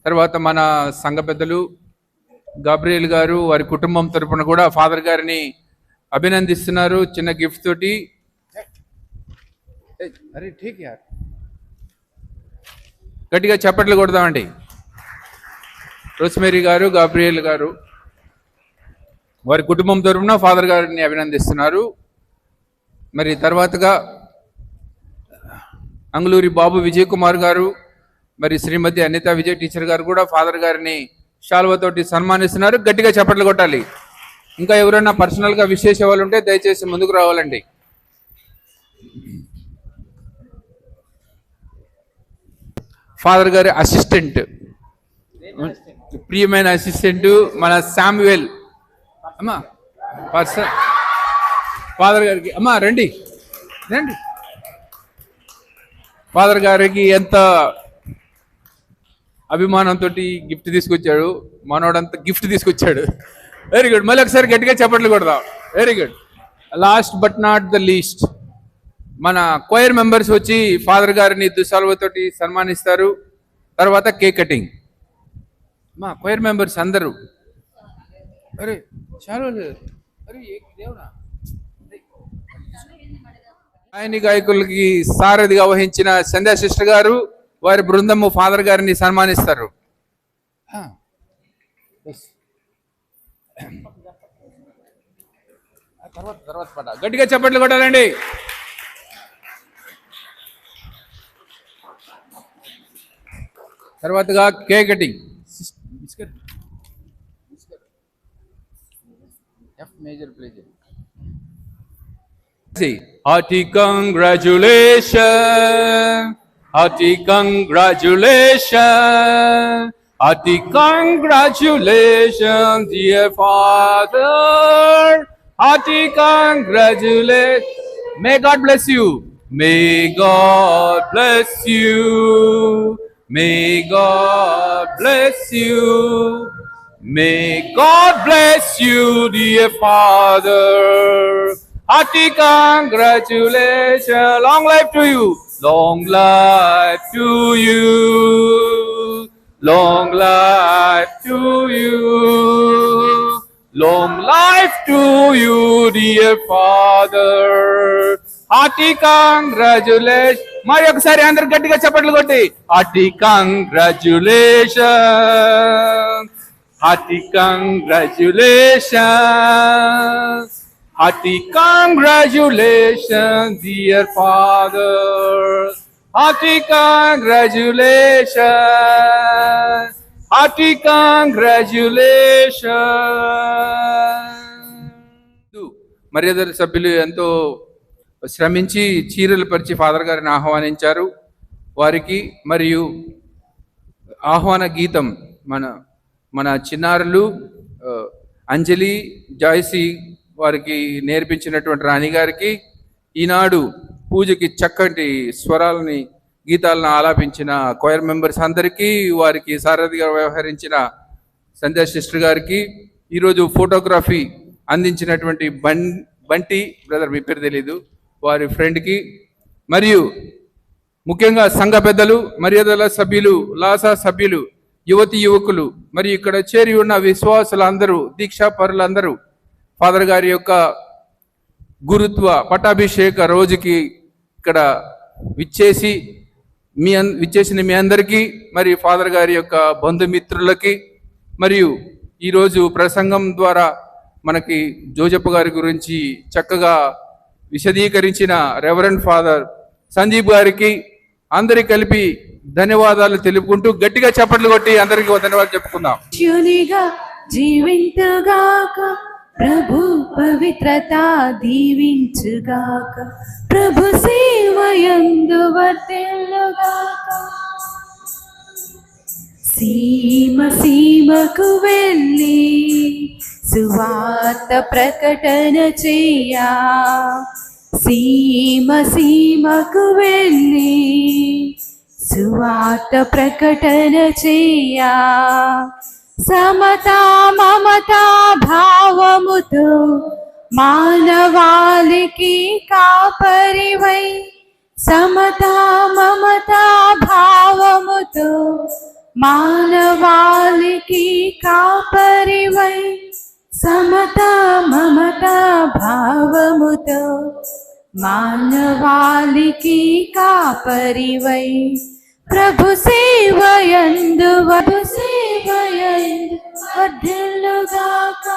Speaker 9: తర్వాత మన సంఘ పెద్దలు గాబ్రియల్ గారు వారి కుటుంబం తరపున కూడా ఫాదర్ గారిని అభినందిస్తున్నారు చిన్న గిఫ్ట్ తోటి. అరే ఠీక్ యార్, గట్టిగా చప్పట్లు కొడదామండి. రోస్మేరీ గారు, గాబ్రియల్ గారు వారి కుటుంబం తరపున ఫాదర్ గారిని అభినందిస్తున్నారు. మరి తర్వాతగా అంగులూరి బాబు విజయ్ కుమార్ గారు, మరి శ్రీమతి అనిత విజయ్ టీచర్ గారు కూడా ఫాదర్ గారిని శాల్వతోటి సన్మానిస్తున్నారు. గట్టిగా చప్పట్లు కొట్టాలి. ఇంకా ఎవరైనా పర్సనల్గా విశేష వాళ్ళు ఉంటే దయచేసి ముందుకు రావాలండి. ఫాదర్ గారి అసిస్టెంట్, ప్రియమైన అసిస్టెంట్ మన శామ్యుయల్. అమ్మా ఫాదర్ గారికి అమ్మా రండి రండి. ఫాదర్ గారికి ఎంత అభిమానంతో గిఫ్ట్ తీసుకొచ్చాడు, మనోడంతా గిఫ్ట్ తీసుకొచ్చాడు. Very good. మళ్ళీ ఒకసారి గట్టిగా చప్పట్లు కొడదాం. Very good. Last but not the least, మన కోయర్ మెంబర్స్ వచ్చి ఫాదర్ గారిని దుస్సాల్వతోటి సన్మానిస్తారు. తర్వాత కేక్ కటింగ్. మా కోయర్ మెంబర్స్ అందరూ అరే చాలా అరే దేవునా గాయని గాయకులకి సారథిగా వహించిన సంధ్యా సిస్టర్ గారు వారి బృందము ఫాదర్ గారిని సన్మానిస్తారు. తర్వాత పడ గట్టిగా చప్పట్లు కొట్టాలండి. తర్వాతగా cake cutting. F major play. Hearty congratulations, hearty congratulations, hearty congratulations, dear father. Hearty congratulations. May God bless you. May God bless you. May God bless you. May God bless you, dear father. Hearty congratulations. Long life to you. Long life to you. Long life to you. Long life to you, dear father. Hearty congratulations. మరి ఒకసారి అందరు గట్టిగా చప్పట్లు కొట్టి hearty congratulations. Hearty congratulations. Hearty congratulations, dear father. Hearty congratulations. Hearty congratulations. మర్యాదల సభ్యులు ఎంతో శ్రమించి చీరలు పరిచి ఫాదర్ గారిని ఆహ్వానించారు. వారికి మరియు ఆహ్వాన గీతం మన చిన్నారులు అంజలి జాయ్సీ వారికి నేర్పించినటువంటి రాణి గారికి, ఈనాడు పూజకి చక్కటి స్వరాలని గీతాలను ఆలాపించిన కోయర్ మెంబర్స్ అందరికీ, వారికి సారథిగా వ్యవహరించిన సంధ్యా సిస్టర్ గారికి, ఈరోజు ఫోటోగ్రఫీ అందించినటువంటి బంటి బ్రదర్, మీ పేరు తెలీదు, వారి ఫ్రెండ్కి, మరియు ముఖ్యంగా సంఘ పెద్దలు, మర్యాదల సభ్యులు, లాసా సభ్యులు, యువతి యువకులు, మరి ఇక్కడ చేరి ఉన్న విశ్వాసులందరూ, దీక్షాపరులందరూ ఫాదర్ గారి యొక్క గురుత్వ పట్టాభిషేక రోజుకి ఇక్కడ విచ్చేసిన మీ అందరికీ, మరి ఫాదర్ గారి యొక్క బంధుమిత్రులకి, మరియు ఈరోజు ప్రసంగం ద్వారా మనకి జోజప్ప గారి గురించి చక్కగా విశదీకరించిన రెవరెండ్ ఫాదర్ సందీప్ గారికి అందరికి కలిపి ధన్యవాదాలు తెలుపుకుంటూ గట్టిగా చప్పట్లు కొట్టి అందరికీ ధన్యవాదాలు చెప్పుకుందాం.
Speaker 8: జీవింతుగాక ప్రభు పవిత్రత దీవించుగాక, ప్రభు సేవయందు వర్ధిల్లుగాక. సీమ సీమకు వెళ్ళి సువార్త ప్రకటన చేయా, సీమ సీమకు వెళ్ళి సువార్త ప్రకటన చేయా. సమతా మమతా భావముతో మానవాళికి కాపరివై, సమతా మమతా భావముతో మానవాళికి కాపరివై, సమతా మమతా భావముతో మానవాళికి కాపరివై, ప్రభు సేవయందు వర్ధిల్లుగాక.